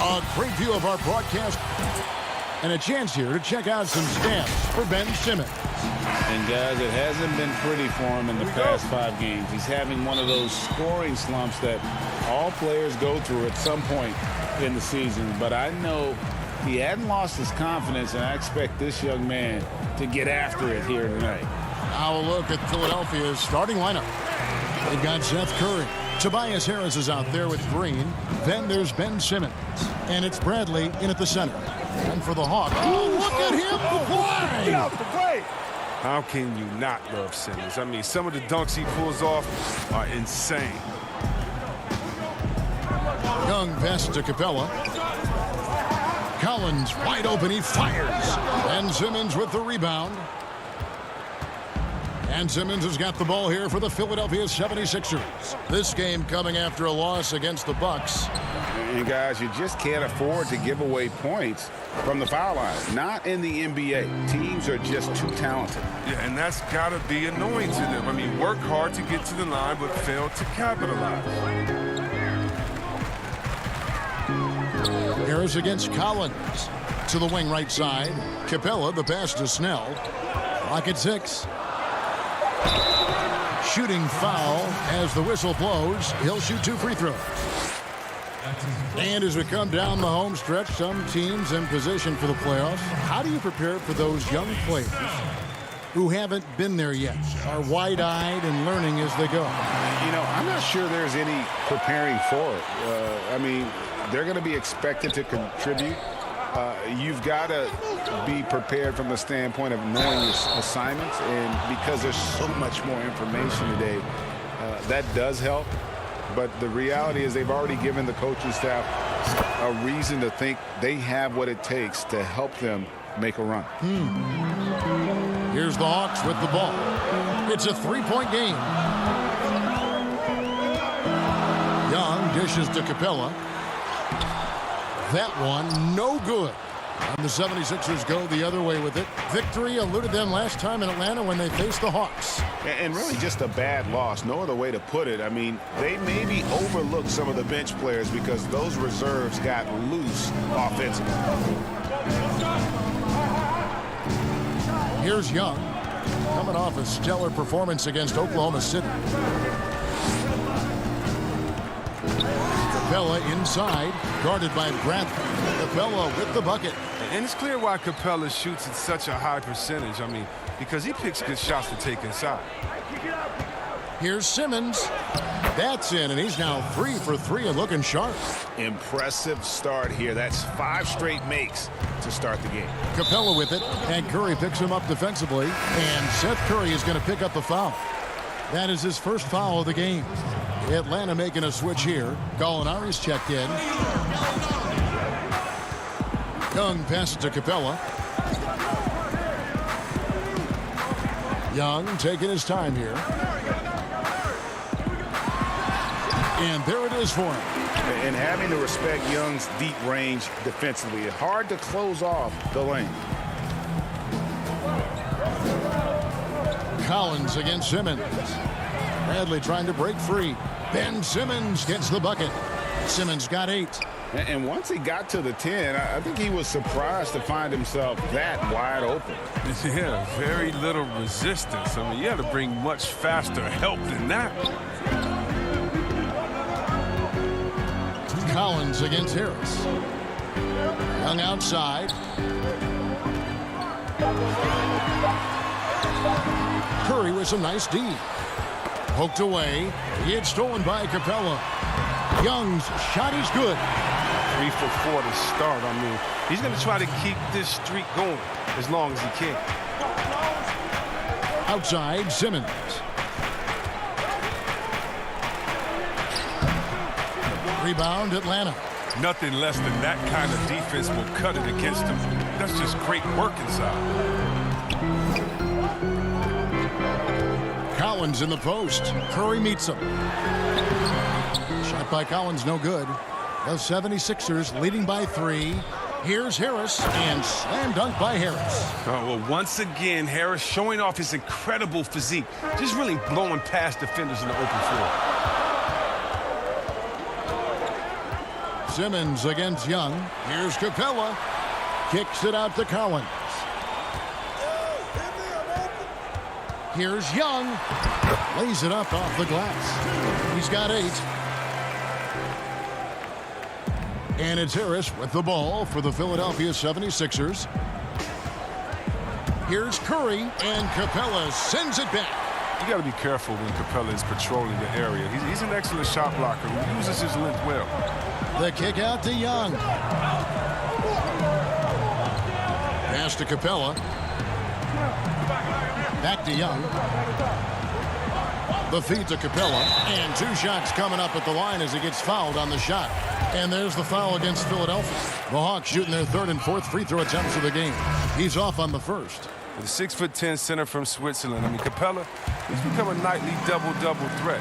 A great view of our broadcast and a chance here to check out some stats for Ben Simmons. And guys, it hasn't been pretty for him in the past 5 games. He's having one of those scoring slumps that all players go through at some point in the season. But I know he hadn't lost his confidence, and I expect this young man to get after it here tonight. Now a look at Philadelphia's starting lineup. They've got Seth Curry. Tobias Harris is out there with Green. Then there's Ben Simmons. And it's Bradley in at the center. And for the Hawks, oh, look at him play! Get out the way! How can you not love Simmons? I mean, some of the dunks he pulls off are insane. Young pass to Capella. Collins wide open, he fires. And Simmons with the rebound. And Simmons has got the ball here for the Philadelphia 76ers. This game coming after a loss against the Bucks. And guys, you just can't afford to give away points from the foul line. Not in the NBA. Teams are just too talented. Yeah, and that's got to be annoying to them. I mean, work hard to get to the line, but fail to capitalize. Harris against Collins. To the wing right side. Capella, the pass to Snell. Clock at 6. Shooting foul as the whistle blows. He'll shoot 2 free throws. And as we come down the home stretch, some teams in position for the playoffs. How do you prepare for those young players who haven't been there yet, are wide-eyed and learning as they go? You know, I'm not sure there's any preparing for it. I mean, they're going to be expected to contribute. You've got to be prepared from the standpoint of knowing your assignments, and because there's so much more information today, that does help. But the reality is they've already given the coaching staff a reason to think they have what it takes to help them make a run. Here's the Hawks with the ball. It's a 3-point game. Young dishes to Capella. That one, no good. And the 76ers go the other way with it. Victory eluded them last time in Atlanta when they faced the Hawks. And really just a bad loss. No other way to put it. I mean, they maybe overlooked some of the bench players because those reserves got loose offensively. Here's Young, coming off a stellar performance against Oklahoma City. Capella inside, guarded by Bradley. Capella with the bucket. And it's clear why Capella shoots at such a high percentage. I mean, because he picks good shots to take inside. Here's Simmons. That's in, and he's now 3 for 3 and looking sharp. Impressive start here. That's 5 straight makes to start the game. Capella with it, and Curry picks him up defensively, and Seth Curry is going to pick up the foul. That is his first foul of the game. Atlanta making a switch here. Gallinari's checked in. Young passes to Capella. Young taking his time here. And there it is for him. And having to respect Young's deep range defensively. It's hard to close off the lane. Collins against Simmons. Bradley trying to break free. Ben Simmons gets the bucket. Simmons got 8. And once he got to the 10, I think he was surprised to find himself that wide open. Yeah, very little resistance. I mean, you had to bring much faster help than that. Collins against Harris. Young outside. Curry with some nice D. Poked away. It's stolen by Capella. Young's shot is good. 3 for 4 to start. I mean, he's going to try to keep this streak going as long as he can. Outside, Simmons. Rebound, Atlanta. Nothing less than that kind of defense will cut it against him. That's just great work inside. Collins in the post. Curry meets him. Shot by Collins, no good. The 76ers leading by 3. Here's Harris, and slam dunk by Harris. Oh, well, once again, Harris showing off his incredible physique. Just really blowing past defenders in the open floor. Simmons against Young. Here's Capella. Kicks it out to Collins. Here's Young. Lays it up off the glass. He's got 8. And it's Harris with the ball for the Philadelphia 76ers. Here's Curry, and Capella sends it back. You got to be careful when Capella is patrolling the area. He's an excellent shot blocker who uses his length well. The kick out to Young. Pass to Capella. Back to Young. The feed to Capella. And 2 shots coming up at the line as he gets fouled on the shot. And there's the foul against Philadelphia. The Hawks shooting their 3rd and 4th free throw attempts of the game. He's off on the first. The 6'10" center from Switzerland. I mean, Capella, he's become a nightly double-double threat.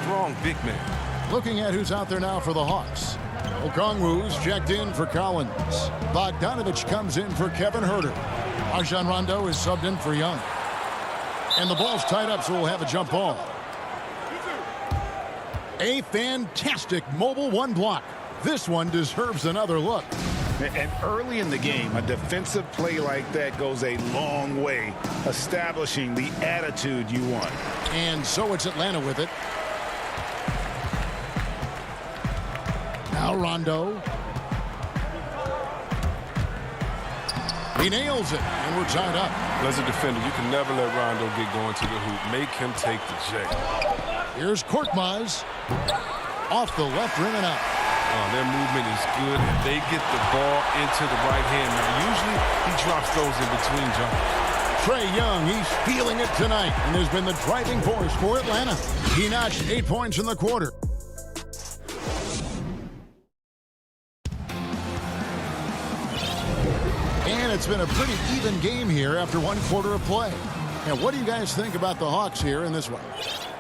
Strong big man. Looking at who's out there now for the Hawks. Okongwu's checked in for Collins. Bogdanovich comes in for Kevin Huerter. Rajon Rondo is subbed in for Young. And the ball's tied up, so we'll have a jump ball. A fantastic mobile 1 block. This one deserves another look. And early in the game, a defensive play like that goes a long way, establishing the attitude you want. And so it's Atlanta with it. Now Rondo. He nails it, and we're tied up. As a defender, you can never let Rondo get going to the hoop. Make him take the J. Here's Korkmaz. Off the left rim and out. Their movement is good, and they get the ball into the right hand. Now, usually he drops those in between, John. Trae Young, he's feeling it tonight and has been the driving force for Atlanta. He notched 8 points in the quarter. And it's been a pretty even game here after 1 quarter of play. And what do you guys think about the Hawks here in this one?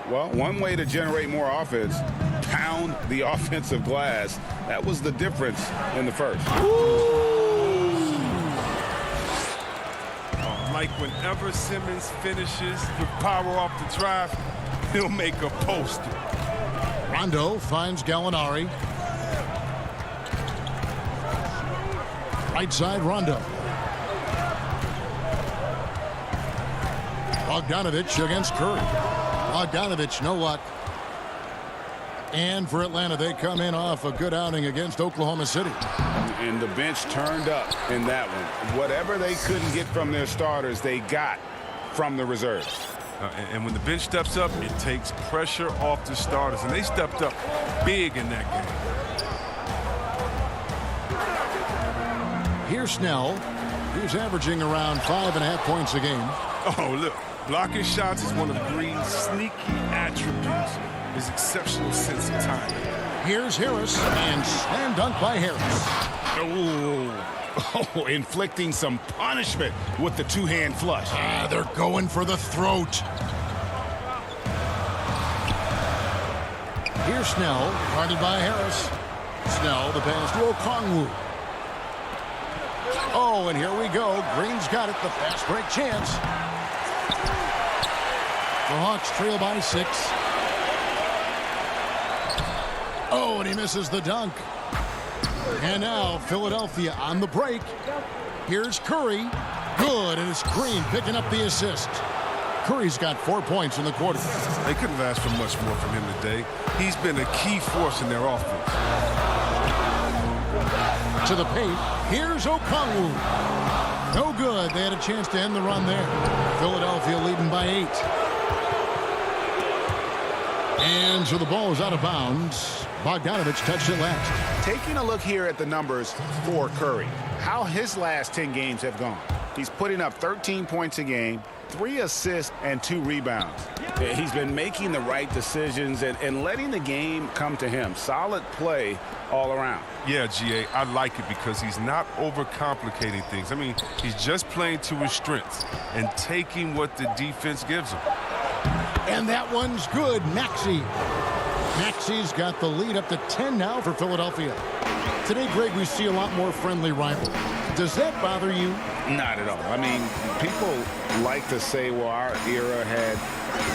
Well, one way to generate more offense, pound the offensive glass. That was the difference in the first. Like whenever Simmons finishes with power off the drive, he'll make a poster. Rondo finds Gallinari. Right side, Rondo. Bogdanovich against Curry. Bogdanovich, no luck. And for Atlanta, they come in off a good outing against Oklahoma City. And the bench turned up in that one. Whatever they couldn't get from their starters, they got from the reserves. And when the bench steps up, it takes pressure off the starters. And they stepped up big in that game. Here's Snell. He's averaging around 5.5 points a game. Oh, look. Blocking shots is one of Green's sneaky attributes. His exceptional sense of timing. Here's Harris, and slam dunk by Harris. Oh, inflicting some punishment with the 2-hand flush. They're going for the throat. Here's Snell, guarded by Harris. Snell, the pass to Okongwu. Oh, and here we go. Green's got it, the fast break chance. The Hawks trail by 6. Oh, and he misses the dunk. And now Philadelphia on the break. Here's Curry. Good, and it's Green picking up the assist. Curry's got 4 points in the quarter. They couldn't have asked for much more from him today. He's been a key force in their offense. To the paint. Here's Okongwu. No good. They had a chance to end the run there. Philadelphia leading by 8. And so the ball is out of bounds. Bogdanovich touched it last. Taking a look here at the numbers for Curry, how his last 10 games have gone. He's putting up 13 points a game, 3 assists, and 2 rebounds. He's been making the right decisions and letting the game come to him. Solid play all around. Yeah, GA, I like it because he's not overcomplicating things. I mean, he's just playing to his strengths and taking what the defense gives him. And that one's good. Maxi's got the lead up to 10 now for Philadelphia. Today, Greg, we see a lot more friendly rivalry. Does that bother you? Not at all. I mean, people like to say, well, our era had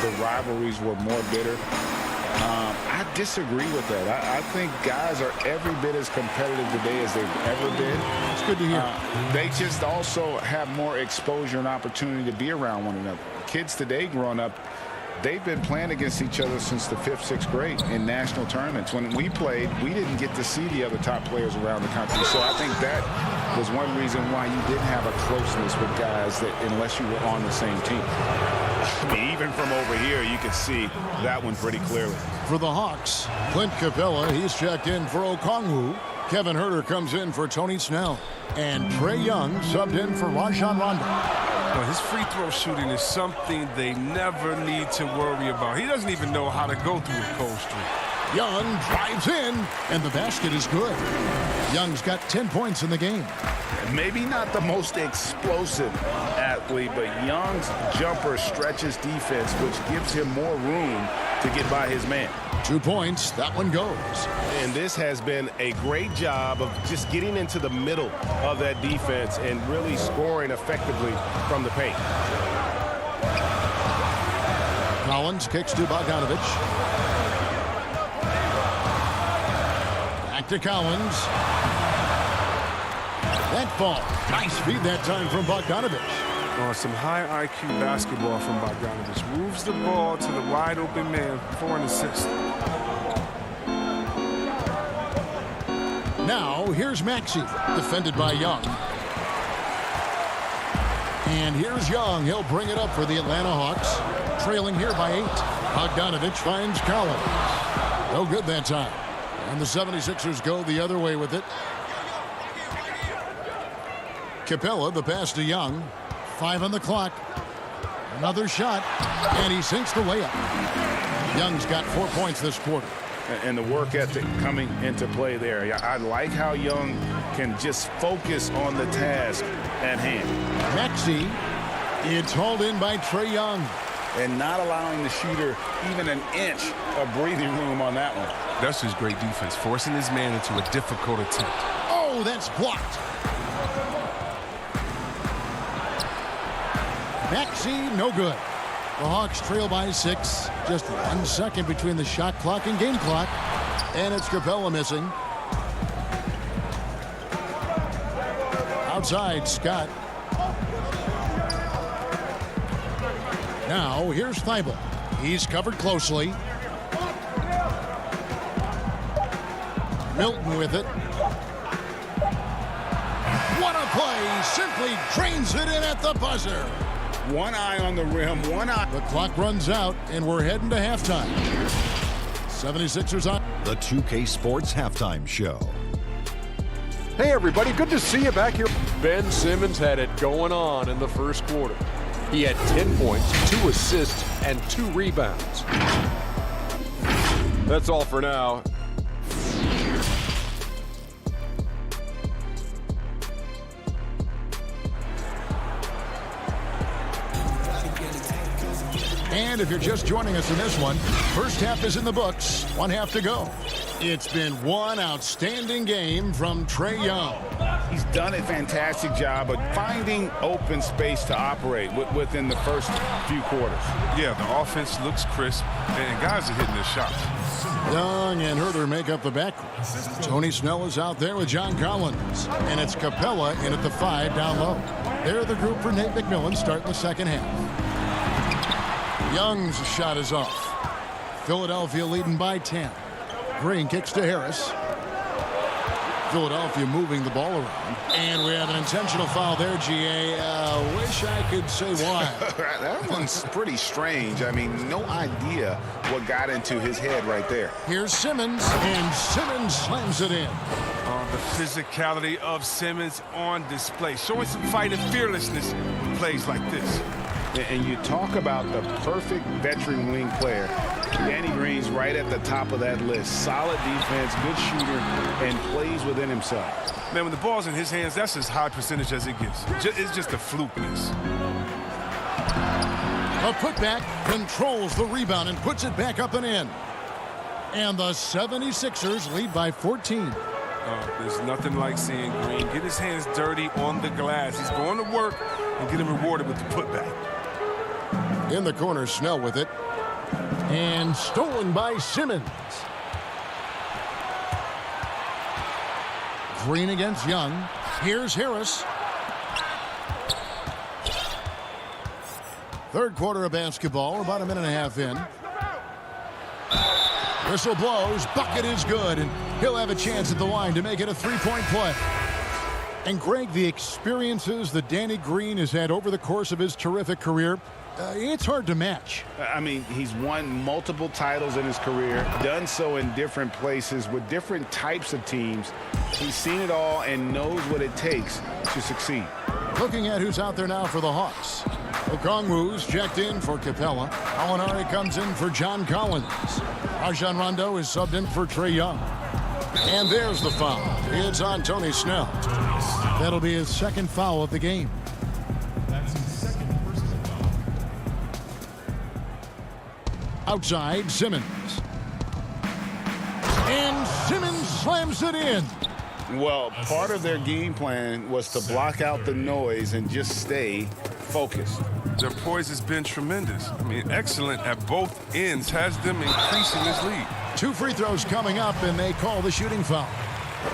the rivalries were more bitter. I disagree with that. I think guys are every bit as competitive today as they've ever been. It's good to hear. They just also have more exposure and opportunity to be around one another. Kids today growing up, they've been playing against each other since the 5th, 6th grade in national tournaments. When we played, we didn't get to see the other top players around the country. So I think that was one reason why you didn't have a closeness with guys that unless you were on the same team. I mean, even from over here, you can see that one pretty clearly. For the Hawks, Clint Capella, he's checked in for Okongwu. Kevin Huerter comes in for Tony Snell. And Trae Young subbed in for Rajon Rondo. Well, his free throw shooting is something they never need to worry about. He doesn't even know how to go through a cold streak. Young drives in, and the basket is good. Young's got 10 points in the game. Maybe not the most explosive athlete, but Young's jumper stretches defense, which gives him more room to get by his man. 2 points, that one goes. And this has been a great job of just getting into the middle of that defense and really scoring effectively from the paint. Collins kicks to Bogdanovich. Back to Collins. That ball. Nice feed that time from Bogdanovich. Oh, some high IQ basketball from Bogdanovich. Moves the ball to the wide open man for an assist. Now, here's Maxey, defended by Young. And here's Young. He'll bring it up for the Atlanta Hawks. Trailing here by 8. Bogdanovich finds Collins. No good that time. And the 76ers go the other way with it. Capella, the pass to Young. 5 on the clock. Another shot. And he sinks the layup. Young's got 4 points this quarter. And the work ethic coming into play there. I like how Young can just focus on the task at hand. Maxey, it's hauled in by Trae Young. And not allowing the shooter even an inch of breathing room on that one. That's just great defense, forcing his man into a difficult attempt. Oh, that's blocked. Maxey, no good. The Hawks trail by 6. Just 1 second between the shot clock and game clock. And it's Capella missing. Outside, Scott. Now, here's Thibault. He's covered closely. Milton with it. What a play! Simply drains it in at the buzzer. One eye on the rim, one eye. The clock runs out, and we're heading to halftime. 76ers on. The 2K Sports Halftime Show. Hey, everybody. Good to see you back here. Ben Simmons had it going on in the first quarter. He had 10 points, 2 assists, and 2 rebounds. That's all for now. And if you're just joining us in this one, first half is in the books. 1 half to go. It's been one outstanding game from Trae Young. He's done a fantastic job of finding open space to operate within the first few quarters. Yeah, the offense looks crisp, and guys are hitting their shots. Young and Huerter make up the backcourt. Tony Snell is out there with John Collins. And it's Capella in at the 5 down low. They're the group for Nate McMillan starting the second half. Young's shot is off. Philadelphia leading by 10. Green kicks to Harris. Philadelphia moving the ball around. And we have an intentional foul there, GA. Wish I could say why. That one's pretty strange. I mean, no idea what got into his head right there. Here's Simmons, and Simmons slams it in. The physicality of Simmons on display, showing some fight and fearlessness in plays like this. And you talk about the perfect veteran wing player. Danny Green's right at the top of that list. Solid defense, good shooter, and plays within himself. Man, when the ball's in his hands, that's as high percentage as it gets. It's just a flukiness. A putback, controls the rebound and puts it back up and in. And the 76ers lead by 14. There's nothing like seeing Green get his hands dirty on the glass. He's going to work and getting rewarded with the putback. In the corner, Snell with it. And stolen by Simmons. Green against Young. Here's Harris. Third quarter of basketball, about a minute and a half in. Whistle blows, bucket is good, and he'll have a chance at the line to make it a three-point play. And Greg, the experiences that Danny Green has had over the course of his terrific career, it's hard to match. I mean, he's won multiple titles in his career, done so in different places with different types of teams. He's seen it all and knows what it takes to succeed. Looking at who's out there now for the Hawks. Okongwu's checked in for Capella. Gallinari comes in for John Collins. Rajon Rondo is subbed in for Trae Young. And there's the foul. It's on Tony Snell. That'll be his second foul of the game. That's his second personal foul. Outside, Simmons. And Simmons slams it in. Well, part of their game plan was to block out the noise and just stay focused. Their poise has been tremendous. I mean, excellent at both ends, has them increasing this lead. 2 free throws coming up, and they call the shooting foul.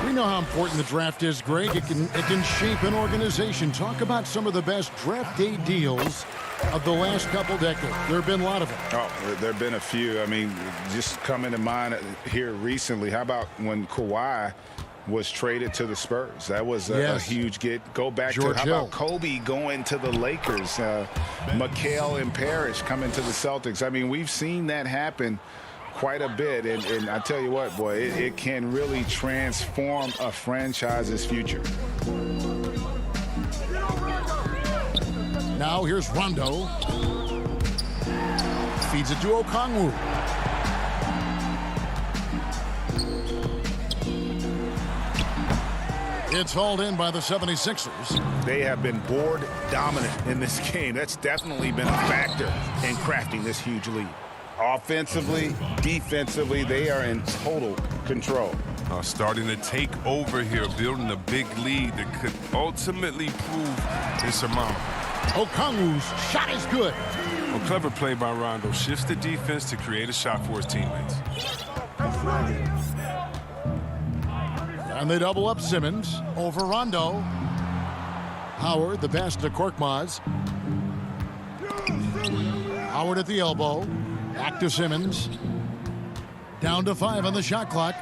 We know how important the draft is, Greg. It can shape an organization. Talk about some of the best draft day deals of the last couple decades. There have been a lot of them. Oh, there have been a few. I mean, just coming to mind here recently, how about when Kawhi was traded to the Spurs? That was a huge get. Go back George to, how Hill. about Kobe going to the Lakers? McHale and Parrish coming to the Celtics. I mean, we've seen that happen quite a bit. And I tell you what, boy, it can really transform a franchise's future. Now here's Rondo. Feeds it to Okongwu. It's hauled in by the 76ers. They have been board dominant in this game. That's definitely been a factor in crafting this huge lead. Offensively, defensively, they are in total control. Starting to take over here, building a big lead that could ultimately prove insurmountable. Okongwu's shot is good. A clever play by Rondo shifts the defense to create a shot for his teammates. And they double up Simmons over Rondo. Howard, the pass to Korkmaz. Howard at the elbow. Back to Simmons. Down to 5 on the shot clock.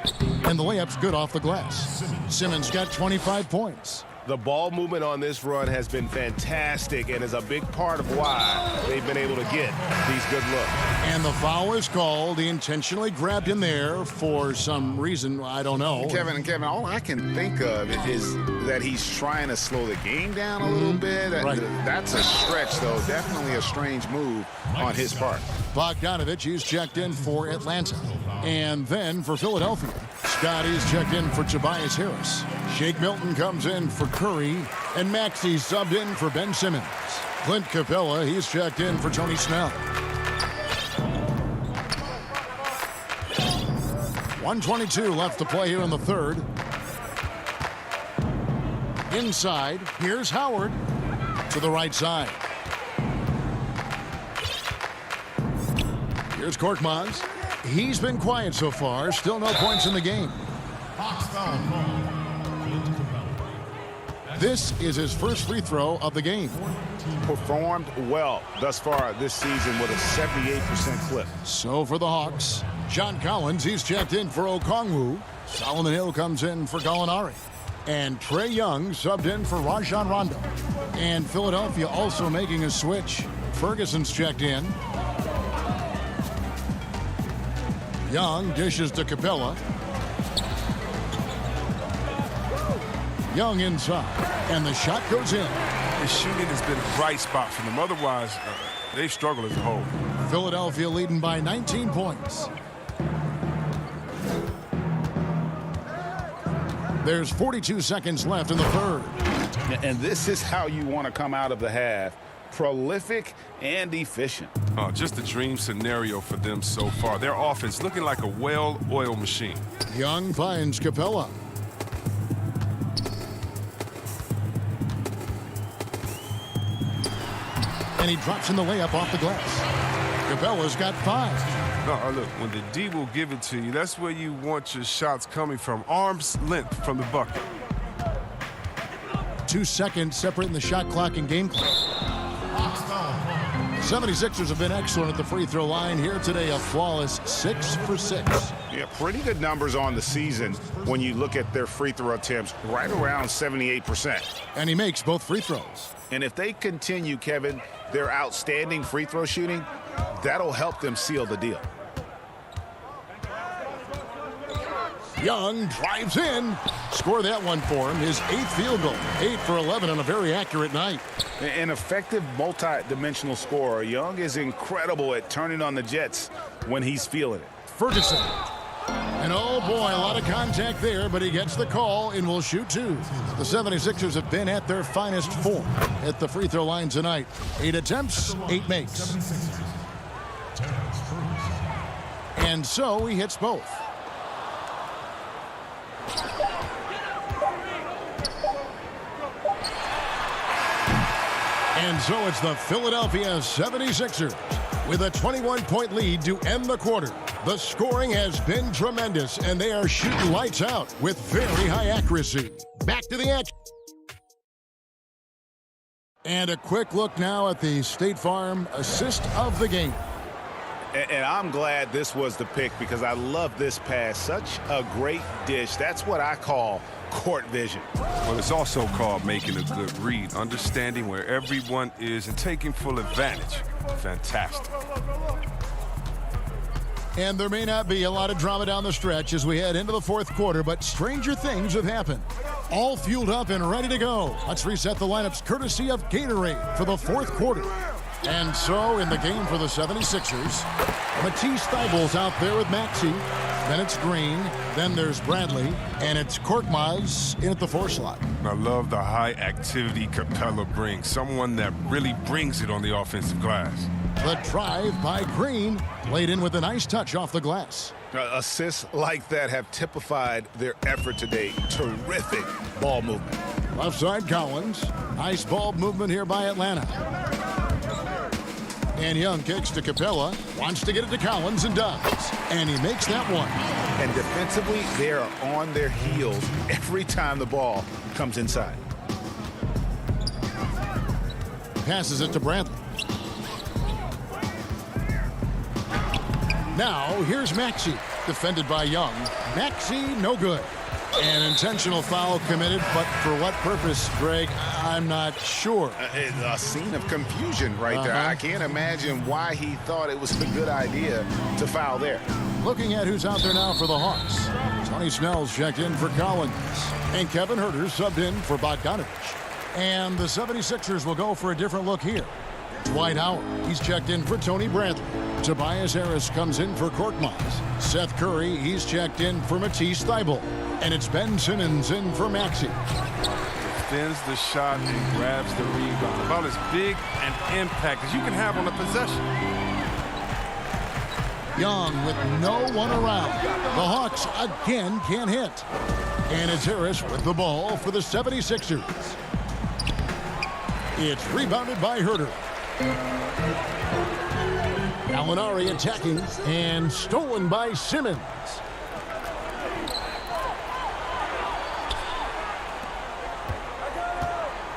And the layup's good off the glass. Simmons got 25 points. The ball movement on this run has been fantastic and is a big part of why they've been able to get these good looks. And the foul is called. He intentionally grabbed him there for some reason. I don't know. Kevin, all I can think of is that he's trying to slow the game down a little bit. Right. That's a stretch, though. Definitely a strange move on his part. Bogdanovich, he's checked in for Atlanta. And then for Philadelphia, Scotty's checked in for Tobias Harris. Shake Milton comes in for Curry. And Maxey's subbed in for Ben Simmons. Clint Capella, he's checked in for Tony Snell. 1:22 left to play here in the third. Inside, here's Howard to the right side. Here's Korkmaz. He's been quiet so far. Still no points in the game. This is his first free throw of the game. Performed well thus far this season with a 78% clip. So for the Hawks, John Collins, he's checked in for Okongwu. Solomon Hill comes in for Gallinari. And Trae Young subbed in for Rajon Rondo. And Philadelphia also making a switch. Ferguson's checked in. Young dishes to Capella. Young inside. And the shot goes in. The shooting has been a bright spot for them. Otherwise, they've struggled as a whole. Philadelphia leading by 19 points. There's 42 seconds left in the third. And this is how you want to come out of the half. Prolific and efficient. Just a dream scenario for them so far. Their offense looking like a well-oiled machine. Young finds Capella. And he drops in the layup off the glass. Capella's got 5. No, look, when the D will give it to you, that's where you want your shots coming from. Arm's length from the bucket. 2 seconds separating the shot clock and game clock. 76ers have been excellent at the free throw line here today. A flawless 6 for 6. Yeah, pretty good numbers on the season when you look at their free throw attempts, right around 78%. And he makes both free throws. And if they continue, Kevin, their outstanding free throw shooting, that'll help them seal the deal. Young drives in. Score that one for him. His 8th field goal. 8 for 11 on a very accurate night. An effective multi-dimensional scorer. Young is incredible at turning on the Jets when he's feeling it. Ferguson. And oh boy, a lot of contact there, but he gets the call and will shoot 2. The 76ers have been at their finest form at the free throw line tonight. 8 attempts, 8 makes. And so he hits both. And so it's the Philadelphia 76ers with a 21-point lead to end the quarter. The scoring has been tremendous, and they are shooting lights out with very high accuracy. Back to the action. And a quick look now at the State Farm assist of the game. And I'm glad this was the pick because I love this pass. Such a great dish. That's what I call court vision. Well, it's also called making a good read, understanding where everyone is and taking full advantage. Fantastic. And there may not be a lot of drama down the stretch as we head into the fourth quarter, but stranger things have happened. All fueled up and ready to go. Let's reset the lineups courtesy of Gatorade for the fourth quarter. And so in the game for the 76ers, Matisse Thybulle's out there with Maxey. Then it's Green. Then there's Bradley. And it's Korkmaz in at the 4 slot. I love the high activity Capella brings. Someone that really brings it on the offensive glass. The drive by Green. Laid in with a nice touch off the glass. Assists like that have typified their effort today. Terrific ball movement. Left side Collins. Nice ball movement here by Atlanta. And Young kicks to Capella, wants to get it to Collins and does. And he makes that one. And defensively, they are on their heels every time the ball comes inside. Passes it to Bradley. Now, here's Maxey, defended by Young. Maxey, no good. An intentional foul committed, but for what purpose, Greg, I'm not sure. A scene of confusion right there. I can't imagine why he thought it was a good idea to foul there. Looking at who's out there now for the Hawks. Tony Snell's checked in for Collins. And Kevin Huerter subbed in for Bogdanovich. And the 76ers will go for a different look here. Dwight Howard, he's checked in for Tony Bradley. Tobias Harris comes in for Korkmaz. Seth Curry, he's checked in for Matisse Thybulle. And it's Ben Simmons in for Maxey. Defends the shot and grabs the rebound. About as big an impact as you can have on a possession. Young with no one around. The Hawks again can't hit. And it's Harris with the ball for the 76ers. It's rebounded by Huerter. Gallinari attacking and stolen by Simmons.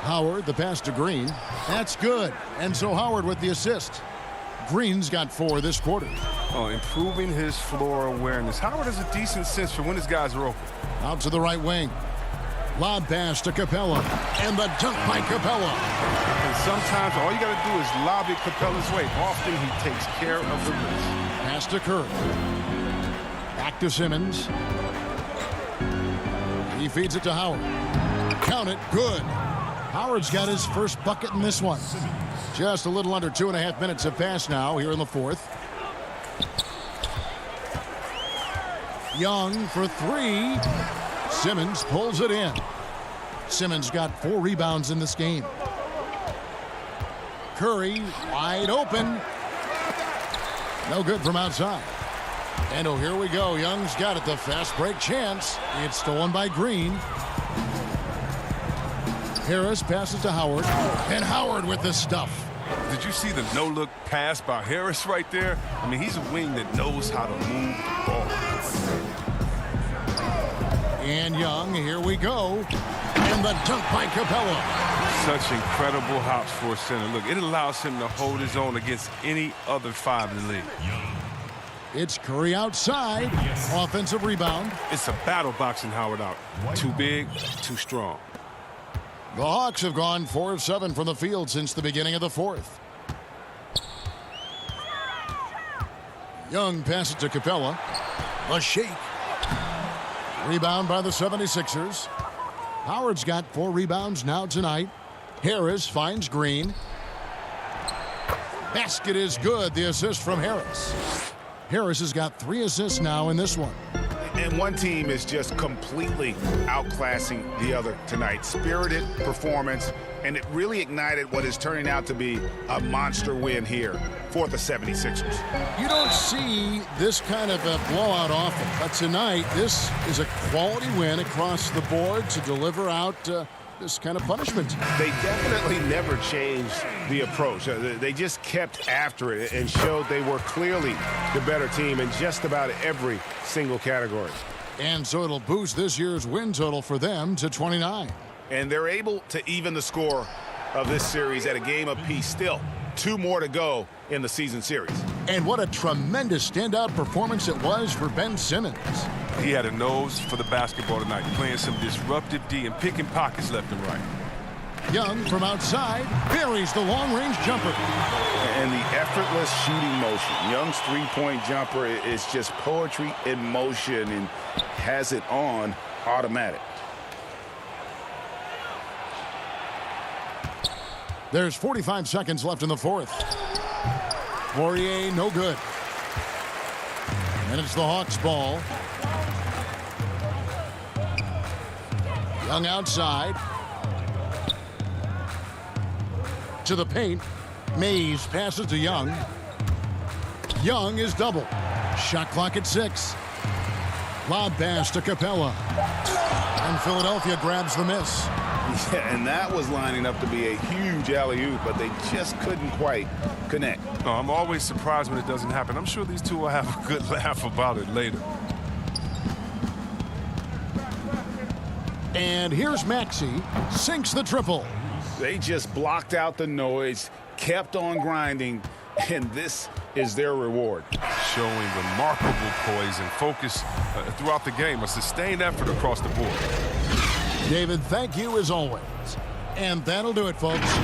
Howard, the pass to Green. That's good. And so Howard with the assist. Green's got 4 this quarter. Oh, improving his floor awareness. Howard has a decent sense for when his guys are open. Out to the right wing. Lob pass to Capella. And the dunk by Capella. And sometimes all you got to do is lob it Capella's way. Often he takes care of the risk. Pass to Curry. Back to Simmons. He feeds it to Howard. Count it. Good. Howard's got his first bucket in this one. Just a little under 2.5 minutes have passed now here in the fourth. Young for 3. Simmons pulls it in. Simmons got 4 rebounds in this game. Curry wide open. No good from outside. And oh, here we go. Young's got it. The fast break chance. It's stolen by Green. Harris passes to Howard. And Howard with the stuff. Did you see the no-look pass by Harris right there? I mean, he's a wing that knows how to move the ball. And Young, here we go. And the dunk by Capella. Such incredible hops for a center. Look, it allows him to hold his own against any other 5 in the league. It's Curry outside. Offensive rebound. It's a battle boxing Howard out. Too big, too strong. The Hawks have gone 4 of 7 from the field since the beginning of the fourth. Young passes to Capella. A shake. Rebound by the 76ers. Howard's got 4 rebounds now tonight. Harris finds Green. Basket is good. The assist from Harris. Harris has got 3 assists now in this one. And one team is just completely outclassing the other tonight. Spirited performance, and it really ignited what is turning out to be a monster win here for the 76ers. You don't see this kind of a blowout often, but tonight this is a quality win across the board to deliver out this kind of punishment. They definitely never changed the approach. They just kept after it and showed they were clearly the better team in just about every single category. And so it'll boost this year's win total for them to 29. And they're able to even the score of this series at a game apiece. Still 2 more to go in the season series. And what a tremendous standout performance it was for Ben Simmons. He had a nose for the basketball tonight, playing some disruptive D and picking pockets left and right. Young from outside buries the long-range jumper. And the effortless shooting motion. Young's three-point jumper is just poetry in motion and has it on automatic. There's 45 seconds left in the fourth. Poirier, no good. And it's the Hawks' ball. Young outside. To the paint. Mays passes to Young. Young is double. Shot clock at 6. Lob pass to Capella. And Philadelphia grabs the miss. Yeah, and that was lining up to be a huge alley-oop, but they just couldn't quite connect. No, I'm always surprised when it doesn't happen. I'm sure these two will have a good laugh about it later. And here's Maxey. Sinks the triple. They just blocked out the noise, kept on grinding, and this is their reward. Showing remarkable poise and focus throughout the game. A sustained effort across the board. David, thank you as always. And that'll do it, folks.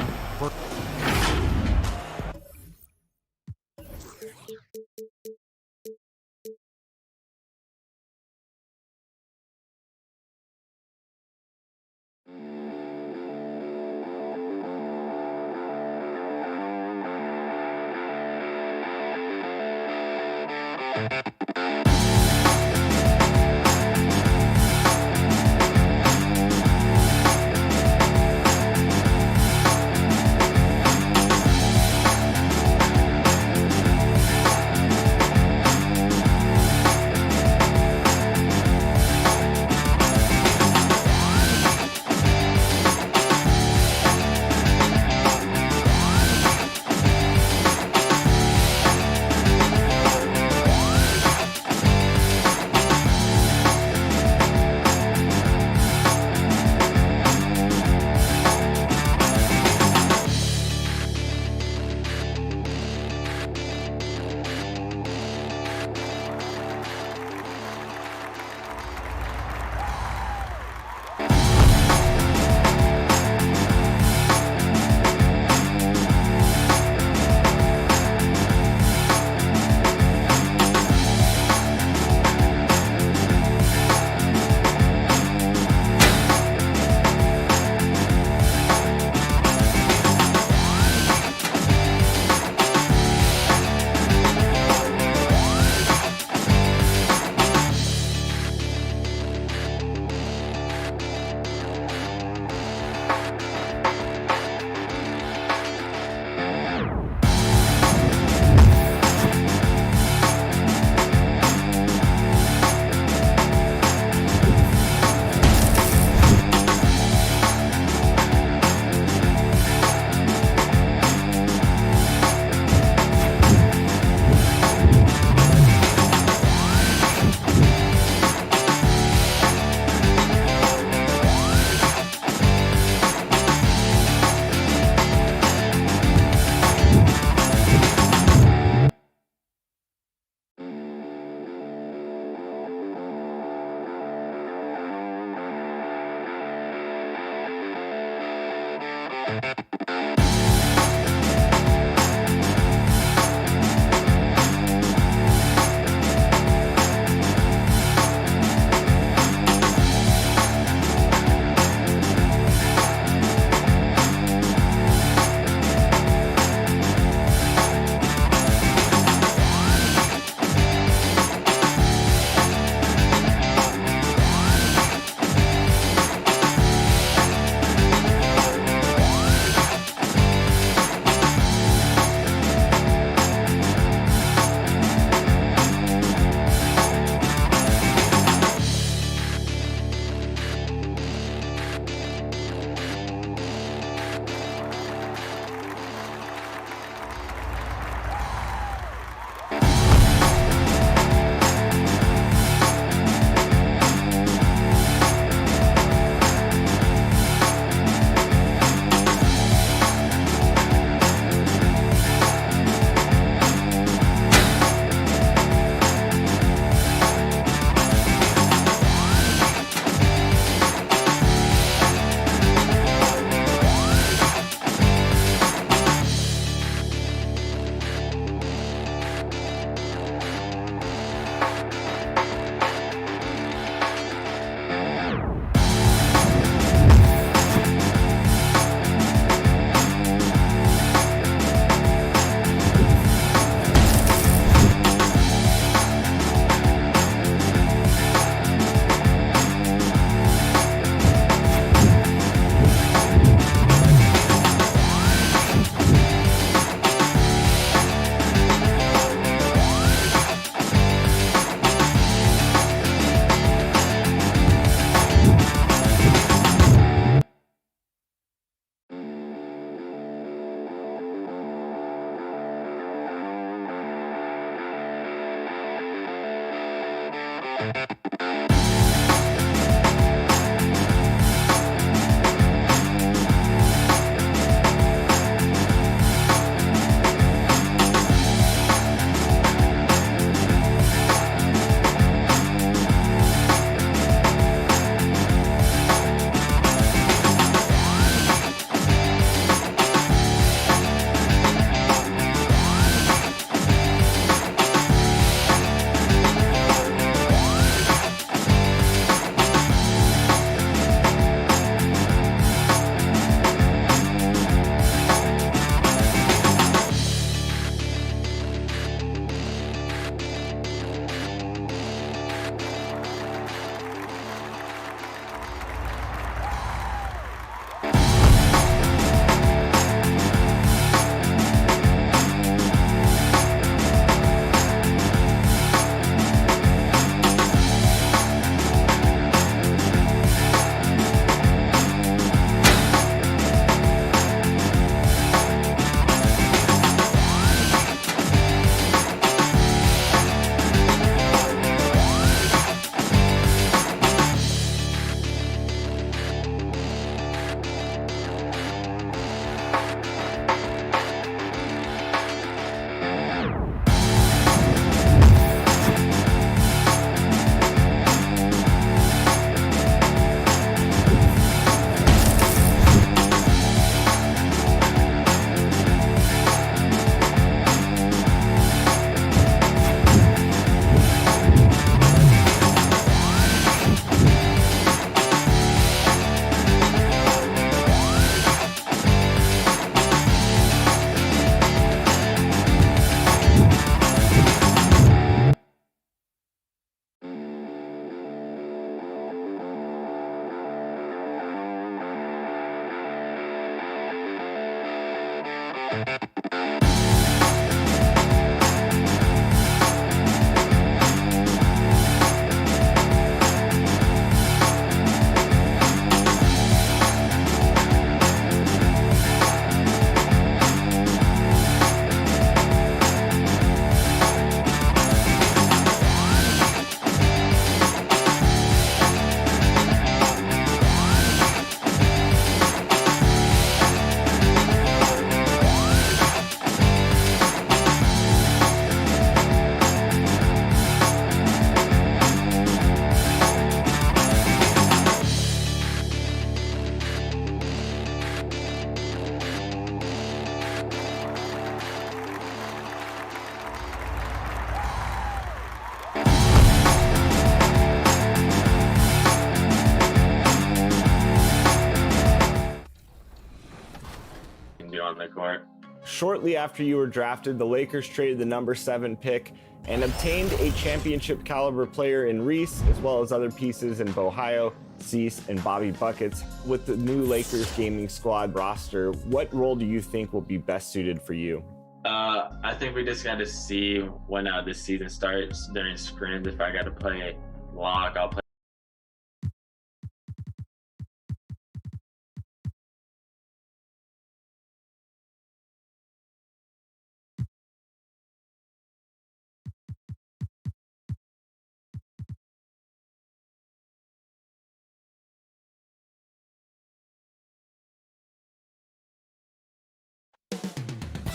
on the court. Shortly after you were drafted, the Lakers traded the number 7 pick and obtained a championship caliber player in Reese, as well as other pieces in Bohio, Cease, and Bobby Buckets. With the new Lakers gaming squad roster, what role do you think will be best suited for you? I think we just got to see when the season starts during scrims. If I got to play lock, I'll play.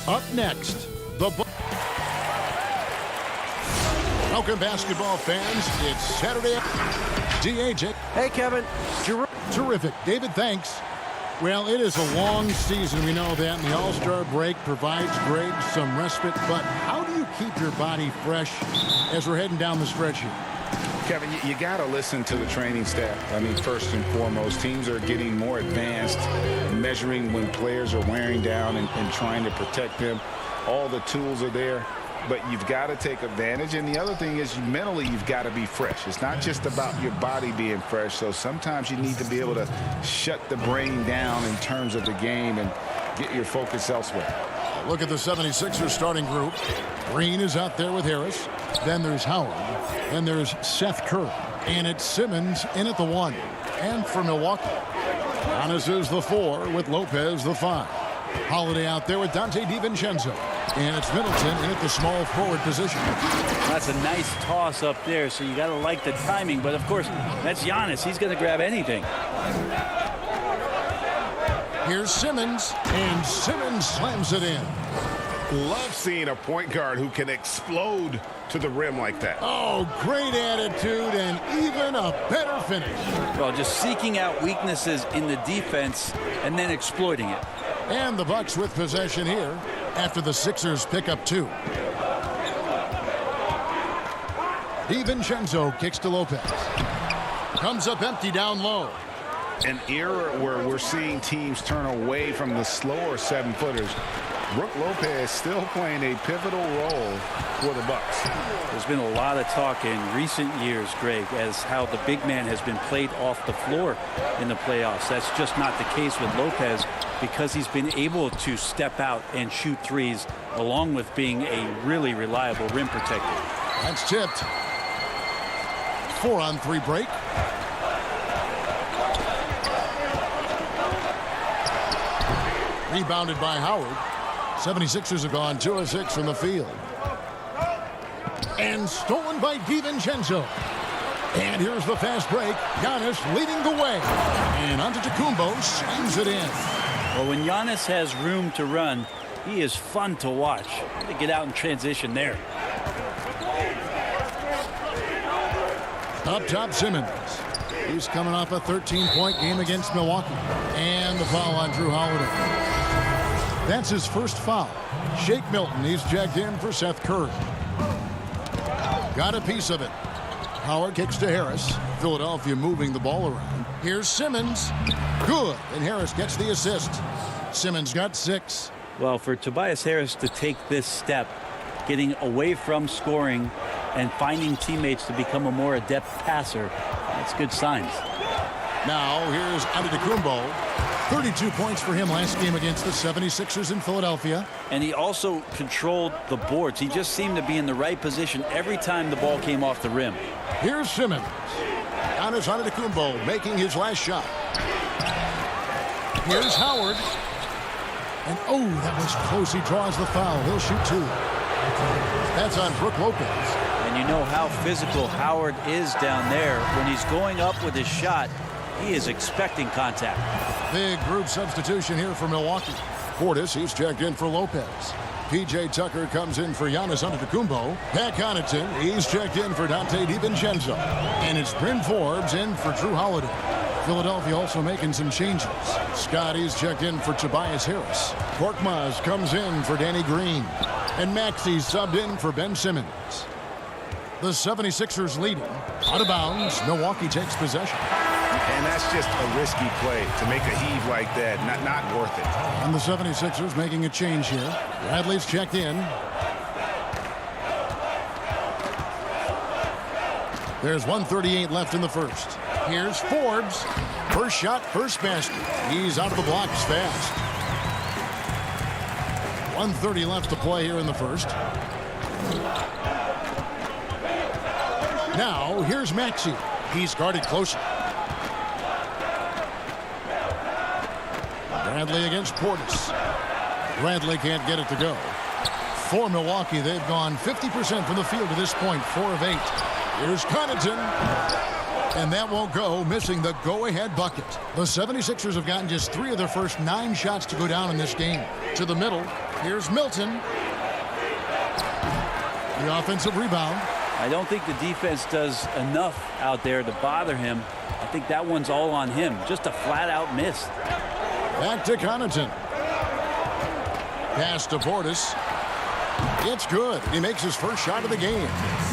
Up next, the welcome basketball fans. It's Saturday. DAJ. Hey, Kevin. Terrific. David, thanks. Well, it is a long season. We know that. And the All-Star break provides Greg some respite. But how do you keep your body fresh as we're heading down the stretch here? Kevin, you got to listen to the training staff. I mean, first and foremost, teams are getting more advanced, measuring when players are wearing down and trying to protect them. All the tools are there, but you've got to take advantage. And the other thing is mentally, you've got to be fresh. It's not just about your body being fresh. So sometimes you need to be able to shut the brain down in terms of the game and get your focus elsewhere. Look at the 76ers starting group. Green is out there with Harris. Then there's Howard. Then there's Seth Curry. And it's Simmons in at the 1. And for Milwaukee, Giannis is the 4 with Lopez the 5. Holiday out there with Dante DiVincenzo. And it's Middleton in at the small forward position. That's a nice toss up there, so you got to like the timing. But, of course, that's Giannis. He's going to grab anything. Here's Simmons, and Simmons slams it in. Love seeing a point guard who can explode to the rim like that. Oh, great attitude and even a better finish. Well, just seeking out weaknesses in the defense and then exploiting it. And the Bucks with possession here after the Sixers pick up 2. DiVincenzo kicks to Lopez. Comes up empty down low. An era where we're seeing teams turn away from the slower 7-footers. Brook Lopez still playing a pivotal role for the Bucks. There's been a lot of talk in recent years, Greg, as how the big man has been played off the floor in the playoffs. That's just not the case with Lopez because he's been able to step out and shoot threes along with being a really reliable rim protector. That's tipped. 4-on-3 break. Rebounded by Howard. 76ers have gone 2 of 6 from the field. And stolen by DiVincenzo. And here's the fast break. Giannis leading the way. And Antetokounmpo slams it in. Well, when Giannis has room to run, he is fun to watch. To get out in transition there. Up top, Simmons. He's coming off a 13-point game against Milwaukee. And the foul on Drew Holiday. That's his first foul. Shake Milton, he's checked in for Seth Curry. Got a piece of it. Howard kicks to Harris. Philadelphia moving the ball around. Here's Simmons. Good. And Harris gets the assist. Simmons got 6. Well, for Tobias Harris to take this step, getting away from scoring and finding teammates to become a more adept passer, that's good signs. Now, here's Antetokounmpo. 32 points for him last game against the 76ers in Philadelphia. And he also controlled the boards. He just seemed to be in the right position every time the ball came off the rim. Here's Simmons. Giannis Antetokounmpo making his last shot. Here's Howard. And, oh, that was close. He draws the foul. He'll shoot 2. That's on Brook Lopez. And you know how physical Howard is down there. When he's going up with his shot, he is expecting contact. Big group substitution here for Milwaukee. Portis, he's checked in for Lopez. P.J. Tucker comes in for Giannis Antetokounmpo. Pat Connaughton, he's checked in for Dante DiVincenzo. And it's Bryn Forbes in for Drew Holiday. Philadelphia also making some changes. Scotty's checked in for Tobias Harris. Korkmaz comes in for Danny Green. And Maxey's subbed in for Ben Simmons. The 76ers leading. Out of bounds, Milwaukee takes possession. And that's just a risky play to make a heave like that. Not worth it. And the 76ers making a change here. Bradley's checked in. There's 1:38 left in the first. Here's Forbes. First shot, first basket. He's out of the blocks fast. 1:30 left to play here in the first. Now, here's Maxey. He's guarded closer. Bradley against Portis. Bradley can't get it to go. For Milwaukee, they've gone 50% from the field to this point, 4 of 8. Here's Connaughton. And that won't go, missing the go-ahead bucket. The 76ers have gotten just 3 of their first 9 shots to go down in this game. To the middle, here's Milton. The offensive rebound. I don't think the defense does enough out there to bother him. I think that one's all on him. Just a flat-out miss. Back to Connaughton. Pass to Portis. It's good. He makes his first shot of the game.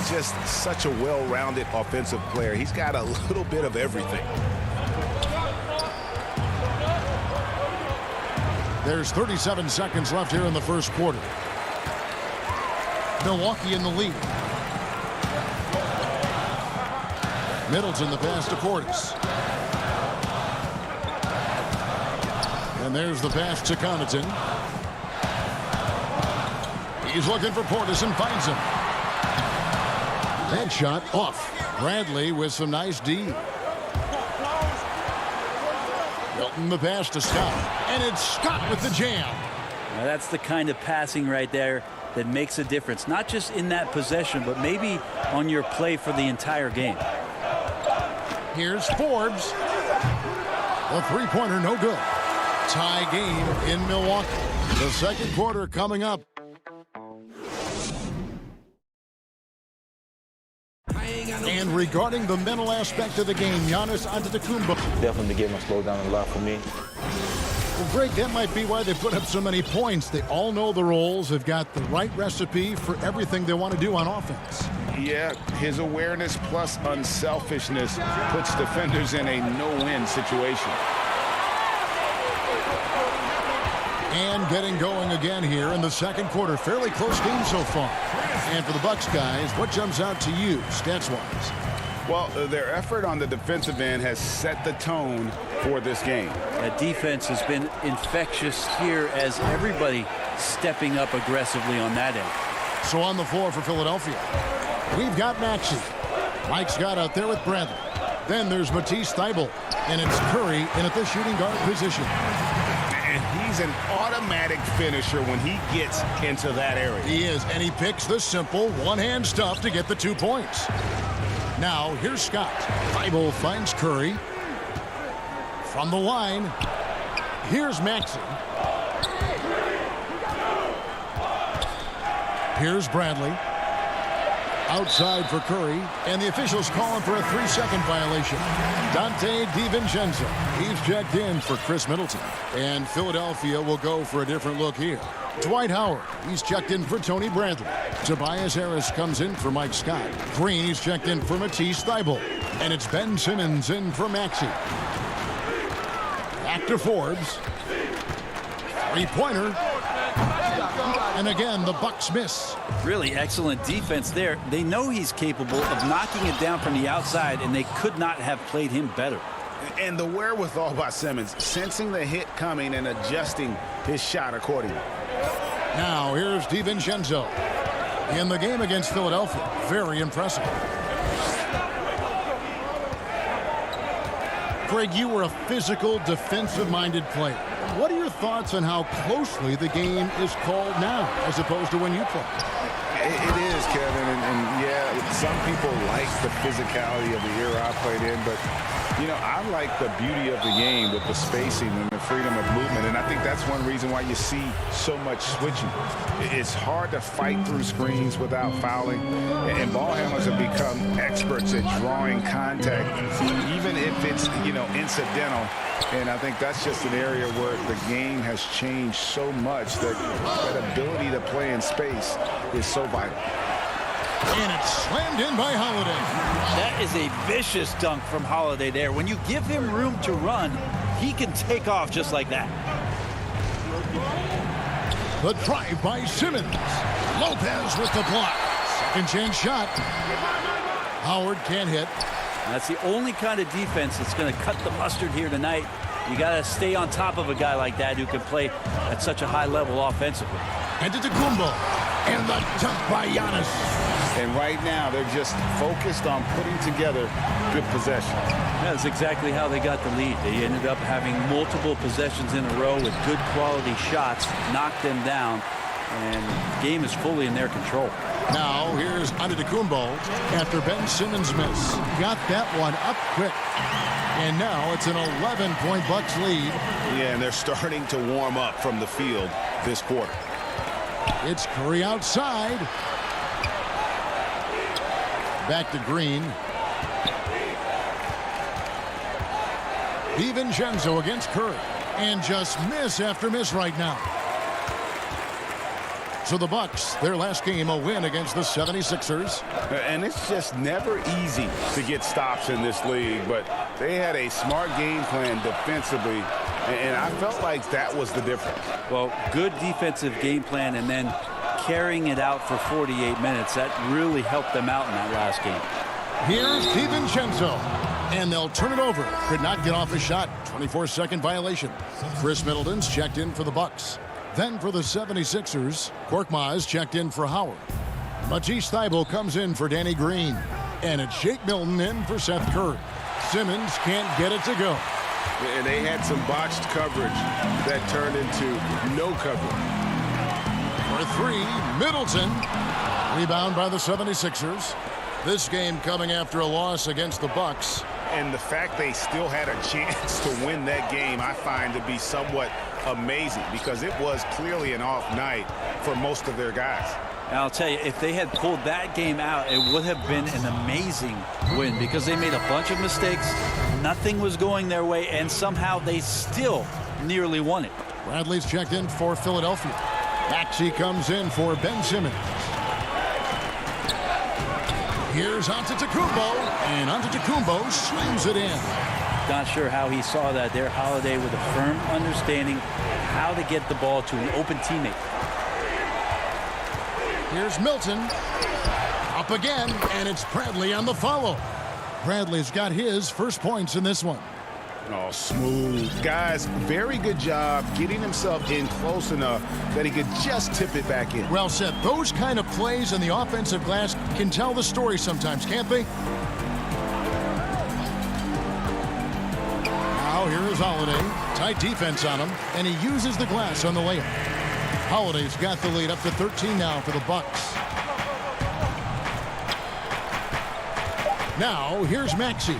Just such a well-rounded offensive player. He's got a little bit of everything. There's 37 seconds left here in the first quarter. Milwaukee in the lead. Middleton the pass to Portis. And there's the pass to Connaughton. He's looking for Portis and finds him. That shot off. Bradley with some nice D. Milton the pass to Scott. And it's Scott with the jam. Now that's the kind of passing right there that makes a difference. Not just in that possession, but maybe on your play for the entire game. Here's Forbes. The three-pointer no good. Tie game in Milwaukee. The second quarter coming up. And regarding the mental aspect of the game, Giannis Antetokounmpo. Definitely the game has slowed down a lot for me. Well, Greg, that might be why they put up so many points. They all know the roles. They've got the right recipe for everything they want to do on offense. Yeah, his awareness plus unselfishness puts defenders in a no-win situation. And getting going again here in the second quarter. Fairly close game so far. And for the Bucks guys, what jumps out to you stats-wise? Well, their effort on the defensive end has set the tone for this game. That defense has been infectious here as everybody stepping up aggressively on that end. So on the floor for Philadelphia, we've got Maxey. Mike Scott out there with Bradley. Then there's Matisse Thybulle. And it's Curry in at the shooting guard position. And he's an automatic finisher when he gets into that area. He is, and he picks the simple one-hand stuff to get the 2 points. Now, here's Scott. Thybulle finds Curry. From the line, here's Maxey. Here's Bradley. Outside for Curry, and the officials calling for a 3-second violation. Dante DiVincenzo, he's checked in for Chris Middleton. And Philadelphia will go for a different look here. Dwight Howard, he's checked in for Tony Bradley. Tobias Harris comes in for Mike Scott. Green, he's checked in for Matisse Thybulle. And it's Ben Simmons in for Maxey. Back to Forbes. Three-pointer. And again, the Bucks miss. Really excellent defense there. They know he's capable of knocking it down from the outside, and they could not have played him better. And the wherewithal by Simmons, sensing the hit coming and adjusting his shot accordingly. Now, here's DiVincenzo. In the game against Philadelphia, very impressive. Greg, you were a physical, defensive-minded player. What are your thoughts on how closely the game is called now as opposed to when you played? It is, Kevin, and yeah, some people like the physicality of the era I played in, but, you know, I like the beauty of the game with the spacing and the freedom of movement, and I think that's one reason why you see so much switching. It's hard to fight through screens without fouling, and ball handlers have become experts at drawing contact, even if it's, you know, incidental. And I think that's just an area where the game has changed so much that that ability to play in space is so vital. And it's slammed in by Holiday. That is a vicious dunk from Holiday there. When you give him room to run, he can take off just like that. The drive by Simmons. Lopez with the block. Second chance shot. Howard can't hit. That's the only kind of defense that's going to cut the mustard here tonight. You got to stay on top of a guy like that who can play at such a high level offensively. Antetokounmpo. And the dunk by Giannis. And right now, they're just focused on putting together good possession. That's exactly how they got the lead. They ended up having multiple possessions in a row with good quality shots, knocked them down, and the game is fully in their control. Now here's Antetokounmpo after Ben Simmons' miss. Got that one up quick. And now it's an 11-point Bucks lead. Yeah, and they're starting to warm up from the field this quarter. It's Curry outside. Back to Green. DiVincenzo against Curry. And just miss after miss right now. So the Bucks, their last game, a win against the 76ers. And it's just never easy to get stops in this league, but they had a smart game plan defensively, and I felt like that was the difference. Well, good defensive game plan and then carrying it out for 48 minutes. That really helped them out in that last game. Here's DiVincenzo, and they'll turn it over. Could not get off a shot. 24-second violation. Chris Middleton's checked in for the Bucks. Then for the 76ers, Korkmaz checked in for Howard. Matisse Thybulle comes in for Danny Green. And it's Shake Milton in for Seth Curry. Simmons can't get it to go. And they had some botched coverage that turned into no coverage. For three, Middleton. Rebound by the 76ers. This game coming after a loss against the Bucks. And the fact they still had a chance to win that game, I find to be somewhat amazing, because it was clearly an off night for most of their guys. And I'll tell you, if they had pulled that game out, it would have been an amazing win, because they made a bunch of mistakes. Nothing was going their way, and somehow they still nearly won it. Bradley's checked in for Philadelphia. Maxey comes in for Ben Simmons. Here's Antetokounmpo, and Antetokounmpo slams it in. Not sure how he saw that there. Holiday with a firm understanding how to get the ball to an open teammate. Here's Milton. Up again, and it's Bradley on the follow. Bradley's got his first points in this one. Oh, smooth. Guys, very good job getting himself in close enough that he could just tip it back in. Well said. Those kind of plays in the offensive glass can tell the story sometimes, can't they? Now here is Holiday. Tight defense on him, and he uses the glass on the layup. Holiday's got the lead up to 13 now for the Bucks. Now here's Maxey.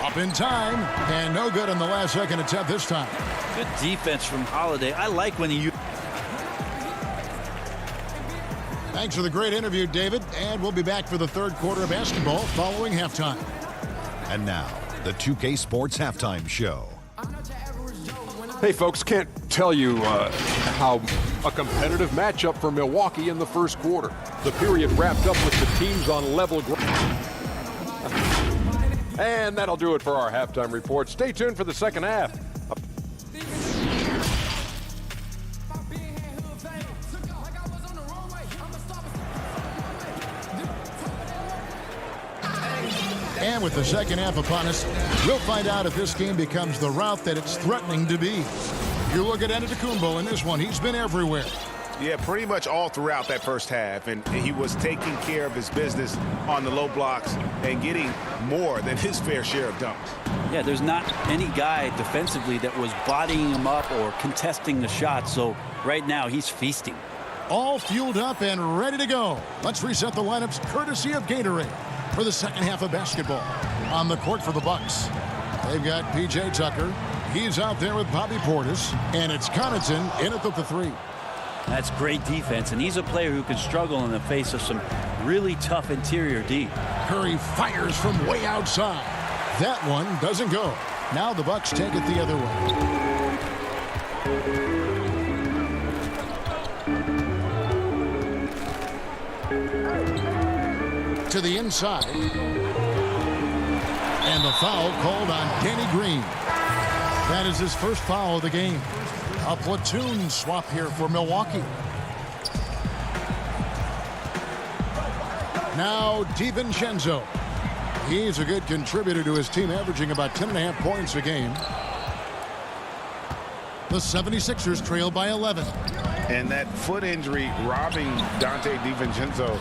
Up in time, and no good on the last second attempt this time. Good defense from Holiday. I like when he... Thanks for the great interview, David, and we'll be back for the third quarter of basketball following halftime. And now, the 2K Sports Halftime Show. Hey, folks, can't tell you how a competitive matchup for Milwaukee in the first quarter. The period wrapped up with the teams on level ground. And that'll do it for our halftime report. Stay tuned for the second half. And with the second half upon us, we'll find out if this game becomes the route that it's threatening to be. You look at Antetokounmpo in this one. He's been everywhere. Yeah, pretty much all throughout that first half, and he was taking care of his business on the low blocks and getting more than his fair share of dunks. Yeah, there's not any guy defensively that was bodying him up or contesting the shot, so right now he's feasting. All fueled up and ready to go. Let's reset the lineups courtesy of Gatorade for the second half of basketball. On the court for the Bucks, they've got P.J. Tucker. He's out there with Bobby Portis, and it's Connaughton in at the three. That's great defense, and he's a player who can struggle in the face of some really tough interior D. Curry fires from way outside. That one doesn't go. Now the Bucks take it the other way. to the inside. And the foul called on Danny Green. That is his first foul of the game. A platoon swap here for Milwaukee. Now DiVincenzo. He's a good contributor to his team, averaging about 10.5 points a game. The 76ers trail by 11. And that foot injury robbing Dante DiVincenzo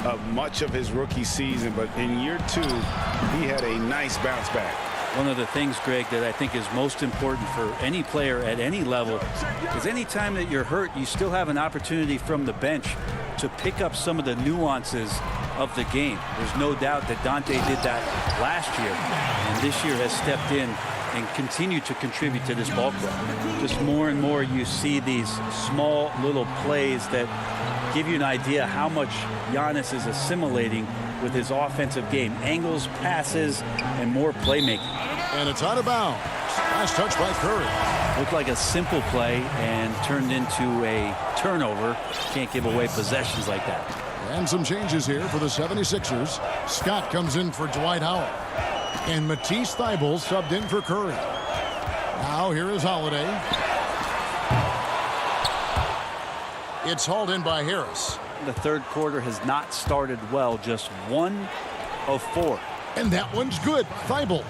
of much of his rookie season. But in year 2, he had a nice bounce back. One of the things, Greg, that I think is most important for any player at any level is any time that you're hurt, you still have an opportunity from the bench to pick up some of the nuances of the game. There's no doubt that Dante did that last year, and this year has stepped in and continued to contribute to this ball club. Just more and more you see these small little plays that give you an idea how much Giannis is assimilating with his offensive game. Angles, passes, and more playmaking. And it's out of bounds. Last touch by Curry. Looked like a simple play and turned into a turnover. Can't give away possessions like that. And some changes here for the 76ers. Scott comes in for Dwight Howard. And Matisse Thybulle subbed in for Curry. Now here is Holiday. It's hauled in by Harris. The third quarter has not started well. Just 1 of 4. And that one's good. Thybulle.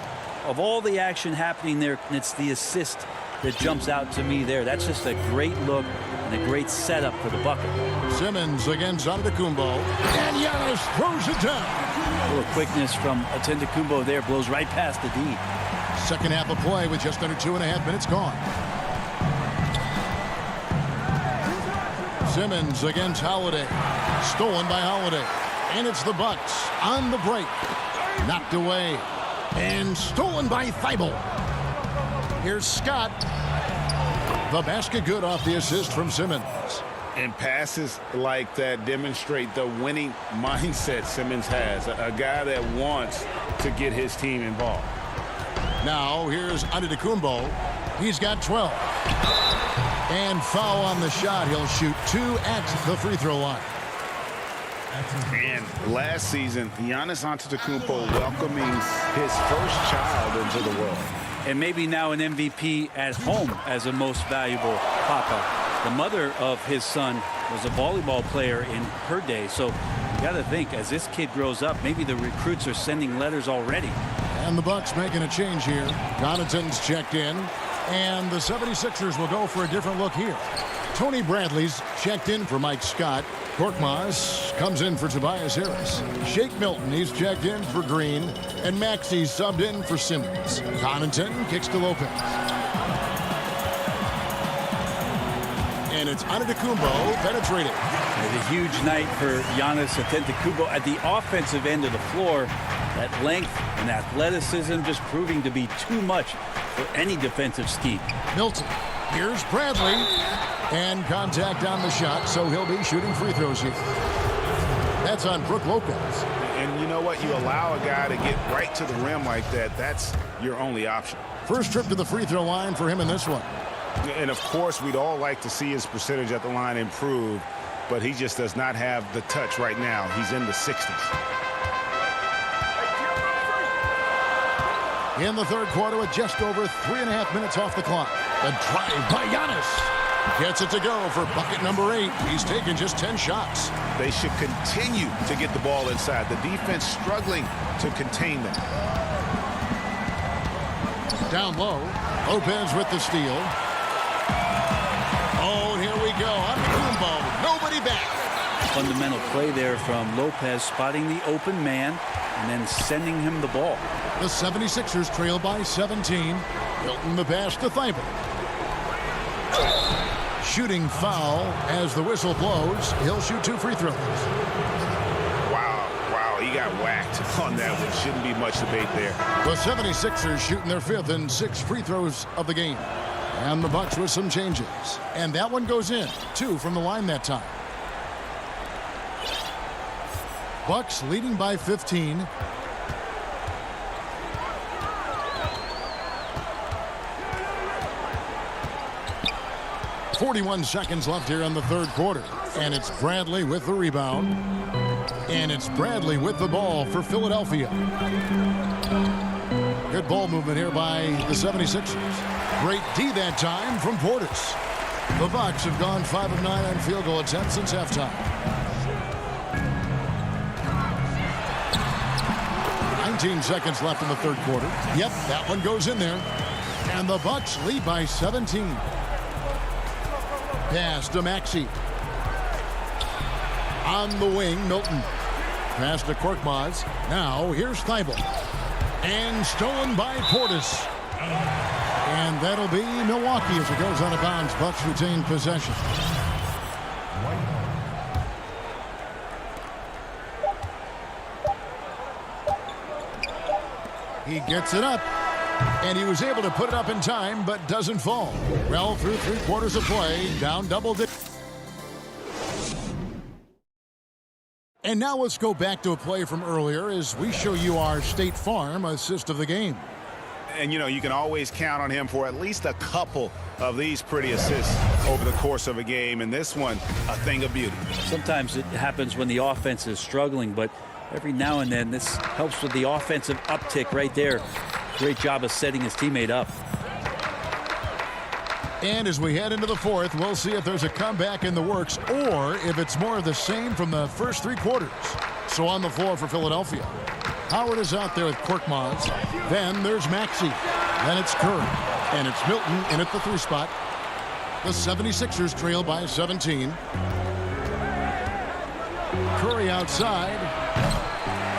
Of all the action happening there, it's the assist that jumps out to me there. That's just a great look and a great setup for the bucket. Simmons against Antetokounmpo. And Giannis throws it down. A little quickness from Antetokounmpo there. Blows right past the D. Second half of play with just under 2.5 minutes gone. Simmons against Holiday. Stolen by Holiday. And it's the Bucks on the break. Knocked away. And stolen by Thybulle. Here's Scott. The basket good off the assist from Simmons. And passes like that demonstrate the winning mindset Simmons has. A guy that wants to get his team involved. Now here's Antetokounmpo. He's got 12. And foul on the shot. He'll shoot 2 at the free throw line. And last season, Giannis Antetokounmpo welcoming his first child into the world. And maybe now an MVP at home as a most valuable papa. The mother of his son was a volleyball player in her day. So you got to think, as this kid grows up, maybe the recruits are sending letters already. And the Bucks making a change here. Connaughton's checked in. And the 76ers will go for a different look here. Tony Bradley's checked in for Mike Scott. Korkmaz comes in for Tobias Harris. Shake Milton, he's checked in for Green. And Maxey's subbed in for Simmons. Connaughton kicks to Lopez. And it's Antetokounmpo penetrating. It's a huge night for Giannis Antetokounmpo at the offensive end of the floor. That length and athleticism just proving to be too much for any defensive scheme. Milton. Here's Bradley. And contact on the shot, so he'll be shooting free throws here. That's on Brook Lopez. And you know what? You allow a guy to get right to the rim like that. That's your only option. First trip to the free throw line for him in this one. And, of course, we'd all like to see his percentage at the line improve, but he just does not have the touch right now. He's in the 60s. In the third quarter with just over 3.5 minutes off the clock. The drive by Giannis. Gets it to go for bucket number 8. He's taken just 10 shots. They should continue to get the ball inside. The defense struggling to contain them. Down low. Lopez with the steal. Oh, here we go. Antetokounmpo. Nobody back. Fundamental play there from Lopez, spotting the open man and then sending him the ball. The 76ers trail by 17. Milton the pass to Thybulle. Shooting foul as the whistle blows. He'll shoot 2 free throws. Wow, he got whacked on that one. Shouldn't be much debate there. The 76ers shooting their 5th and 6th free throws of the game. And the Bucks with some changes. And that one goes in. 2 from the line that time. Bucks leading by 15. .41 seconds left here in the third quarter. And it's Bradley with the rebound. And it's Bradley with the ball for Philadelphia. Good ball movement here by the 76ers. Great D that time from Portis. The Bucks have gone 5 of 9 on field goal attempts since halftime. 19 seconds left in the third quarter. Yep, that one goes in there. And the Bucks lead by 17. Pass to Maxey. On the wing, Milton. Pass to Korkmaz. Now here's Thibault. And stolen by Portis. And that'll be Milwaukee as it goes out of bounds. Bucks retain possession. He gets it up. And he was able to put it up in time, but doesn't fall. Well, through 3 quarters of play, down double digits. And now let's go back to a play from earlier as we show you our State Farm assist of the game. And, you know, you can always count on him for at least a couple of these pretty assists over the course of a game. And this one, a thing of beauty. Sometimes it happens when the offense is struggling, but every now and then this helps with the offensive uptick right there. Great job of setting his teammate up. And as we head into the fourth, we'll see if there's a comeback in the works or if it's more of the same from the first 3 quarters. So on the floor for Philadelphia, Howard is out there with Korkmaz. Then there's Maxey. Then it's Curry. And it's Milton in at the 3 spot. The 76ers trail by 17. Curry outside.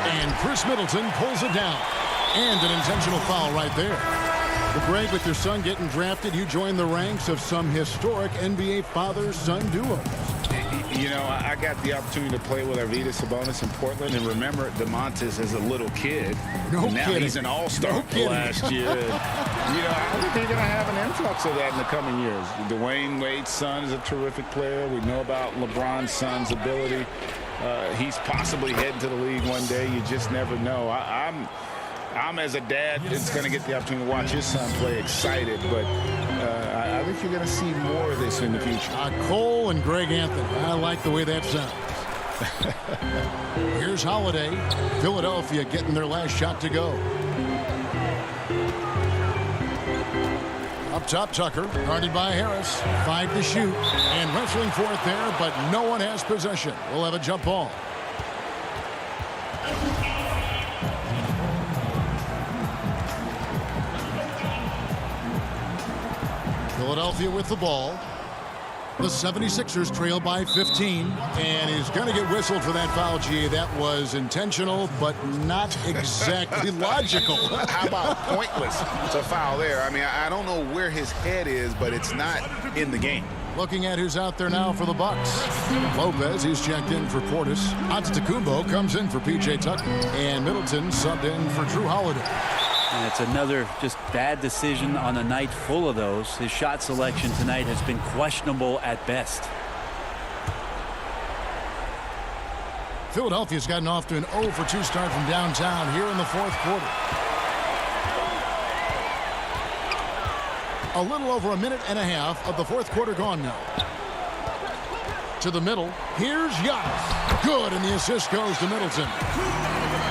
And Chris Middleton pulls it down. And an intentional foul right there. Well, Greg, with your son getting drafted, you join the ranks of some historic NBA father-son duos. You know, I got the opportunity to play with Arvydas Sabonis in Portland, and remember DeMontis as a little kid. No now kidding. He's an all-star last year. You know, I think they're going to have an influx of that in the coming years. Dwayne Wade's son is a terrific player. We know about LeBron's son's ability. He's possibly heading to the league one day. You just never know. I'm as a dad that's going to get the opportunity to watch his son play excited, but I think you're going to see more of this in the future. Cole and Greg Anthony. I like the way that sounds. Here's Holiday. Philadelphia getting their last shot to go. Up top, Tucker. Guarded by Harris. 5 to shoot. And wrestling for it there, but no one has possession. We'll have a jump ball. Philadelphia with the ball. The 76ers trail by 15, and he's going to get whistled for that foul, G. That was intentional, but not exactly logical. How about pointless? It's a foul there. I mean, I don't know where his head is, but it's not in the game. Looking at who's out there now for the Bucks. Lopez, he's checked in for Portis. Antetokounmpo comes in for P.J. Tucker. And Middleton subbed in for Drew Holiday. And it's another just bad decision on a night full of those. His shot selection tonight has been questionable at best. Philadelphia's gotten off to an 0 for 2 start from downtown here in the fourth quarter. A little over a minute and a half of the fourth quarter gone now. To the middle. Here's Giannis. Good, and the assist goes to Middleton.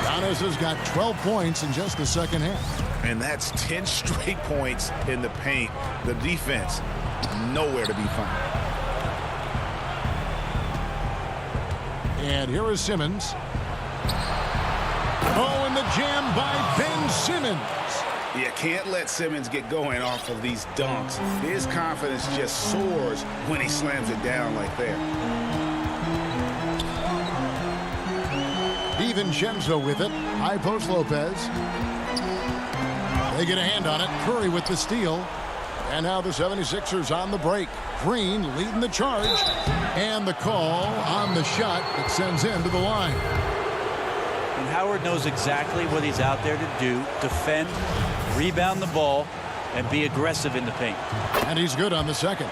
Giannis has got 12 points in just the second half. And that's 10 straight points in the paint. The defense, nowhere to be found. And here is Simmons. Oh, and the jam by Ben Simmons. You can't let Simmons get going off of these dunks. His confidence just soars when he slams it down like that. DiVincenzo with it. High post Lopez. They get a hand on it. Curry with the steal. And now the 76ers on the break. Green leading the charge. And the call on the shot that sends him to the line. And Howard knows exactly what he's out there to do. Defend, rebound the ball, and be aggressive in the paint. And he's good on the second.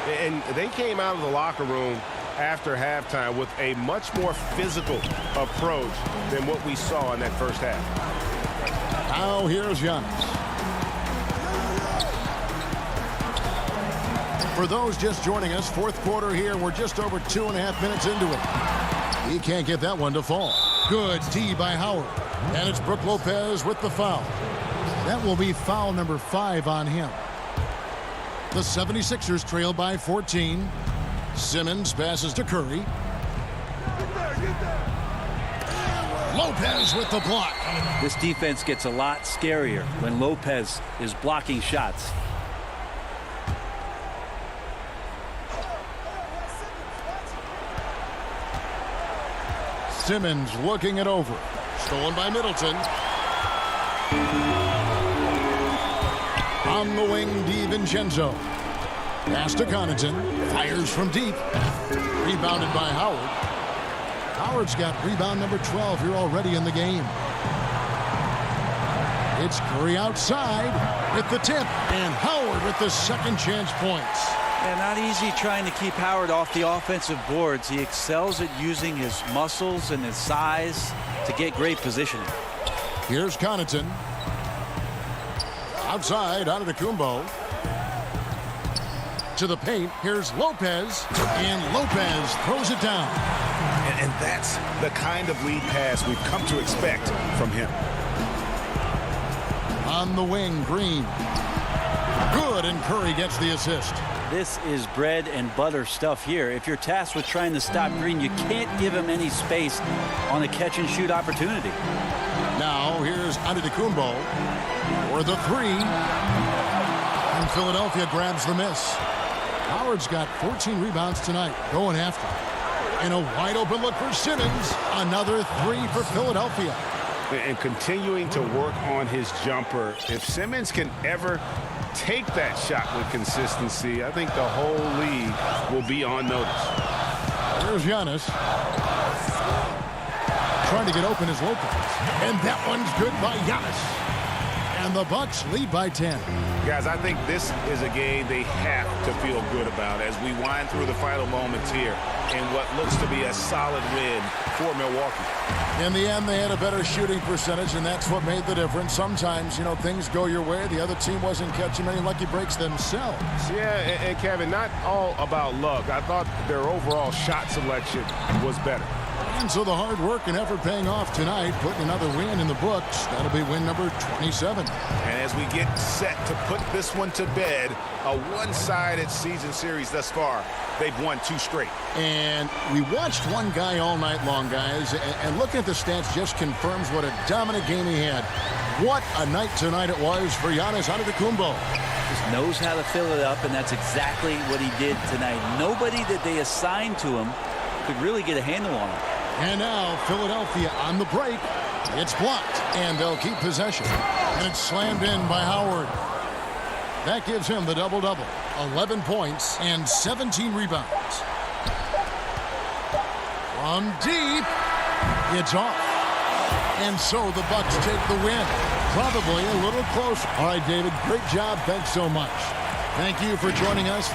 And they came out of the locker room after halftime with a much more physical approach than what we saw in that first half. Now here's Giannis. For those just joining us, fourth quarter here, we're just over 2.5 minutes into it. He can't get that one to fall. Good D by Howard. And it's Brook Lopez with the foul. That will be foul number 5 on him. The 76ers trail by 14. Simmons passes to Curry. Lopez with the block. This defense gets a lot scarier when Lopez is blocking shots. Simmons looking it over. Stolen by Middleton. On the wing, DiVincenzo. Pass to Connaughton. Fires from deep. Rebounded by Howard. Howard's got rebound number 12 here already in the game. It's Curry outside with the tip. And Howard with the second chance points. Yeah, not easy trying to keep Howard off the offensive boards. He excels at using his muscles and his size to get great positioning. Here's Connaughton. Outside, Antetokounmpo. To the paint, here's Lopez. And Lopez throws it down. And that's the kind of lead pass we've come to expect from him. On the wing, Green. Good, and Curry gets the assist. This is bread and butter stuff here. If you're tasked with trying to stop Green, you can't give him any space on a catch-and-shoot opportunity. Now, here's Antetokounmpo for the 3. And Philadelphia grabs the miss. Howard's got 14 rebounds tonight, going after. And a wide-open look for Simmons. Another 3 for Philadelphia. And continuing to work on his jumper. If Simmons can ever take that shot with consistency, I think the whole league will be on notice. There's Giannis. Trying to get open is Lopez. And that one's good by Giannis. And the Bucks lead by 10. Guys, I think this is a game they have to feel good about as we wind through the final moments here in what looks to be a solid win for Milwaukee. In the end, they had a better shooting percentage, and that's what made the difference. Sometimes, you know, things go your way. The other team wasn't catching many lucky breaks themselves. Yeah, and Kevin, not all about luck. I thought their overall shot selection was better. And so the hard work and effort paying off tonight, putting another win in the books. That'll be win number 27. And as we get set to put this one to bed, a one-sided season series thus far. They've won 2 straight. And we watched one guy all night long, guys, and looking at the stats just confirms what a dominant game he had. What a night tonight it was for Giannis Antetokounmpo. Just knows how to fill it up, and that's exactly what he did tonight. Nobody that they assigned to him could really get a handle on him. And now Philadelphia on the break. It's blocked, and they'll keep possession. And it's slammed in by Howard. That gives him the double-double. 11 points and 17 rebounds. From deep, it's off. And so the Bucks take the win. Probably a little close. All right, David, great job. Thanks so much. Thank you for joining us.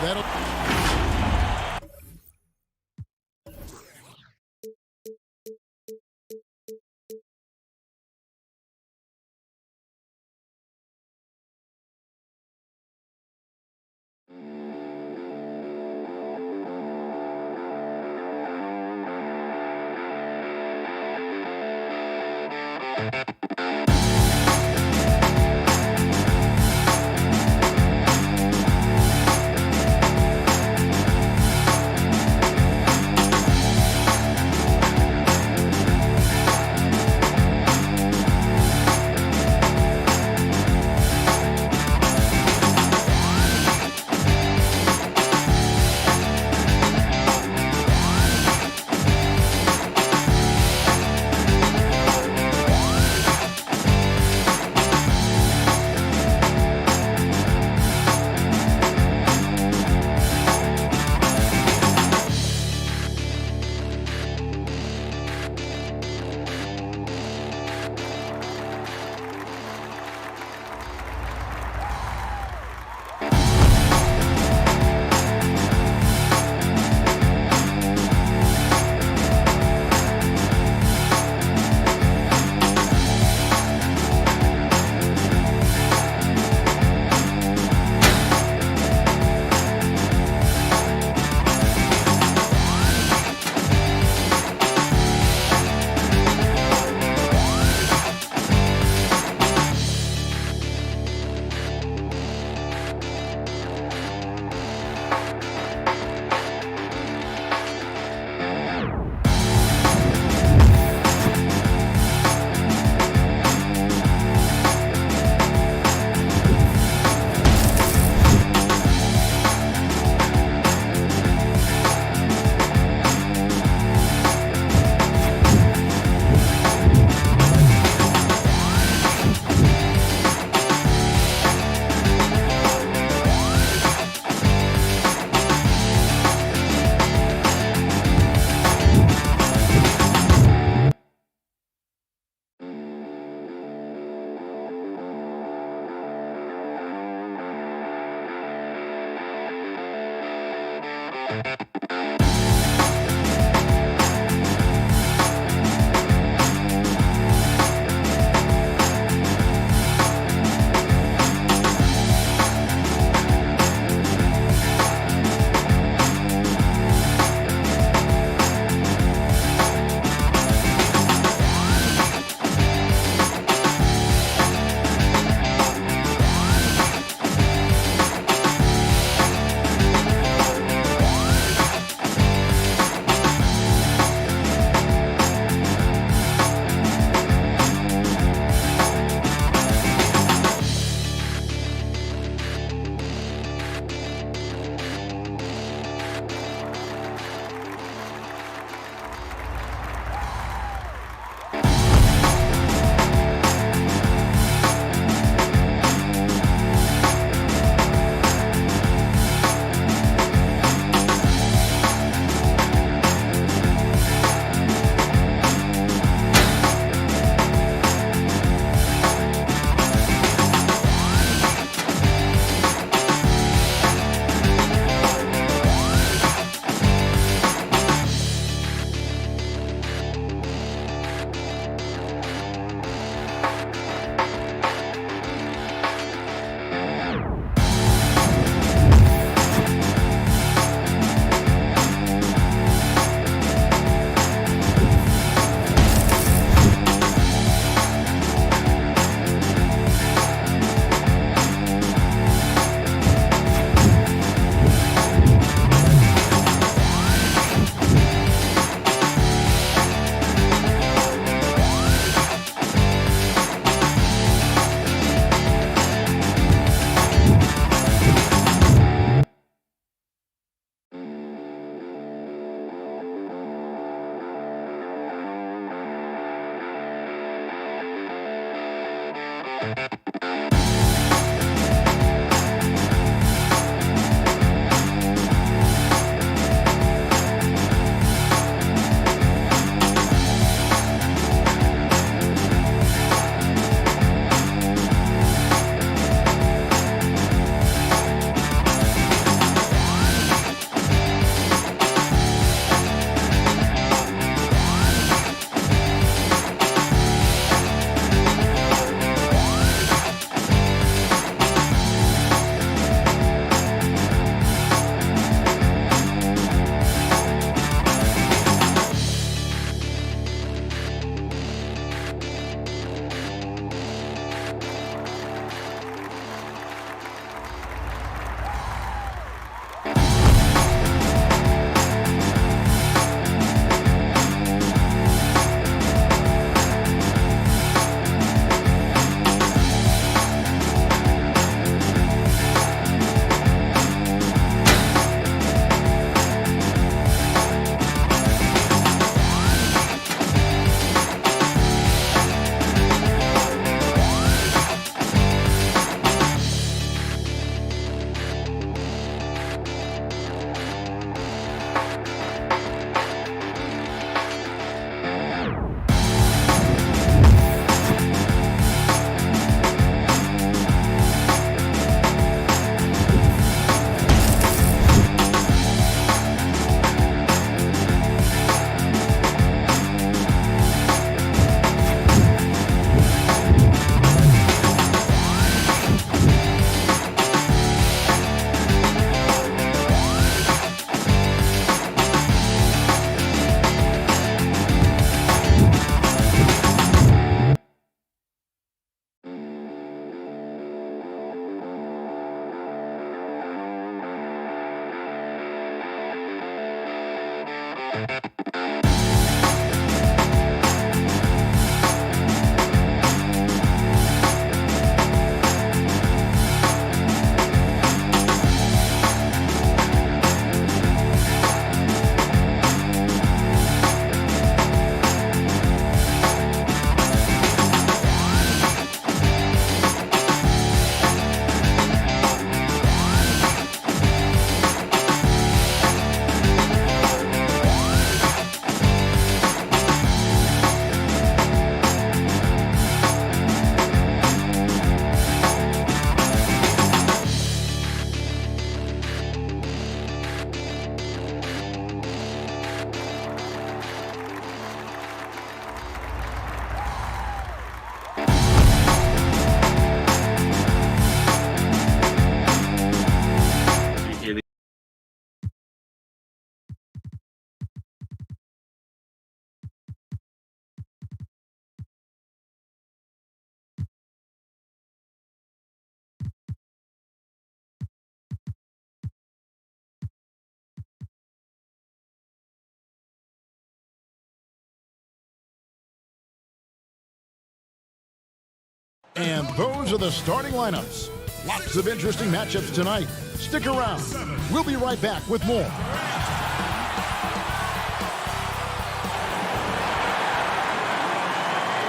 And those are the starting lineups. Lots of interesting matchups tonight. Stick around. We'll be right back with more.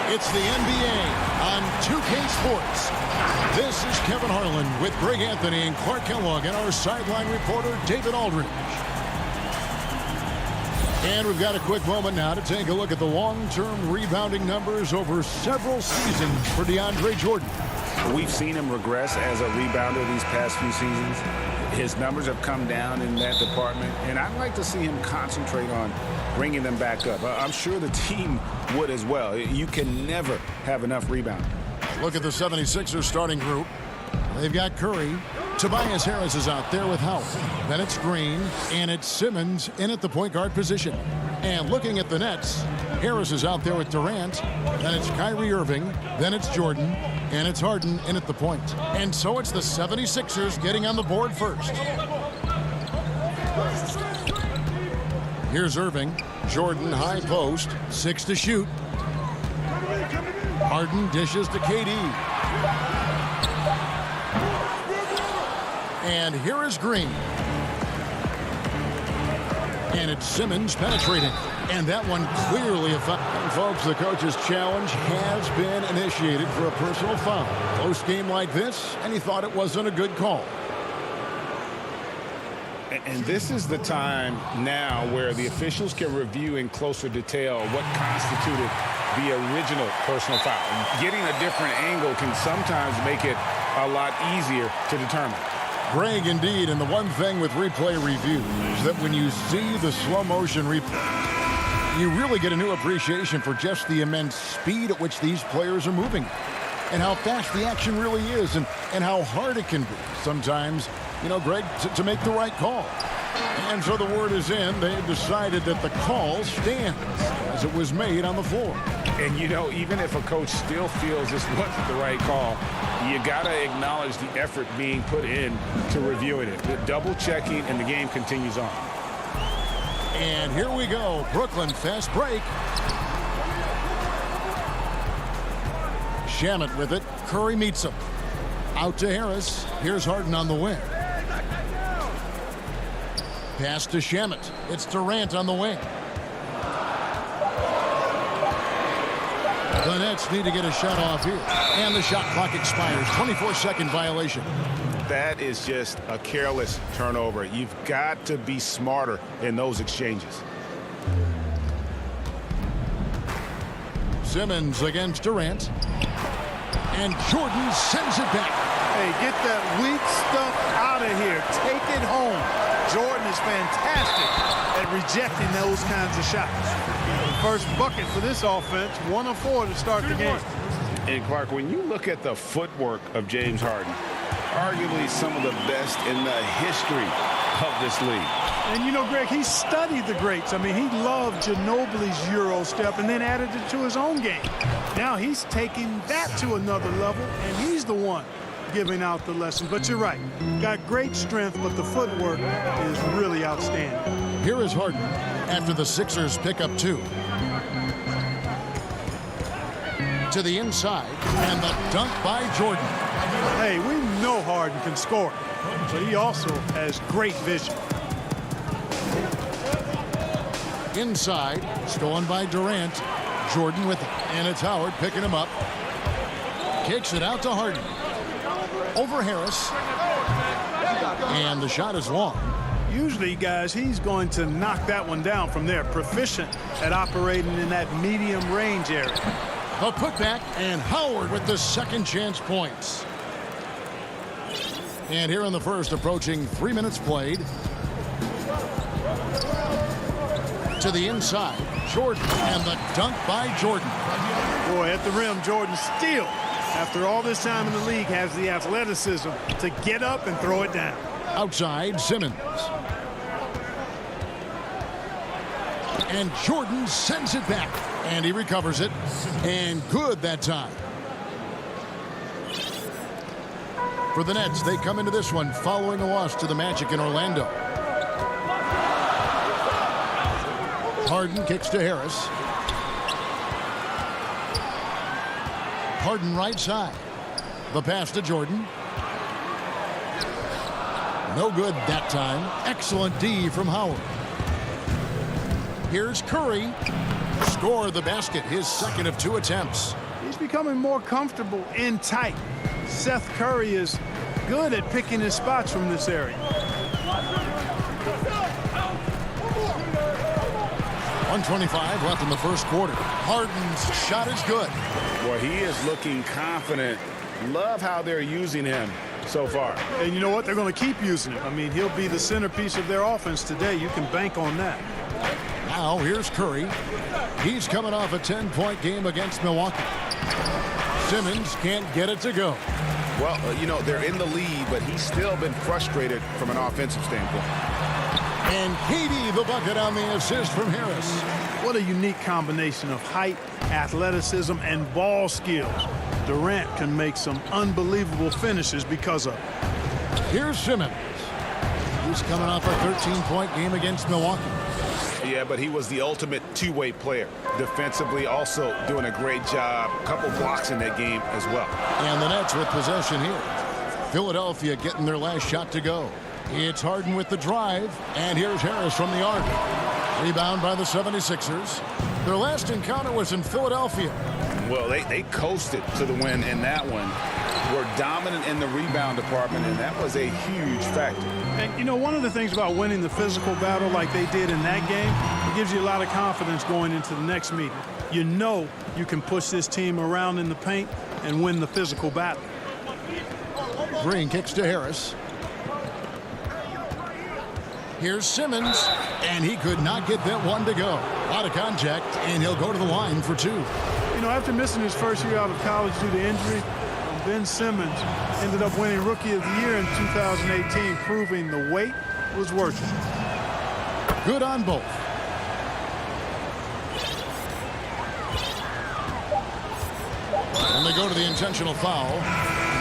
It's the NBA on 2K Sports. This is Kevin Harlan with Greg Anthony and Clark Kellogg and our sideline reporter, David Aldridge. And we've got a quick moment now to take a look at the long-term rebounding numbers over several seasons for DeAndre Jordan. We've seen him regress as a rebounder these past few seasons. His numbers have come down in that department, and I'd like to see him concentrate on bringing them back up. I'm sure the team would as well. You can never have enough rebounding. Look at the 76ers starting group. They've got Curry. Tobias Harris is out there with Howard. Then it's Green, and it's Simmons in at the point guard position. And looking at the Nets, Harris is out there with Durant. Then it's Kyrie Irving. Then it's Jordan. And it's Harden in at the point. And so it's the 76ers getting on the board first. Here's Irving. Jordan high post. 6 to shoot. Harden dishes to KD. And here is Green. And it's Simmons penetrating. And that one clearly effective. Folks, the coach's challenge has been initiated for a personal foul. Close game like this, and he thought it wasn't a good call. And this is the time now where the officials can review in closer detail what constituted the original personal foul. Getting a different angle can sometimes make it a lot easier to determine. Greg, indeed, and the one thing with replay review is that when you see the slow motion replay, you really get a new appreciation for just the immense speed at which these players are moving and how fast the action really is and how hard it can be sometimes, you know, Greg, to make the right call. And so the word is in. They've decided that the call stands as it was made on the floor. And, you know, even if a coach still feels this wasn't the right call, you got to acknowledge the effort being put in to reviewing it. The double checking, and the game continues on. And here we go. Brooklyn fast break. Shamet with it. Curry meets him. Out to Harris. Here's Harden on the wing. Pass to Shamet. It's Durant on the wing. The Nets need to get a shot off here. And the shot clock expires. 24-second violation. That is just a careless turnover. You've got to be smarter in those exchanges. Simmons against Durant. And Jordan sends it back. Hey, get that weak stuff out of here. Take it home. Jordan is fantastic at rejecting those kinds of shots. First bucket for this offense, 1 of 4 to start the game. And Clark, when you look at the footwork of James Harden, arguably some of the best in the history of this league. And you know, Greg, he studied the greats. I mean, he loved Ginobili's Euro step and then added it to his own game. Now he's taking that to another level, and he's the one giving out the lesson. But you're right, got great strength, but the footwork is really outstanding. Here is Harden after the Sixers pick up 2. To the inside, and the dunk by Jordan. Hey, we know Harden can score, but he also has great vision. Inside, stolen by Durant. Jordan with it, and it's Howard picking him up. Kicks it out to Harden. Over Harris. And the shot is long. Usually, guys, he's going to knock that one down from there. Proficient at operating in that medium range area. A putback, and Howard with the second chance points. And here in the first, approaching 3 minutes played. To the inside, Jordan, and the dunk by Jordan. Boy, at the rim, Jordan still, after all this time in the league, has the athleticism to get up and throw it down. Outside, Simmons. And Jordan sends it back. And he recovers it. And good that time. For the Nets, they come into this one following a loss to the Magic in Orlando. Harden kicks to Harris. Harden right side. The pass to Jordan. No good that time. Excellent D from Howard. Here's Curry. Score the basket, his second of 2 attempts. He's becoming more comfortable in tight. Seth Curry is good at picking his spots from this area. 1:25 left in the first quarter. Harden's shot is good. Well, he is looking confident. Love how they're using him so far. And you know what? They're going to keep using him. I mean, he'll be the centerpiece of their offense today. You can bank on that. Now here's Curry. He's coming off a 10-point game against Milwaukee. Simmons can't get it to go. Well, you know, they're in the lead, but he's still been frustrated from an offensive standpoint. And Katie the bucket on the assist from Harris. What a unique combination of height, athleticism, and ball skills. Durant can make some unbelievable finishes because of it. Here's Simmons. He's coming off a 13-point game against Milwaukee. Yeah, but he was the ultimate two-way player. Defensively, also doing a great job. A couple blocks in that game as well. And the Nets with possession here. Philadelphia getting their last shot to go. It's Harden with the drive, and here's Harris from the arc. Rebound by the 76ers. Their last encounter was in Philadelphia. Well, they coasted to the win in that one. Were dominant in the rebound department, and that was a huge factor. And, you know, one of the things about winning the physical battle like they did in that game, it gives you a lot of confidence going into the next meeting. You know you can push this team around in the paint and win the physical battle. Green kicks to Harris. Here's Simmons, and he could not get that one to go. A lot of contact, and he'll go to the line for 2. You know, after missing his first year out of college due to injury, Ben Simmons ended up winning Rookie of the Year in 2018, proving the wait was worth it. Good on both. And they go to the intentional foul.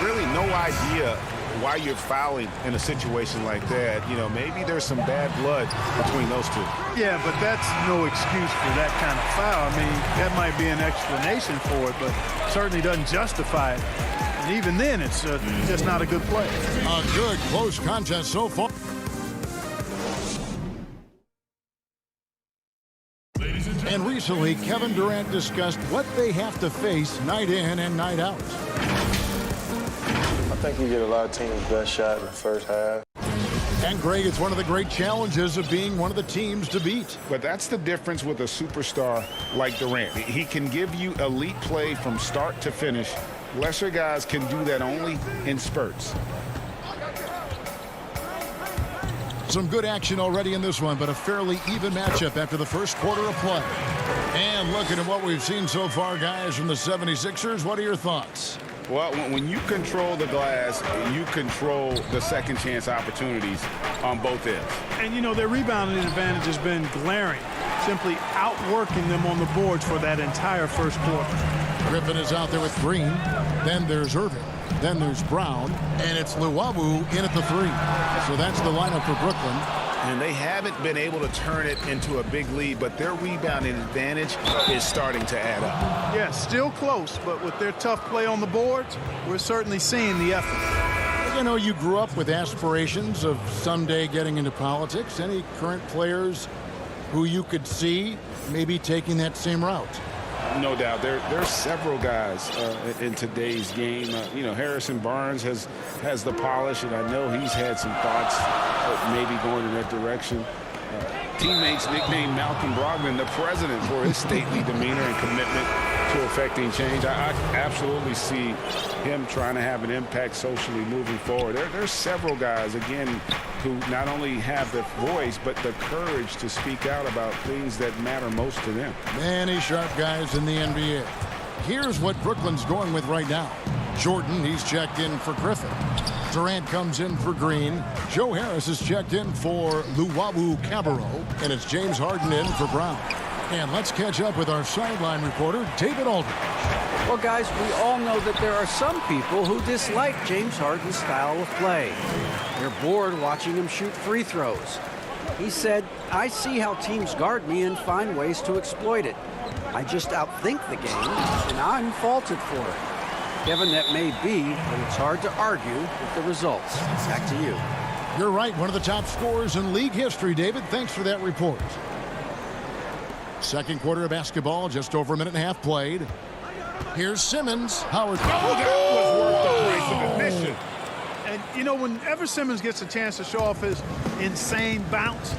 Really no idea why you're fouling in a situation like that. You know, maybe there's some bad blood between those two. Yeah, but that's no excuse for that kind of foul. I mean, that might be an explanation for it, but certainly doesn't justify it. And even then, it's just not a good play. A good close contest so far. And recently, Kevin Durant discussed what they have to face night in and night out. I think you get a lot of teams' best shot in the first half. And Greg, it's one of the great challenges of being one of the teams to beat. But that's the difference with a superstar like Durant. He can give you elite play from start to finish. Lesser guys can do that only in spurts. Some good action already in this one, but a fairly even matchup after the first quarter of play. And looking at what we've seen so far, guys, from the 76ers, what are your thoughts? Well, when you control the glass, you control the second chance opportunities on both ends. And, you know, their rebounding advantage has been glaring, simply outworking them on the boards for that entire first quarter. Griffin is out there with Green. Then there's Irving. Then there's Brown. And it's Luwawu in at the 3. So that's the lineup for Brooklyn. And they haven't been able to turn it into a big lead, but their rebounding advantage is starting to add up. Yeah, still close, but with their tough play on the boards, we're certainly seeing the effort. You know, you grew up with aspirations of someday getting into politics. Any current players who you could see maybe taking that same route? No doubt. There's several guys in today's game. You know, Harrison Barnes has the polish, and I know he's had some thoughts of maybe going in that direction. Teammates nicknamed Malcolm Brogdon the president for his stately demeanor and commitment to affecting change. I absolutely see him trying to have an impact socially moving forward. There's several guys, again, who not only have the voice, but the courage to speak out about things that matter most to them. Many sharp guys in the NBA. Here's what Brooklyn's going with right now. Jordan, he's checked in for Griffin. Durant comes in for Green. Joe Harris is checked in for Luwawu-Cabarrot. And it's James Harden in for Brown. And let's catch up with our sideline reporter, David Aldridge. Well, guys, we all know that there are some people who dislike James Harden's style of play. They're bored watching him shoot free throws. He said, "I see how teams guard me and find ways to exploit it. I just outthink the game, and I'm faulted for it." Kevin, that may be, but it's hard to argue with the results. Back to you. You're right, one of the top scorers in league history, David. Thanks for that report. Second quarter of basketball, just over a minute and a half played. Here's Simmons. Howard. Oh, that was worth the price of admission. And, you know, whenever Simmons gets a chance to show off his insane bounce,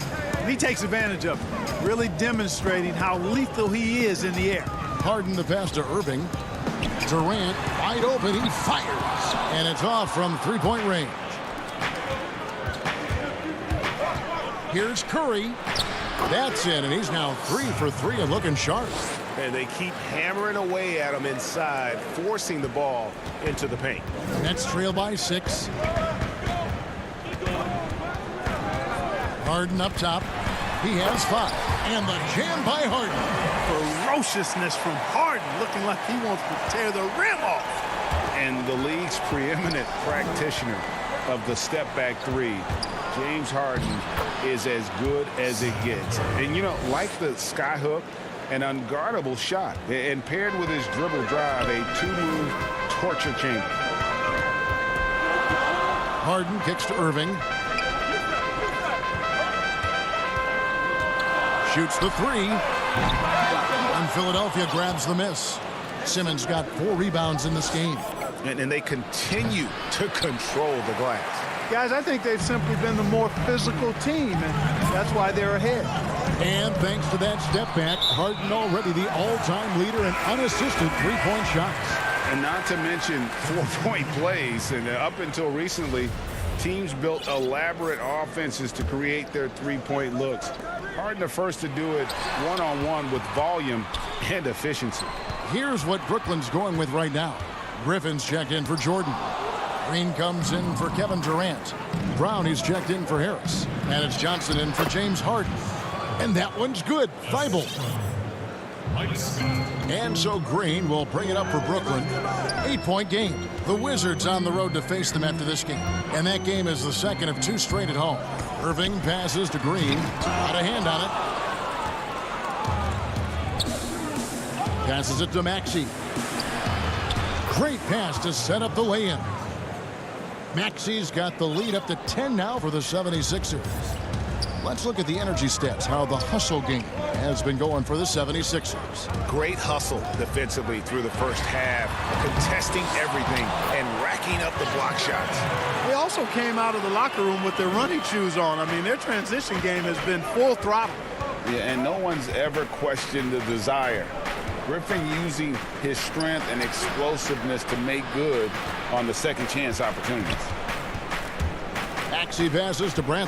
he takes advantage of it, really demonstrating how lethal he is in the air. Harden the pass to Irving. Durant wide open. He fires. And it's off from three-point range. Here's Curry. That's in, and he's now 3 for 3 and looking sharp. And they keep hammering away at him inside, forcing the ball into the paint. Nets trail by 6. Harden up top. He has 5. And the jam by Harden. Ferociousness from Harden, looking like he wants to tear the rim off. And the league's preeminent practitioner of the step-back three, James Harden, is as good as it gets. And, you know, like the skyhook, an unguardable shot. And paired with his dribble drive, a 2-move torture chamber. Harden kicks to Irving. Shoots the 3. And Philadelphia grabs the miss. Simmons got 4 rebounds in this game. And they continue to control the glass. Guys, I think they've simply been the more physical team, and that's why they're ahead. And thanks to that step back, Harden already the all-time leader in unassisted three-point shots. And not to mention 4-point plays. And up until recently, teams built elaborate offenses to create their three-point looks. Harden the first to do it one-on-one with volume and efficiency. Here's what Brooklyn's going with right now. Griffin's checked in for Jordan. Green comes in for Kevin Durant. Brown is checked in for Harris. And it's Johnson in for James Harden. And that one's good. Thibault. And so Green will bring it up for Brooklyn. 8-point game. The Wizards on the road to face them after this game. And that game is the second of 2 straight at home. Irving passes to Green. Got a hand on it. Passes it to Maxey. Great pass to set up the lay-in. Maxey's got the lead up to 10 now for the 76ers. Let's look at the energy stats, how the hustle game has been going for the 76ers. Great hustle defensively through the first half, contesting everything and racking up the block shots. They also came out of the locker room with their running shoes on. I mean, their transition game has been full throttle. Yeah, and no one's ever questioned the desire. Griffin using his strength and explosiveness to make good on the second chance opportunities. Maxey passes to Brantley.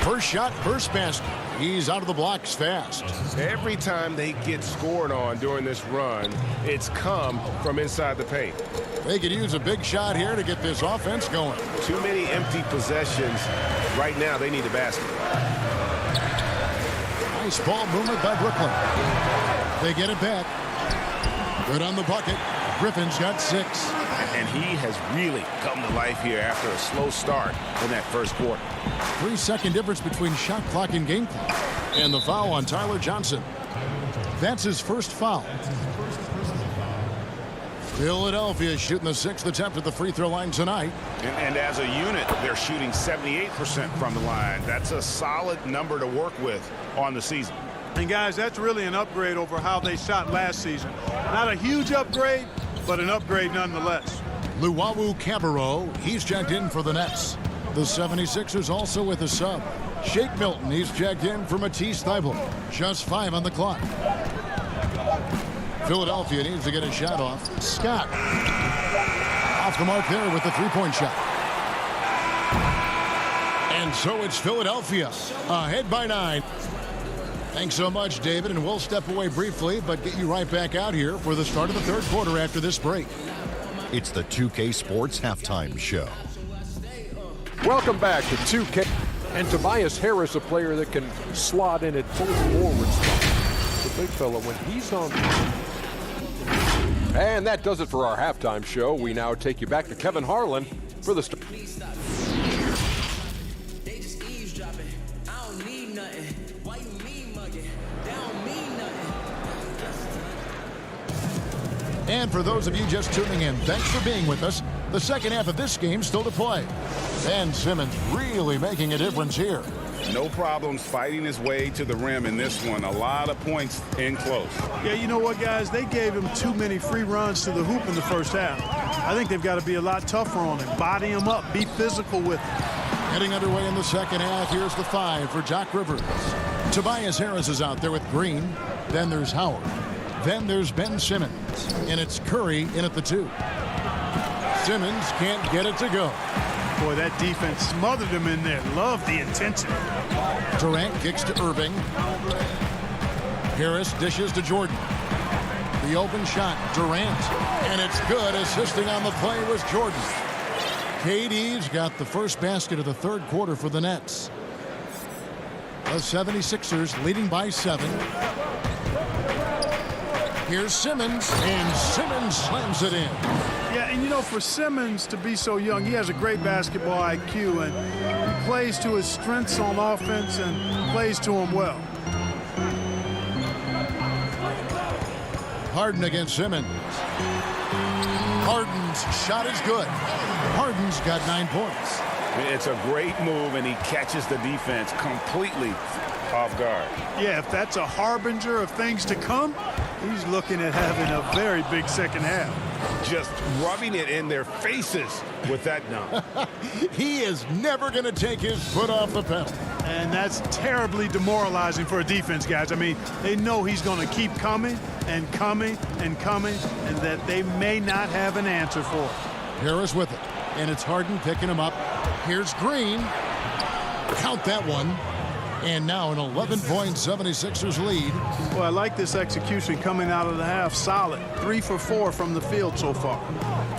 First shot, first basket. He's out of the blocks fast. Every time they get scored on during this run, it's come from inside the paint. They could use a big shot here to get this offense going. Too many empty possessions. Right now, they need a basket. Nice ball movement by Brooklyn. They get it back. Good on the bucket. Griffin's got 6. And he has really come to life here after a slow start in that first quarter. 3-second difference between shot clock and game clock. And the foul on Tyler Johnson. That's his first foul. Philadelphia shooting the 6th attempt at the free throw line tonight. And as a unit, they're shooting 78% from the line. That's a solid number to work with on the season. And guys, that's really an upgrade over how they shot last season. Not a huge upgrade, but an upgrade nonetheless. Luwawu Cabarro, he's checked in for the Nets. The 76ers also with a sub. Shake Milton, he's checked in for Matisse Thybulle. Just 5 on the clock. Philadelphia needs to get a shot off. Scott off the mark there with the three-point shot. And so it's Philadelphia ahead by 9. Thanks so much, David, and we'll step away briefly, but get you right back out here for the start of the third quarter after this break. It's the 2K Sports Halftime Show. Welcome back to 2K. And Tobias Harris, a player that can slot in at full forward spot. The big fella when he's on. And that does it for our halftime show. We now take you back to Kevin Harlan for the start. And for those of you just tuning in, thanks for being with us. The second half of this game still to play. Ben Simmons really making a difference here. No problems fighting his way to the rim in this one. A lot of points in close. Yeah, you know what, guys? They gave him too many free runs to the hoop in the first half. I think they've got to be a lot tougher on him. Body him up. Be physical with him. Heading underway in the second half, here's the 5 for Doc Rivers. Tobias Harris is out there with Green. Then there's Howard. Then there's Ben Simmons. And it's Curry in at the 2. Simmons can't get it to go. Boy, that defense smothered him in there. Love the intensity. Durant kicks to Irving. Harris dishes to Jordan. The open shot, Durant. And it's good. Assisting on the play was Jordan. KD's got the first basket of the third quarter for the Nets. The 76ers leading by 7. Here's Simmons, and Simmons slams it in. Yeah, and you know, for Simmons to be so young, he has a great basketball IQ, and he plays to his strengths on offense and plays to them well. Harden against Simmons. Harden's shot is good. Harden's got 9 points. It's a great move, and he catches the defense completely off guard. Yeah, if that's a harbinger of things to come, he's looking at having a very big second half. Just rubbing it in their faces with that dunk. He is never going to take his foot off the pedal. And that's terribly demoralizing for a defense, guys. I mean, they know he's going to keep coming and coming and coming, and that they may not have an answer for it. Harris with it, and it's Harden picking him up. Here's Green. Count that one. And now an 11-point 76ers lead. Well, I like this execution coming out of the half. Solid. 3 for 4 from the field so far.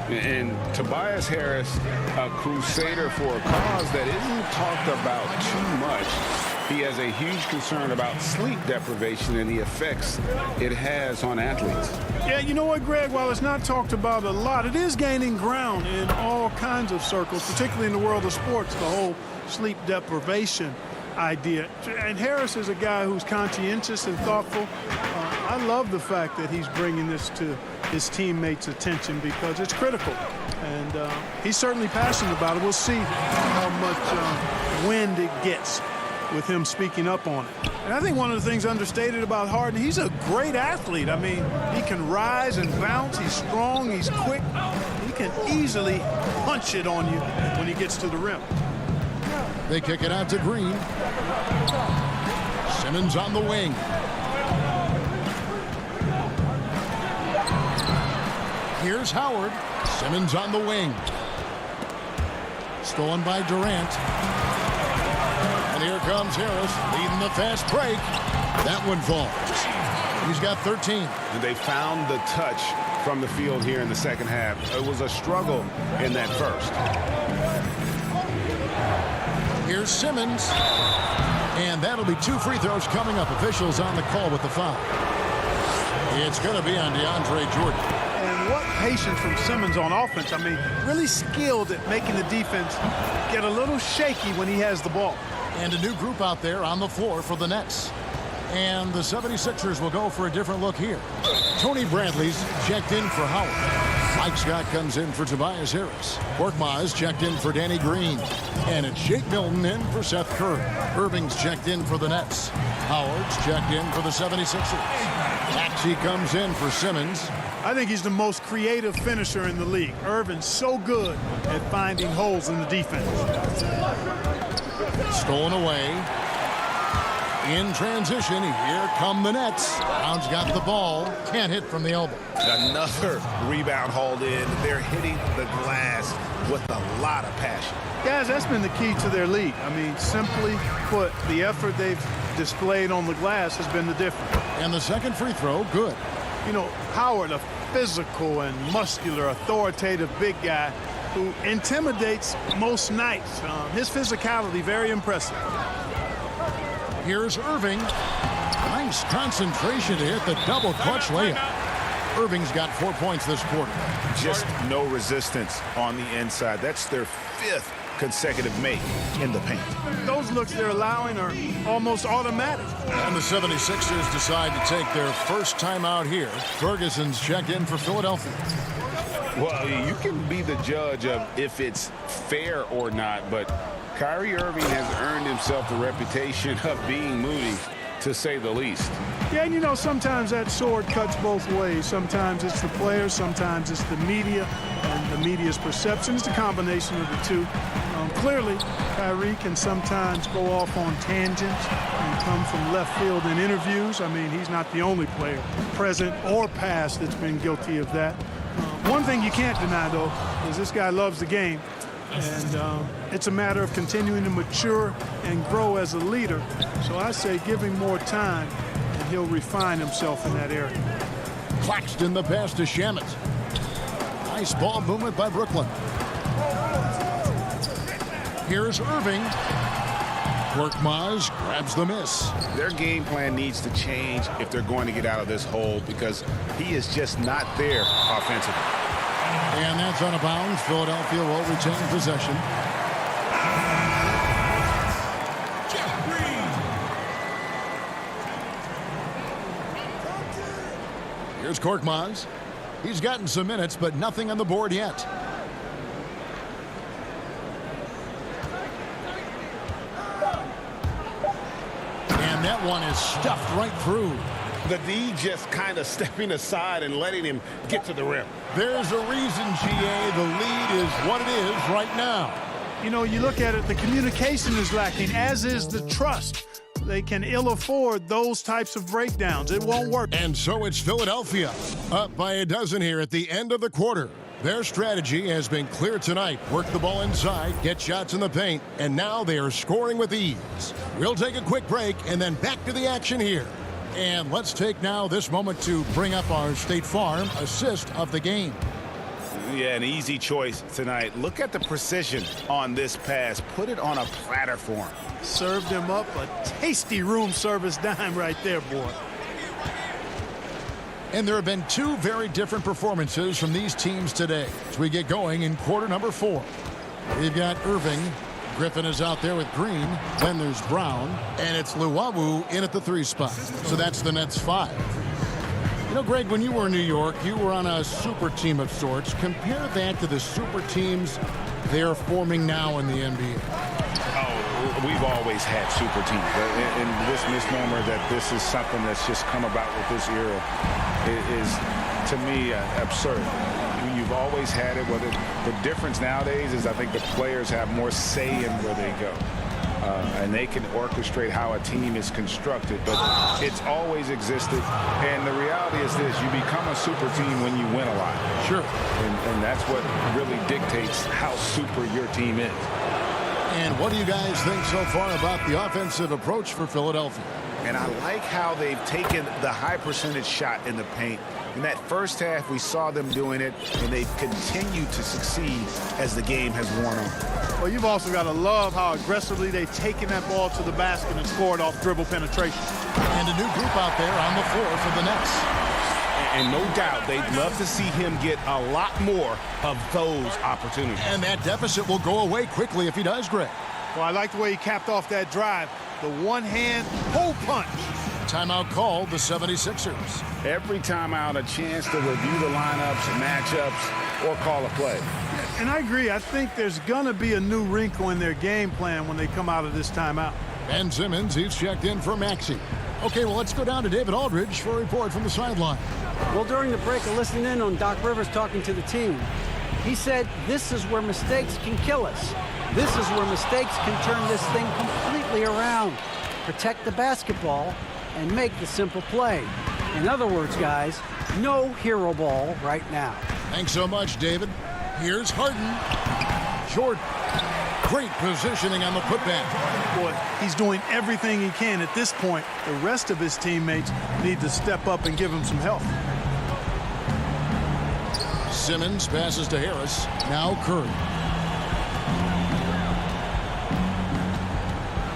And Tobias Harris, a crusader for a cause that isn't talked about too much. He has a huge concern about sleep deprivation and the effects it has on athletes. Yeah, you know what, Greg? While it's not talked about a lot, it is gaining ground in all kinds of circles, particularly in the world of sports, the whole sleep deprivation idea. And Harris is a guy who's conscientious and thoughtful. I love the fact that he's bringing this to his teammates' attention because it's critical. And he's certainly passionate about it. We'll see how much wind it gets with him speaking up on it. And I think one of the things understated about Harden, he's a great athlete. I mean, he can rise and bounce. He's strong. He's quick. He can easily punch it on you when he gets to the rim. They kick it out to Green. Simmons on the wing. Here's Howard. Simmons on the wing. Stolen by Durant. And here comes Harris leading the fast break. That one falls. He's got 13. And they found the touch from the field here in the second half. It was a struggle in that first. Here's Simmons. And that'll be 2 free throws coming up. Officials on the call with the foul. It's going to be on DeAndre Jordan. And what patience from Simmons on offense. I mean, really skilled at making the defense get a little shaky when he has the ball. And a new group out there on the floor for the Nets. And the 76ers will go for a different look here. Tony Bradley's checked in for Howard. Mike Scott comes in for Tobias Harris. Korkmaz checked in for Danny Green. And it's Jake Milton in for Seth Curry. Irving's checked in for the Nets. Howard's checked in for the 76ers. Maxey comes in for Simmons. I think he's the most creative finisher in the league. Irving's so good at finding holes in the defense. Stolen away. In transition, here come the Nets. Brown's got the ball. Can't hit from the elbow. Another rebound hauled in. They're hitting the glass with a lot of passion. Guys, that's been the key to their lead. I mean, simply put, the effort they've displayed on the glass has been the difference. And the second free throw, good. You know, Howard, a physical and muscular, authoritative big guy who intimidates most nights. His physicality, very impressive. Here's Irving. Nice concentration to hit the double clutch layup. Irving's got 4 points this quarter. Just no resistance on the inside. That's their 5th consecutive make in the paint. Those looks they're allowing are almost automatic. And the 76ers decide to take their first time out here. Ferguson's checked in for Philadelphia. Well, you can be the judge of if it's fair or not, but Kyrie Irving has earned himself the reputation of being moody, to say the least. Yeah, and you know, sometimes that sword cuts both ways. Sometimes it's the players, sometimes it's the media, and the media's perception. It's a combination of the two. Clearly, Kyrie can sometimes go off on tangents and come from left field in interviews. I mean, he's not the only player, present or past, that's been guilty of that. One thing you can't deny, though, is this guy loves the game. And it's a matter of continuing to mature and grow as a leader. So I say give him more time, and he'll refine himself in that area. Claxton the pass to Shamet. Nice ball movement by Brooklyn. Here's Irving. Korkmaz grabs the miss. Their game plan needs to change if they're going to get out of this hole, because he is just not there offensively. And that's out of bounds. Philadelphia will retain possession. Here's Korkmaz. He's gotten some minutes, but nothing on the board yet. And that one is stuffed right through. The D just kind of stepping aside and letting him get to the rim. There's a reason, GA, the lead is what it is right now. You know, you look at it, the communication is lacking, as is the trust. They can ill afford those types of breakdowns. It won't work. And so it's Philadelphia, up by a dozen here at the end of the quarter. Their strategy has been clear tonight. Work the ball inside, get shots in the paint, and now they are scoring with ease. We'll take a quick break and then back to the action here. And let's take now this moment to bring up our State Farm assist of the game. Yeah, an easy choice tonight. Look at the precision on this pass. Put it on a platter for him. Served him up a tasty room service dime right there, boy. And there have been two very different performances from these teams today as we get going in quarter number 4. We've got Irving. Griffin is out there with Green. Then there's Brown. And it's Luwawu in at the 3 spot. So that's the Nets 5. You know, Greg, when you were in New York, you were on a super team of sorts. Compare that to the super teams they're forming now in the NBA. Oh, we've always had super teams. And this misnomer that this is something that's just come about with this era is, to me, absurd. You've always had it. Whether the difference nowadays is I think the players have more say in where they go. And they can orchestrate how a team is constructed, but it's always existed. And the reality is this: you become a super team when you win a lot. Sure. And that's what really dictates how super your team is. And what do you guys think so far about the offensive approach for Philadelphia? And I like how they've taken the high percentage shot in the paint. In that first half, we saw them doing it, and they've continued to succeed as the game has worn on. Well, you've also got to love how aggressively they've taken that ball to the basket and scored off dribble penetration. And a new group out there on the floor for the Nets. And no doubt they'd love to see him get a lot more of those opportunities. And that deficit will go away quickly if he does, Greg. Well, I like the way he capped off that drive. The one-hand pull punch. Timeout called the 76ers. Every timeout, a chance to review the lineups, matchups, or call a play. And I agree. I think there's going to be a new wrinkle in their game plan when they come out of this timeout. Ben Simmons, he's checked in for Maxey. Okay, well, let's go down to David Aldridge for a report from the sideline. Well, during the break, I listened in on Doc Rivers talking to the team. He said, this is where mistakes can kill us. This is where mistakes can turn this thing completely around. Protect the basketball and make the simple play. In other words, guys, no hero ball right now. Thanks so much, David. Here's Harden. Jordan. Great positioning on the putback. Boy, he's doing everything he can at this point. The rest of his teammates need to step up and give him some help. Simmons passes to Harris. Now Curry.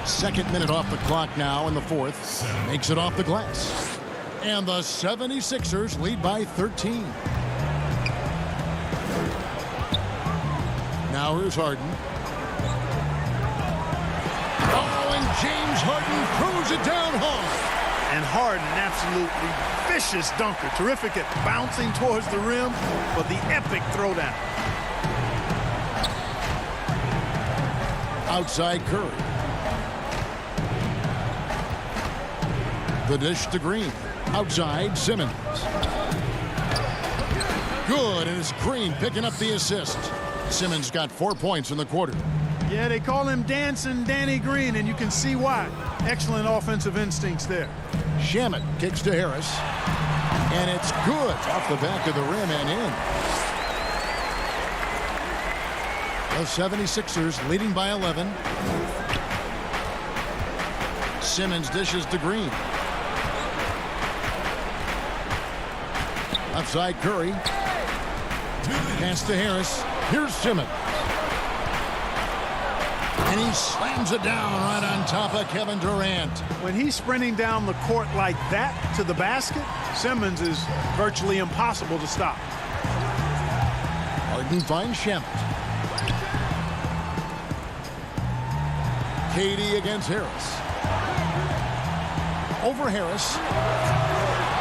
Second minute off the clock now in the fourth. Makes it off the glass. And the 76ers lead by 13. Now here's Harden. James Harden throws it down hard. And Harden, absolutely vicious dunker. Terrific at bouncing towards the rim, but the epic throwdown. Outside Curry. The dish to Green. Outside Simmons. Good, and it's Green picking up the assist. Simmons got 4 points in the quarter. Yeah, they call him Dancing Danny Green, and you can see why. Excellent offensive instincts there. Shamet kicks to Harris. And it's good off the back of the rim and in. The 76ers leading by 11. Simmons dishes to Green. Outside Curry. Pass to Harris. Here's Simmons. And he slams it down right on top of Kevin Durant. When he's sprinting down the court like that to the basket, Simmons is virtually impossible to stop. Harden finds Shamet. KD against Harris. Over Harris.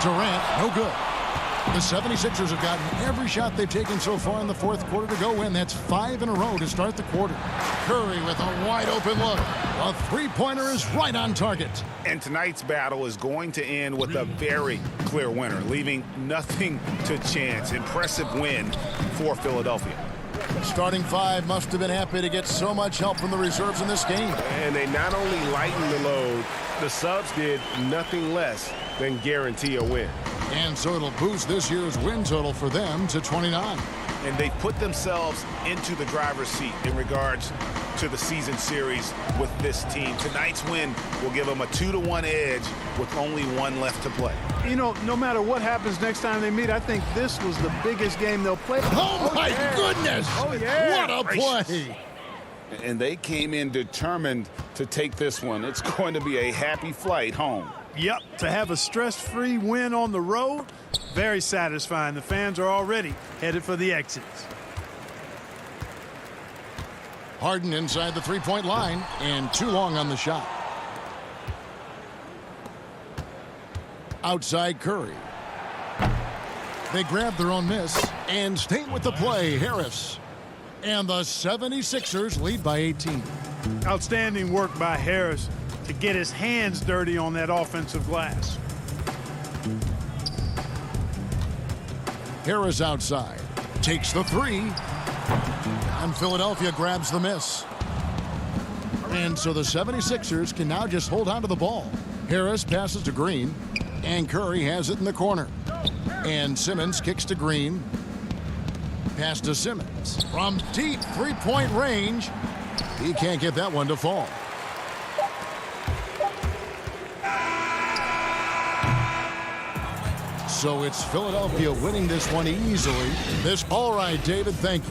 Durant, no good. The 76ers have gotten every shot they've taken so far in the fourth quarter to go in. That's 5 in a row to start the quarter. Curry with a wide open look. A three-pointer is right on target. And tonight's battle is going to end with a very clear winner, leaving nothing to chance. Impressive win for Philadelphia. Starting five must have been happy to get so much help from the reserves in this game. And they not only lightened the load, the subs did nothing less than guarantee a win. And so it'll boost this year's win total for them to 29. And they put themselves into the driver's seat in regards to the season series with this team. Tonight's win will give them a 2-1 edge with only one left to play. You know, no matter what happens next time they meet, I think this was the biggest game they'll play. Oh my goodness! Oh, yeah. What a play! And they came in determined to take this one. It's going to be a happy flight home. Yep, to have a stress-free win on the road, very satisfying. The fans are already headed for the exits. Harden inside the three-point line and too long on the shot. Outside Curry. They grab their own miss and stay with the play. Harris. And the 76ers lead by 18. Outstanding work by Harris to get his hands dirty on that offensive glass. Harris outside. Takes the three. And Philadelphia grabs the miss. And so the 76ers can now just hold on to the ball. Harris passes to Green. And Curry has it in the corner. And Simmons kicks to Green. Pass to Simmons. From deep three-point range. He can't get that one to fall. So it's Philadelphia winning this one easily. All right, David, thank you.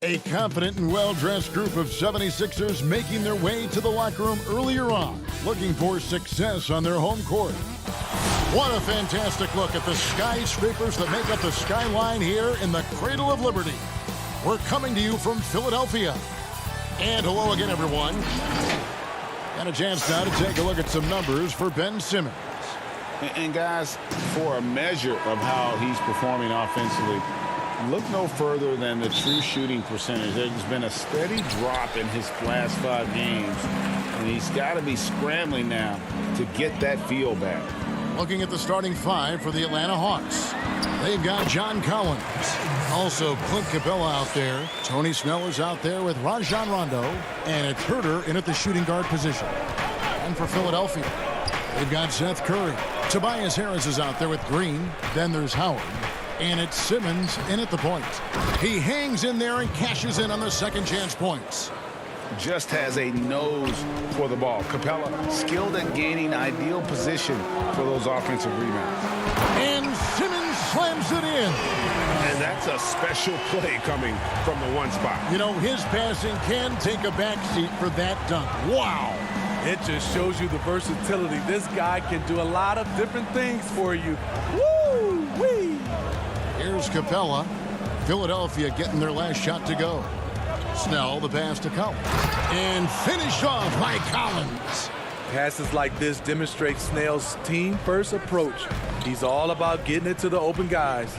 A confident and well-dressed group of 76ers making their way to the locker room earlier on, looking for success on their home court. What a fantastic look at the skyscrapers that make up the skyline here in the Cradle of Liberty. We're coming to you from Philadelphia. And hello again, everyone. And a chance now to take a look at some numbers for Ben Simmons. And guys, for a measure of how he's performing offensively, look no further than the true shooting percentage. There's been a steady drop in his last 5 games, and he's got to be scrambling now to get that feel back. Looking at the starting 5 for the Atlanta Hawks. They've got John Collins. Also, Clint Capella out there. Tony Snell is out there with Rajon Rondo. And it's Herter in at the shooting guard position. And for Philadelphia, they've got Seth Curry. Tobias Harris is out there with Green. Then there's Howard. And it's Simmons in at the point. He hangs in there and cashes in on the second chance points. Just has a nose for the ball. Capella skilled at gaining ideal position for those offensive rebounds. And Simmons slams it in. And that's a special play coming from the one spot. You know, his passing can take a backseat for that dunk. Wow. It just shows you the versatility. This guy can do a lot of different things for you. Woo-wee. Here's Capella. Philadelphia getting their last shot to go. Snell, the pass to Collins. And finished off by Collins. Passes like this demonstrate Snell's team-first approach. He's all about getting it to the open guys.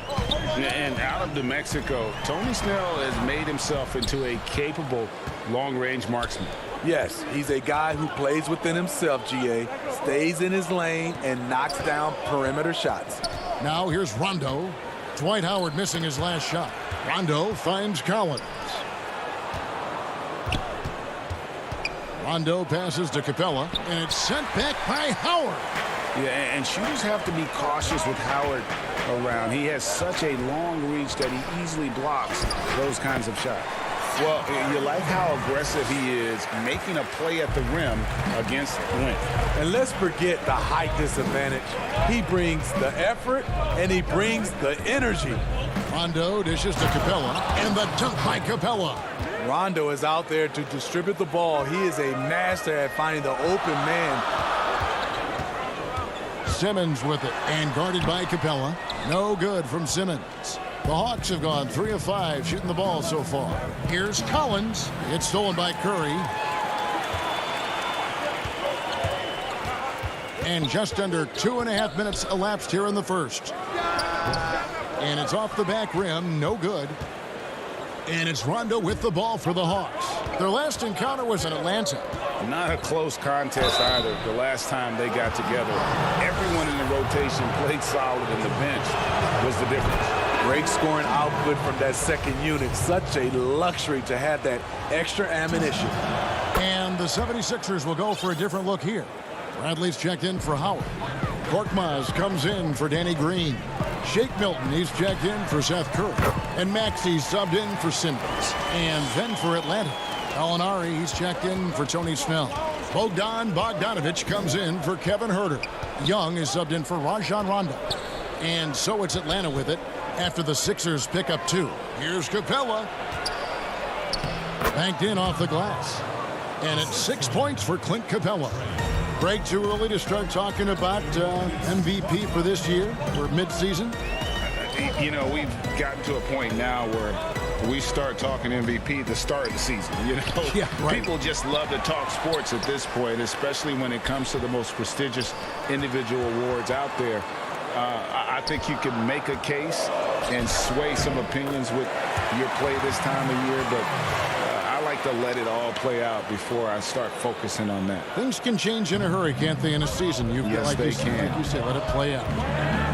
And out of New Mexico, Tony Snell has made himself into a capable long-range marksman. Yes, he's a guy who plays within himself, GA, stays in his lane, and knocks down perimeter shots. Now here's Rondo. Dwight Howard missing his last shot. Rondo finds Collins. Rondo passes to Capella, and it's sent back by Howard. Yeah, and shooters have to be cautious with Howard around. He has such a long reach that he easily blocks those kinds of shots. Well, you like how aggressive he is making a play at the rim against length. And let's forget the height disadvantage. He brings the effort, and he brings the energy. Rondo dishes to Capella, and the dunk by Capella. Rondo is out there to distribute the ball. He is a master at finding the open man. Simmons with it, and guarded by Capella. No good from Simmons. The Hawks have gone 3 of 5 shooting the ball so far. Here's Collins. It's stolen by Curry. And just under 2.5 minutes elapsed here in the first. And it's off the back rim, no good. And it's Rondo with the ball for the Hawks. Their last encounter was in Atlanta. Not a close contest either. The last time they got together, everyone in the rotation played solid, and the bench was the difference. Great scoring output from that second unit. Such a luxury to have that extra ammunition. And the 76ers will go for a different look here. Bradley's checked in for Howard. Korkmaz comes in for Danny Green. Shake Milton, he's checked in for Seth Curry. And Maxey's subbed in for Simmons. And then for Atlanta, Alinari, he's checked in for Tony Snell. Bogdan Bogdanovic comes in for Kevin Huerter. Young is subbed in for Rajon Rondo. And so it's Atlanta with it after the Sixers pick up 2. Here's Capella. Banked in off the glass. And it's 6 points for Clint Capella. Break too early to start talking about MVP for this year or midseason? You know, we've gotten to a point now where we start talking MVP at the start of the season. You know, yeah, right. People just love to talk sports at this point, especially when it comes to the most prestigious individual awards out there. I think you can make a case and sway some opinions with your play this time of year, but I like to let it all play out before I start focusing on that. Things can change in a hurry, can't they, in a season? Yes, like they can. Like you said, let it play out.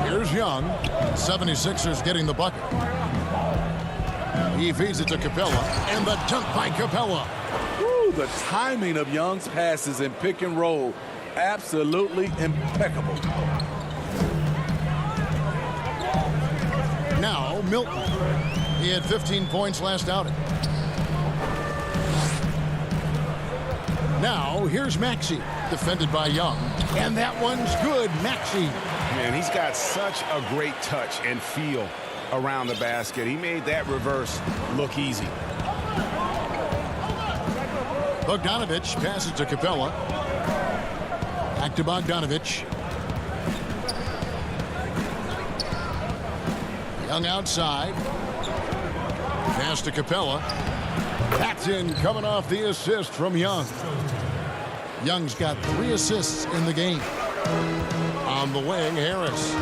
Here's Young. 76ers getting the bucket. He feeds it to Capella, and the dunk by Capella. Woo, the timing of Young's passes in pick and roll, absolutely impeccable. Now, Milton. He had 15 points last outing. Now, here's Maxey, defended by Young. And that one's good, Maxey. Man, he's got such a great touch and feel around the basket. He made that reverse look easy. Bogdanovic passes to Capella. Back to Bogdanovic. Young outside. Pass to Capella. That's in, coming off the assist from Young. Young's got 3 assists in the game. On the wing, Harris.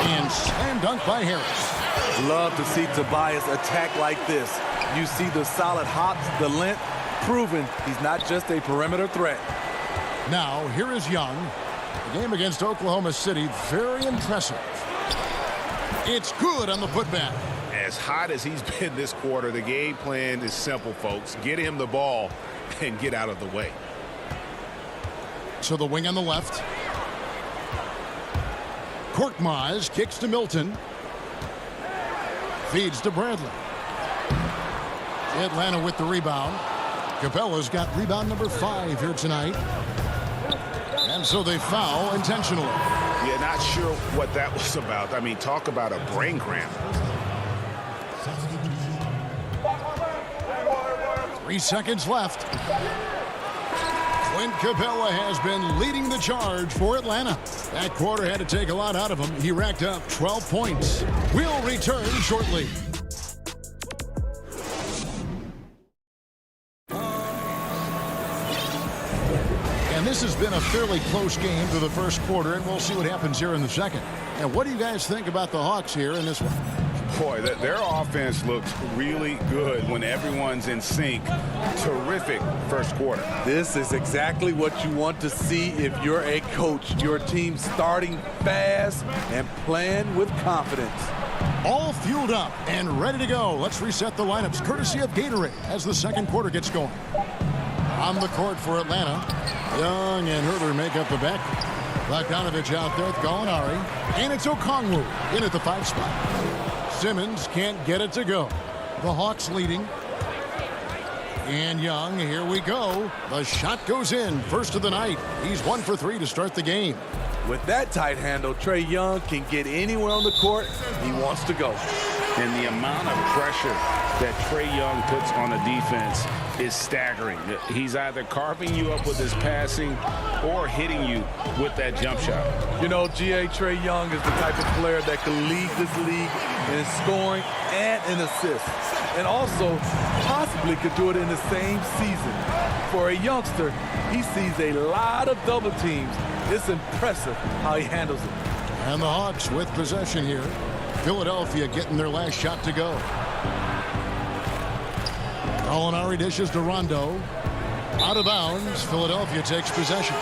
And slam dunk by Harris. Love to see Tobias attack like this. You see the solid hops, the length, proving he's not just a perimeter threat. Now, here is Young. The game against Oklahoma City, very impressive. It's good on the putback. As hot as he's been this quarter, the game plan is simple, folks. Get him the ball and get out of the way. So the wing on the left. Korkmaz kicks to Milton. Feeds to Bradley. Atlanta with the rebound. Capella's got rebound number 5 here tonight. And so they foul intentionally. Yeah, not sure what that was about. I mean, talk about a brain cramp. 3 seconds left. Clint Capella has been leading the charge for Atlanta. That quarter had to take a lot out of him. He racked up 12 points. We'll return shortly. And this has been a fairly close game through the first quarter, and we'll see what happens here in the second. And what do you guys think about the Hawks here in this one? Boy, their offense looks really good when everyone's in sync. Terrific first quarter. This is exactly what you want to see if you're a coach. Your team starting fast and playing with confidence. All fueled up and ready to go. Let's reset the lineups courtesy of Gatorade as the second quarter gets going. On the court for Atlanta, Young and Herter make up the back. Bogdanovich out there with Gallinari. And it's Okongwu in at the 5 spot. Simmons can't get it to go. The Hawks leading. And Young, here we go. The shot goes in. First of the night. He's 1 for 3 to start the game. With that tight handle, Trae Young can get anywhere on the court he wants to go. And the amount of pressure that Trae Young puts on the defense is staggering. He's either carving you up with his passing or hitting you with that jump shot. You know, Trae Young is the type of player that can lead this league in scoring and in assists. And also possibly could do it in the same season. For a youngster, he sees a lot of double teams. It's impressive how he handles it. And the Hawks with possession here. Philadelphia getting their last shot to go. Gallinari dishes to Rondo. Out of bounds. Philadelphia takes possession.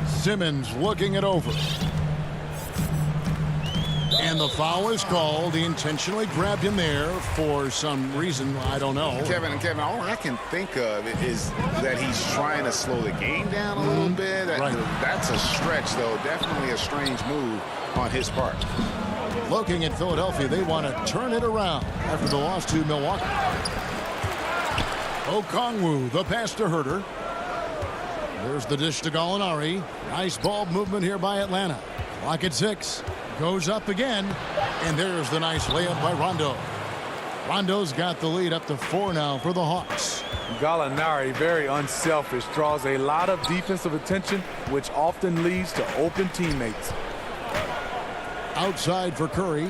Simmons looking it over. And the foul is called. He intentionally grabbed him there for some reason. I don't know. Kevin, all I can think of is that he's trying to slow the game down a little bit. Right. That's a stretch, though. Definitely a strange move on his part. Looking at Philadelphia, they want to turn it around after the loss to Milwaukee. Okongwu, the pass to Herter. There's the dish to Gallinari. Nice ball movement here by Atlanta. Clock at 6. Goes up again. And there's the nice layup by Rondo. Rondo's got the lead up to 4 now for the Hawks. Gallinari, very unselfish, draws a lot of defensive attention, which often leads to open teammates. Outside for Curry.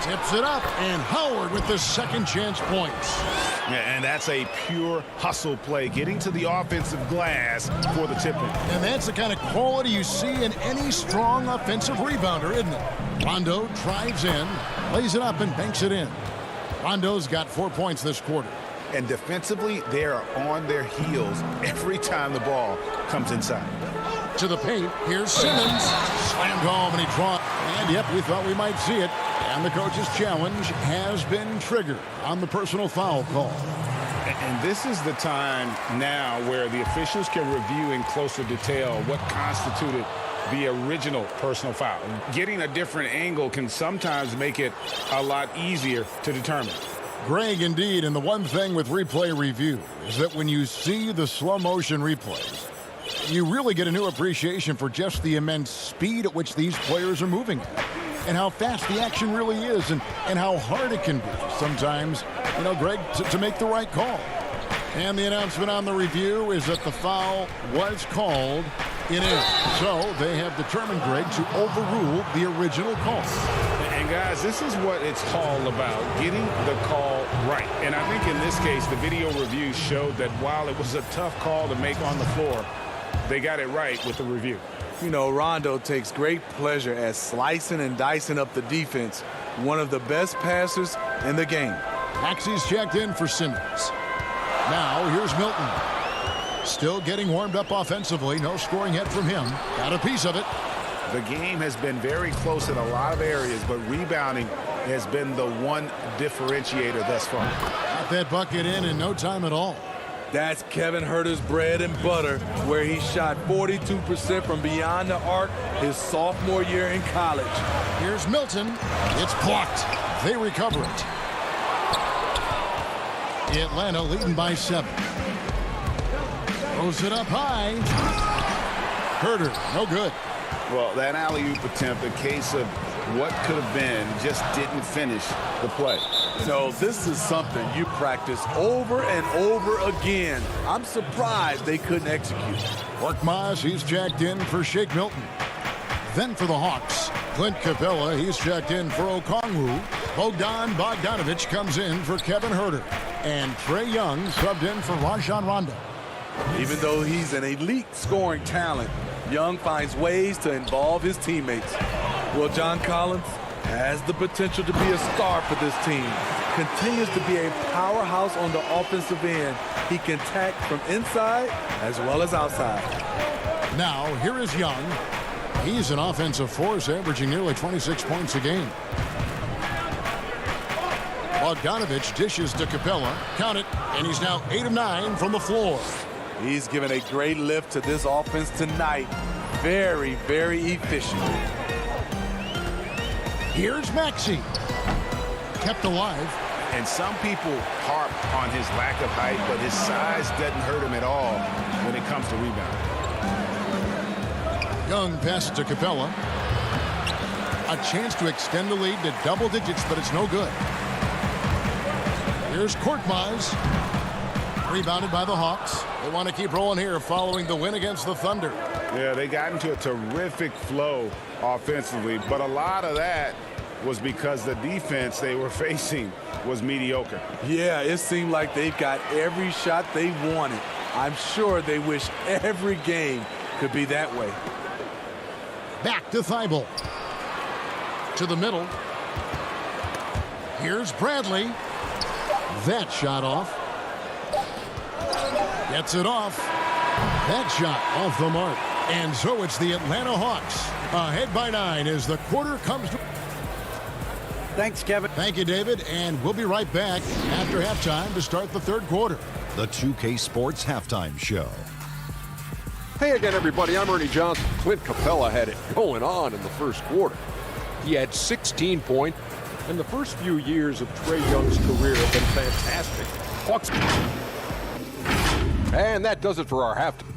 Tips it up, and Howard with the second chance points. Yeah, and that's a pure hustle play, getting to the offensive glass for the tip-in. And that's the kind of quality you see in any strong offensive rebounder, isn't it? Rondo drives in, lays it up, and banks it in. Rondo's got 4 points this quarter. And defensively, they are on their heels every time the ball comes inside. To the paint, here's Simmons. Slammed home, and he draws. And, yep, we thought we might see it. And the coach's challenge has been triggered on the personal foul call. And this is the time now where the officials can review in closer detail what constituted the original personal foul. Getting a different angle can sometimes make it a lot easier to determine. Greg, indeed, and the one thing with replay review is that when you see the slow motion replays, you really get a new appreciation for just the immense speed at which these players are moving at. And how fast the action really is, and how hard it can be sometimes, you know, Greg, to make the right call. And the announcement on the review is that the foul was called. It is. So they have determined, Greg, to overrule the original call. And guys, this is what it's all about, getting the call right. And I think in this case, the video review showed that while it was a tough call to make on the floor, they got it right with the review. You know, Rondo takes great pleasure at slicing and dicing up the defense. One of the best passers in the game. Maxey's checked in for Simmons. Now, here's Milton. Still getting warmed up offensively. No scoring yet from him. Got a piece of it. The game has been very close in a lot of areas, but rebounding has been the one differentiator thus far. Got that bucket in no time at all. That's Kevin Herter's bread and butter, where he shot 42% from beyond the arc his sophomore year in college. Here's Milton. It's blocked. They recover it. Atlanta leading by 7. Throws it up high. Herter, no good. Well, that alley-oop attempt, a case of what could have been, just didn't finish the play. So this is something you practice over and over again. I'm surprised they couldn't execute. Korkmaz, he's checked in for Shake Milton. Then for the Hawks, Clint Capella, he's checked in for Okongwu. Bogdanovich comes in for Kevin Herter. And Trae Young subbed in for Rajon Rondo. Even though he's an elite scoring talent, Young finds ways to involve his teammates. Well, John Collins has the potential to be a star for this team. Continues to be a powerhouse on the offensive end. He can attack from inside as well as outside. Now, here is Young. He's an offensive force, averaging nearly 26 points a game. Bogdanovich dishes to Capella. Count it, and he's now 8 of 9 from the floor. He's given a great lift to this offense tonight. Very, very efficient. Here's Maxey. Kept alive. And some people harp on his lack of height, but his size doesn't hurt him at all when it comes to rebounding. Young passes to Capella. A chance to extend the lead to double digits, but it's no good. Here's Korkmaz. Rebounded by the Hawks. They want to keep rolling here following the win against the Thunder. Yeah, they got into a terrific flow offensively, but a lot of that was because the defense they were facing was mediocre. Yeah, it seemed like they got every shot they wanted. I'm sure they wish every game could be that way. Back to Thibault. To the middle. Here's Bradley. That shot off. Gets it off. That shot off the mark. And so it's the Atlanta Hawks ahead by 9 as the quarter comes to... Thanks, Kevin. Thank you, David. And we'll be right back after halftime to start the third quarter. The 2K Sports Halftime Show. Hey again, everybody. I'm Ernie Johnson. Clint Capella had it going on in the first quarter. He had 16 points, and the first few years of Trae Young's career have been fantastic. Hawks. And that does it for our halftime.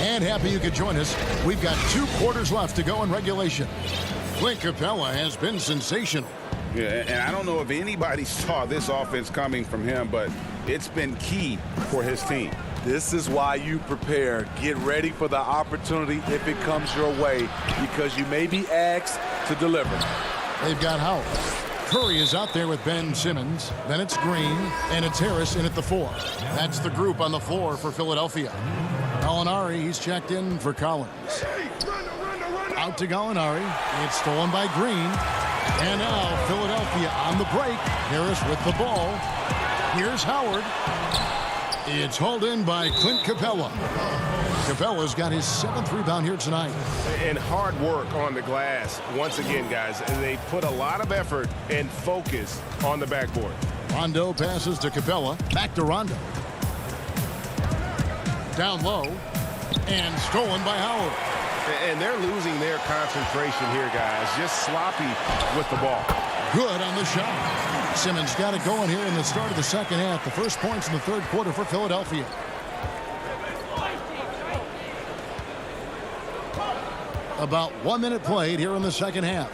And happy you could join us. We've got 2 quarters left to go in regulation. Clint Capella has been sensational. Yeah, and I don't know if anybody saw this offense coming from him, but it's been key for his team. This is why you prepare. Get ready for the opportunity if it comes your way, because you may be asked to deliver. They've got Howard. Curry is out there with Ben Simmons. Then it's Green, and it's Harris in at the 4. That's the group on the floor for Philadelphia. Gallinari, he's checked in for Collins. Out to Gallinari. It's stolen by Green. And now Philadelphia on the break. Harris with the ball. Here's Howard. It's hauled in by Clint Capella. Capella's got his 7th rebound here tonight. And hard work on the glass. Once again, guys, they put a lot of effort and focus on the backboard. Rondo passes to Capella. Back to Rondo. Down low. And stolen by Howard. And they're losing their concentration here, guys. Just sloppy with the ball. Good on the shot. Simmons got it going here in the start of the second half. The first points in the third quarter for Philadelphia. About 1 minute played here in the second half.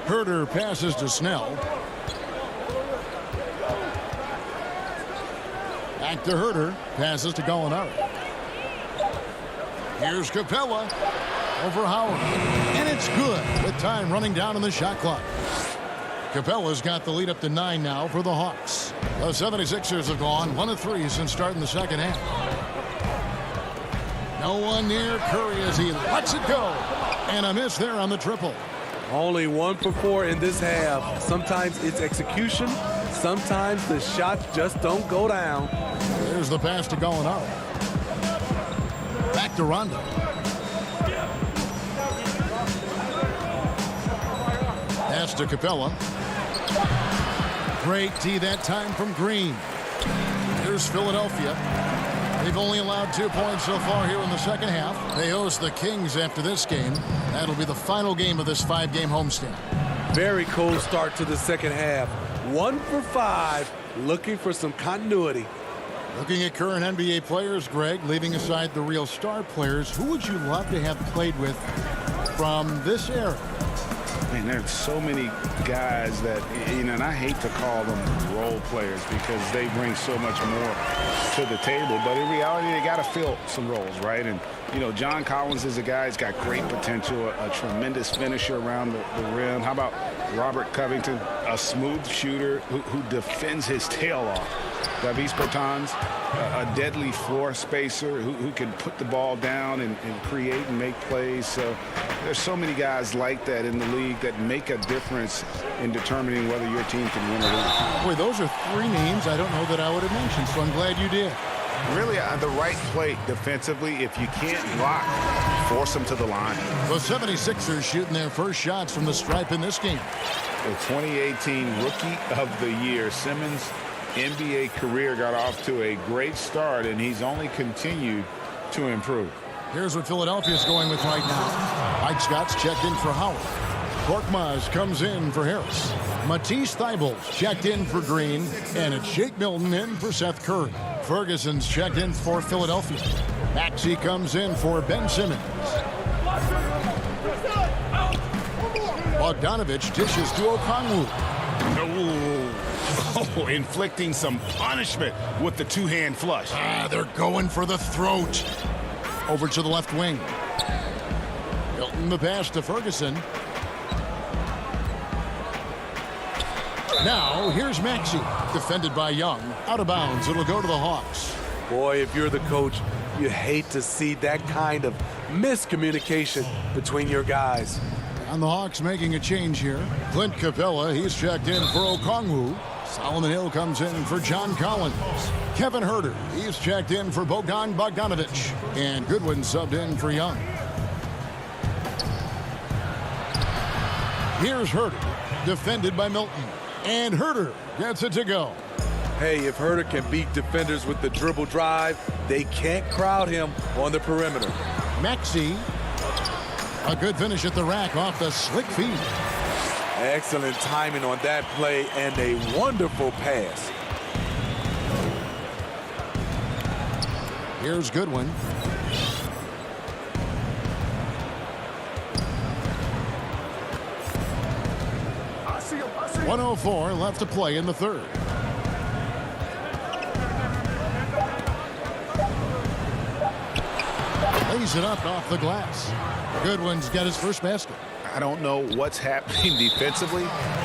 Herter passes to Snell. Back to Herter. Passes to Gallinari. Here's Capella over Howard. And it's good with time running down on the shot clock. Capella's got the lead up to 9 now for the Hawks. The 76ers have gone 1 of 3 since starting the second half. No one near Curry as he lets it go. And a miss there on the triple. Only 1 for 4 in this half. Sometimes it's execution. Sometimes the shots just don't go down. There's the pass to Gallinari. Back to Rondo. Pass to Capella. Great tee that time from Green. Here's Philadelphia. They've only allowed 2 points so far here in the second half. They host the Kings after this game. That'll be the final game of this 5-game homestand. Very cold start to the second half. 1 for 5, looking for some continuity. Looking at current NBA players, Greg, leaving aside the real star players, who would you love to have played with from this era? Man, there's so many guys that, you know, and I hate to call them role players because they bring so much more to the table. But in reality, they got to fill some roles, right? And, you know, John Collins is a guy who's got great potential, a tremendous finisher around the rim. How about Robert Covington, a smooth shooter who defends his tail off Davis Bertans, a deadly floor spacer who can put the ball down and create and make plays. So there's so many guys like that in the league that make a difference in determining whether your team can win or lose. Boy, those are three names I don't know that I would have mentioned, so I'm glad you did. Really, on the right plate defensively, if you can't block, force them to the line. The 76ers shooting their first shots from the stripe in this game. The 2018 Rookie of the Year, Simmons' NBA career got off to a great start, and he's only continued to improve. Here's what Philadelphia's going with right now. Mike Scott's checked in for Howard. Korkmaz comes in for Harris. Matisse Thybulle's checked in for Green, and it's Shake Milton in for Seth Curry. Ferguson's checked in for Philadelphia. Maxey comes in for Ben Simmons. Bogdanovich dishes to Okongwu. Oh, inflicting some punishment with the two-hand flush. They're going for the throat. Over to the left wing. Milton the pass to Ferguson. Now, here's Maxey, defended by Young. Out of bounds, it'll go to the Hawks. Boy, if you're the coach, you hate to see that kind of miscommunication between your guys. And the Hawks making a change here. Clint Capella, he's checked in for Okongwu. Solomon Hill comes in for John Collins. Kevin Huerter, he's checked in for Bogdan Bogdanovich. And Goodwin subbed in for Young. Here's Huerter, defended by Milton. And Huerter gets it to go. Hey, if Huerter can beat defenders with the dribble drive, they can't crowd him on the perimeter. Maxey, a good finish at the rack off the slick feed. Excellent timing on that play and a wonderful pass. Here's Goodwin. .104 left to play in the third. Lays it up off the glass. Goodwin's got his first basket. I don't know what's happening defensively,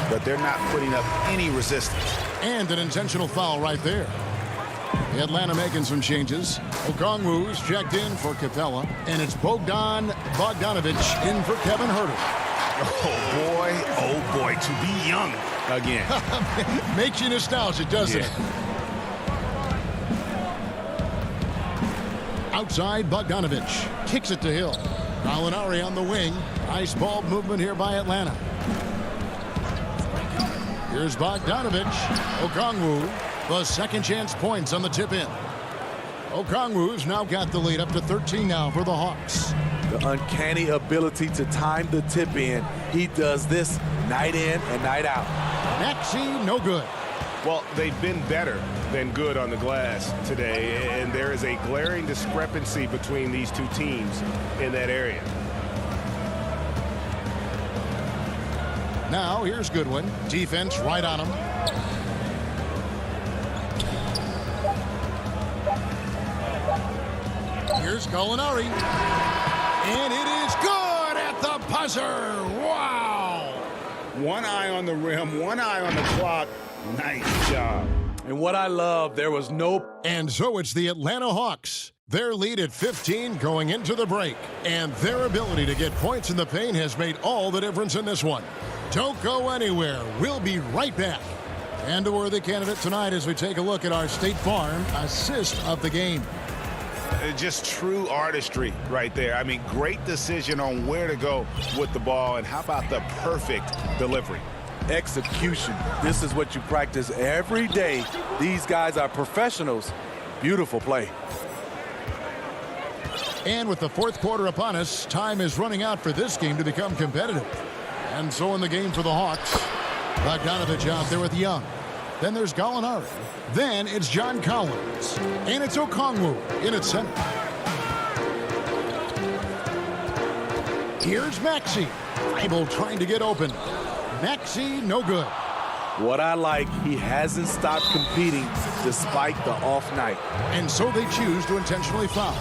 but they're not putting up any resistance. And an intentional foul right there. Atlanta making some changes. Okongwu's checked in for Capella, and it's Bogdan Bogdanovich in for Kevin Huerter. Oh boy, to be Young again. Makes you nostalgic, doesn't it? Outside, Bogdanovich kicks it to Hill. Gallinari on the wing. Nice ball movement here by Atlanta. Here's Bogdanovich. Okongwu, the second chance points on the tip in. Okongwu's now got the lead up to 13 now for the Hawks. The uncanny ability to time the tip in. He does this night in and night out. Maxey, no good. Well, they've been better than good on the glass today, and there is a glaring discrepancy between these two teams in that area. Now, here's Goodwin. Defense right on him. Here's Gallinari. And it is good at the buzzer. Wow. One eye on the rim, one eye on the clock. Nice job. And what I love, there was no... And so it's the Atlanta Hawks. Their lead at 15 going into the break. And their ability to get points in the paint has made all the difference in this one. Don't go anywhere. We'll be right back. And a worthy candidate tonight as we take a look at our State Farm assist of the game. Just true artistry right there. I mean, great decision on where to go with the ball, and how about the perfect delivery? Execution. This is what you practice every day. These guys are professionals. Beautiful play. And with the fourth quarter upon us, time is running out for this game to become competitive. And so in the game for the Hawks, Bogdanovich out there with Young. Then there's Gallinari. Then it's John Collins. And it's Okongwu in at center. Here's Maxey. Thibault trying to get open. Maxey, no good. What I like, he hasn't stopped competing despite the off night. And so they choose to intentionally foul.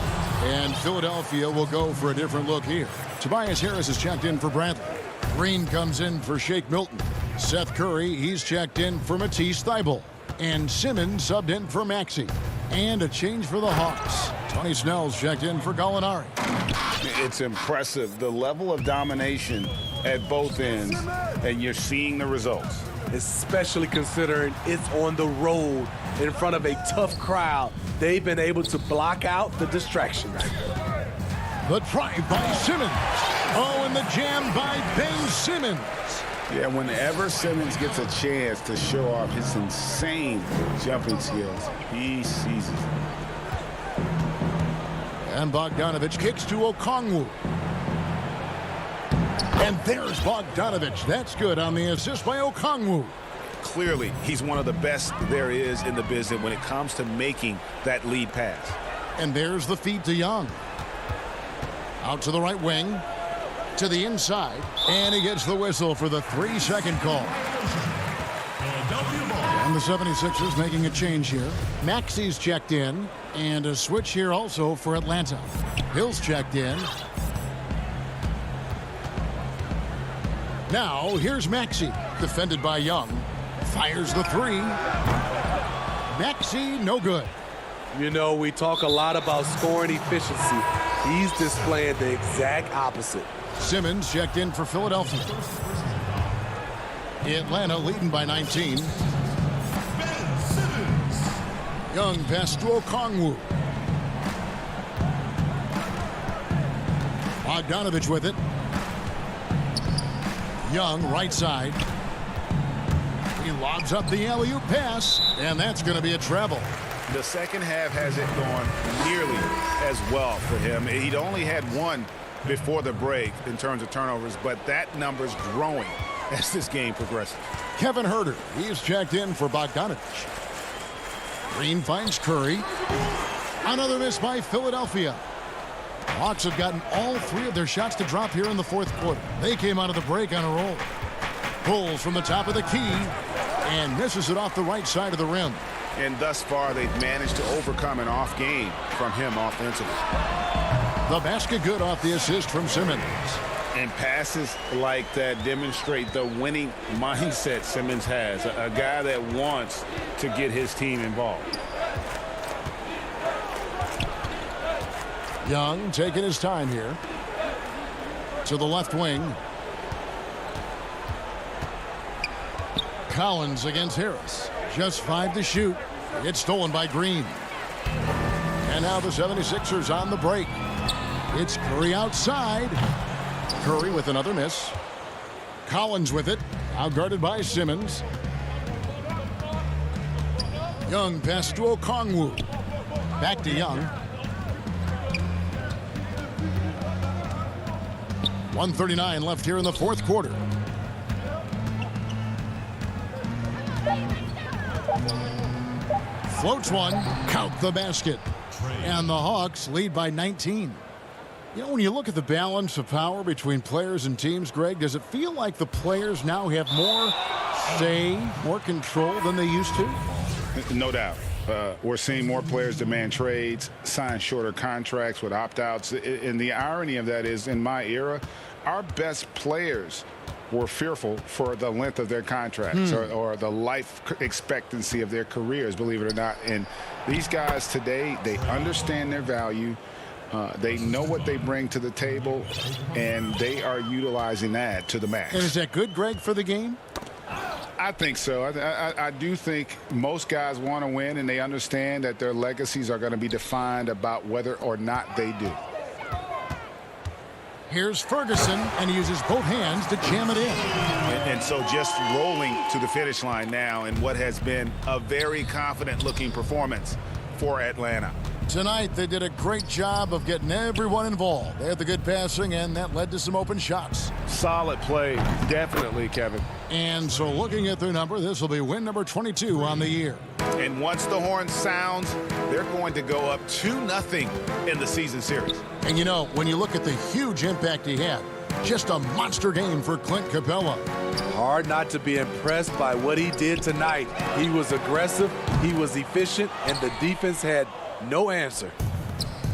And Philadelphia will go for a different look here. Tobias Harris is checked in for Bradley. Green comes in for Shake Milton. Seth Curry, he's checked in for Matisse Thybulle. And Simmons subbed in for Maxey. And a change for the Hawks. Tony Snell's checked in for Gallinari. It's impressive, the level of domination at both ends, and you're seeing the results. Especially considering it's on the road in front of a tough crowd. They've been able to block out the distractions. The drive by Simmons. Oh, and the jam by Ben Simmons. Yeah, whenever Simmons gets a chance to show off his insane jumping skills, he seizes it. And Bogdanovich kicks to Okongwu. And there's Bogdanovich. That's good on the assist by Okongwu. Clearly, he's one of the best there is in the business when it comes to making that lead pass. And there's the feed to Young. Out to the right wing. To the inside. And he gets the whistle for the 3-second call. And the 76ers making a change here. Maxey's checked in. And a switch here also for Atlanta. Hill's checked in. Now, here's Maxey. Defended by Young. Fires the three. Maxey, no good. You know, we talk a lot about scoring efficiency. He's displaying the exact opposite. Simmons checked in for Philadelphia. Atlanta leading by 19. Young pass to Okongwu. Bogdanovich with it. Young right side. He lobs up the alley-oop pass, and that's going to be a treble. The second half hasn't gone nearly as well for him. He'd only had one before the break in terms of turnovers, but that number's growing as this game progresses. Kevin Huerter, he's checked in for Bogdanovich. Green finds Curry. Another miss by Philadelphia. Hawks have gotten all three of their shots to drop here in the fourth quarter. They came out of the break on a roll. Pulls from the top of the key and misses it off the right side of the rim. And thus far, they've managed to overcome an off game from him offensively. The basket good off the assist from Simmons. And passes like that demonstrate the winning mindset Simmons has. A guy that wants to get his team involved. Young taking his time here. To the left wing. Collins against Harris. Just 5 to shoot. It's stolen by Green. And now the 76ers on the break. It's Curry outside. Curry with another miss. Collins with it. Outguarded by Simmons. Young pass to Okongwu. Back to Young. 1:39 left here in the fourth quarter. Floats one. Count the basket. And the Hawks lead by 19. You know, when you look at the balance of power between players and teams, Greg, does it feel like the players now have more say, more control than they used to? No doubt. We're seeing more players demand trades, sign shorter contracts with opt-outs. And the irony of that is, in my era, our best players were fearful for the length of their contracts or the life expectancy of their careers, believe it or not. And these guys today, they understand their value. They know what they bring to the table, and they are utilizing that to the max. And is that good, Greg, for the game? I think so. I do think most guys want to win, and they understand that their legacies are going to be defined about whether or not they do. Here's Ferguson, and he uses both hands to jam it in. And so just rolling to the finish line now in what has been a very confident-looking performance for Atlanta. Tonight, they did a great job of getting everyone involved. They had the good passing, and that led to some open shots. Solid play, definitely, Kevin. And so looking at their number, this will be win number 22 on the year. And once the horn sounds, they're going to go up 2-0 in the season series. And you know, when you look at the huge impact he had, just a monster game for Clint Capella. Hard not to be impressed by what he did tonight. He was aggressive, he was efficient, and the defense had no answer.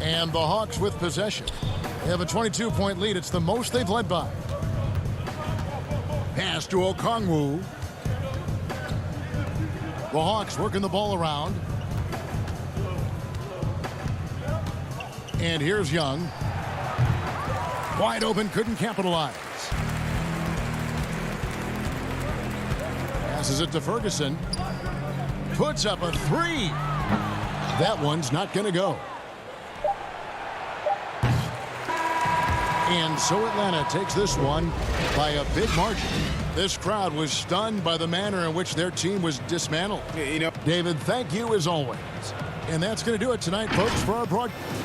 And the Hawks with possession. They have a 22-point lead. It's the most they've led by. Pass to Okongwu. The Hawks working the ball around. And here's Young. Wide open, couldn't capitalize. Passes it to Ferguson. Puts up a three. That one's not going to go. And so Atlanta takes this one by a big margin. This crowd was stunned by the manner in which their team was dismantled. You know, David, thank you as always. And that's going to do it tonight, folks, for our broadcast.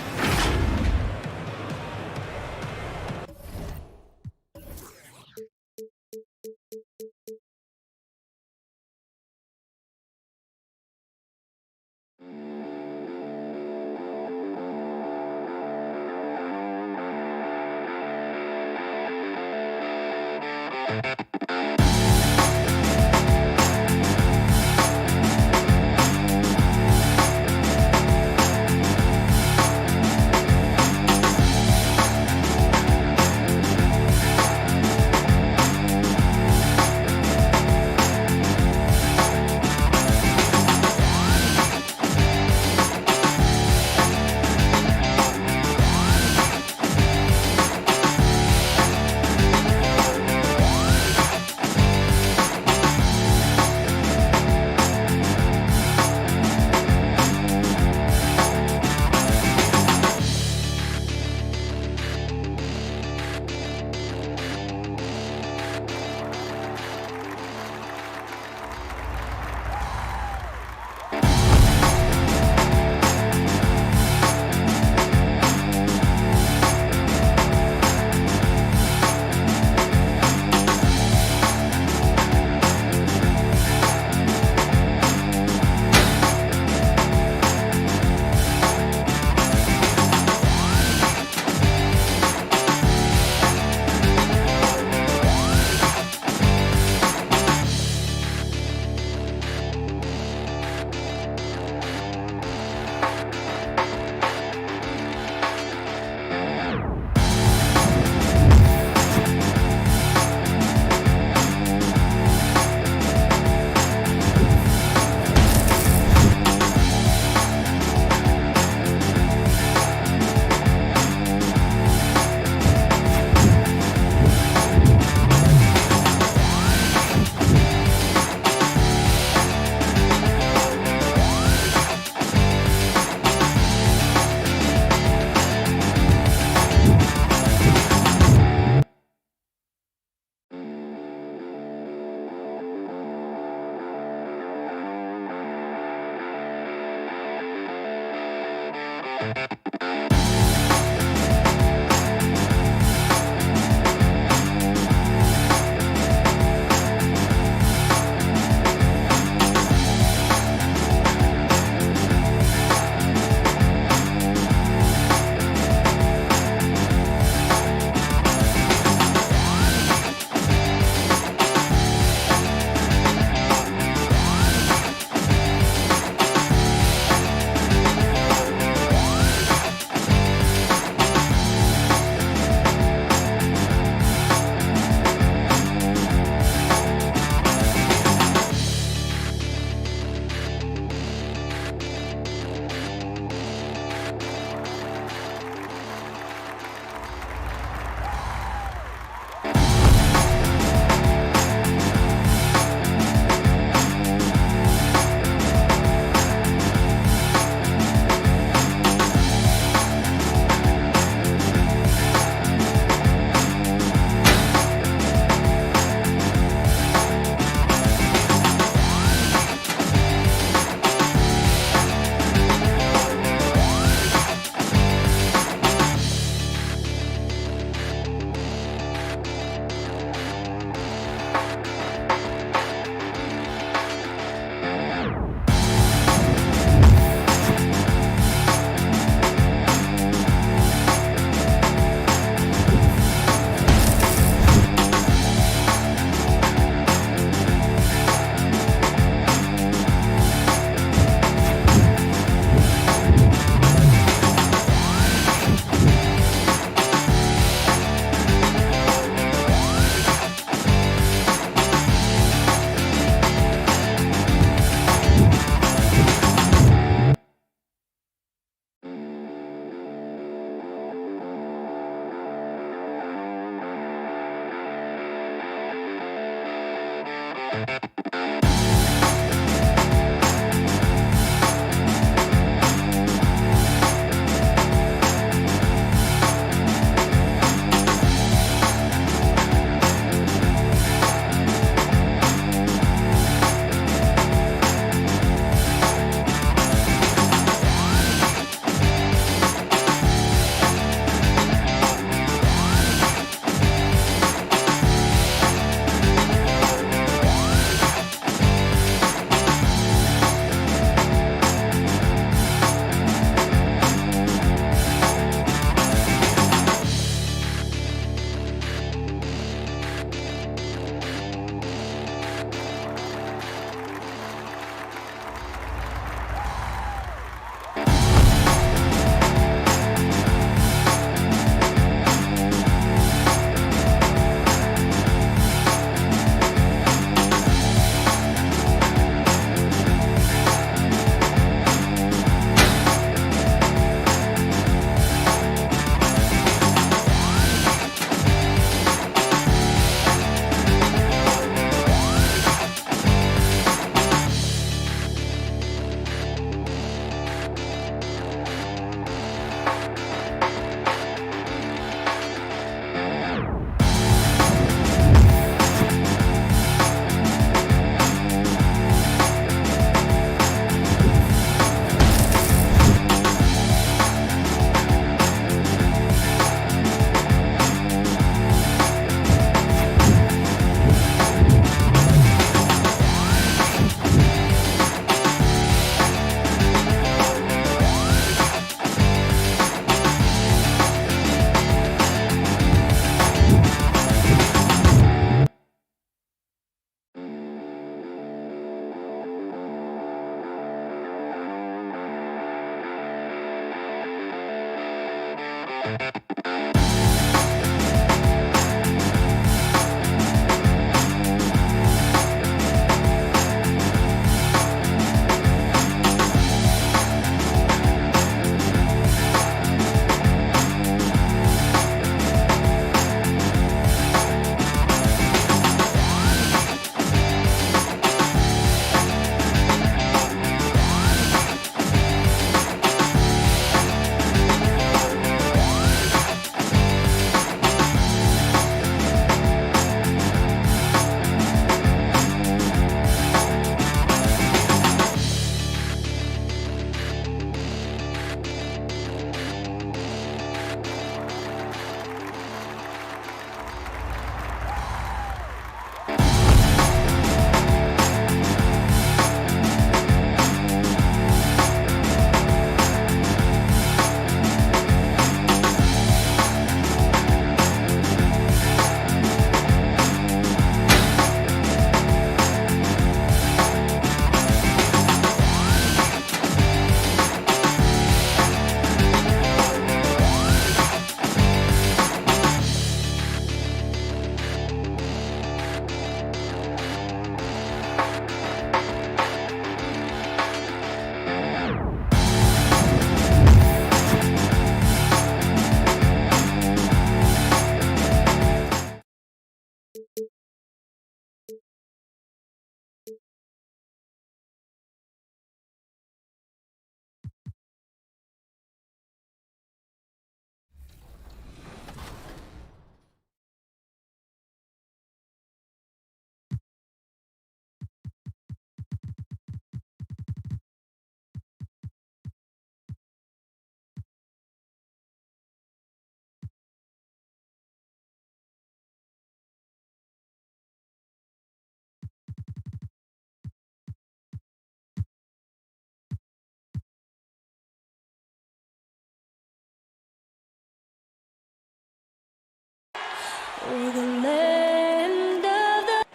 for the land of the...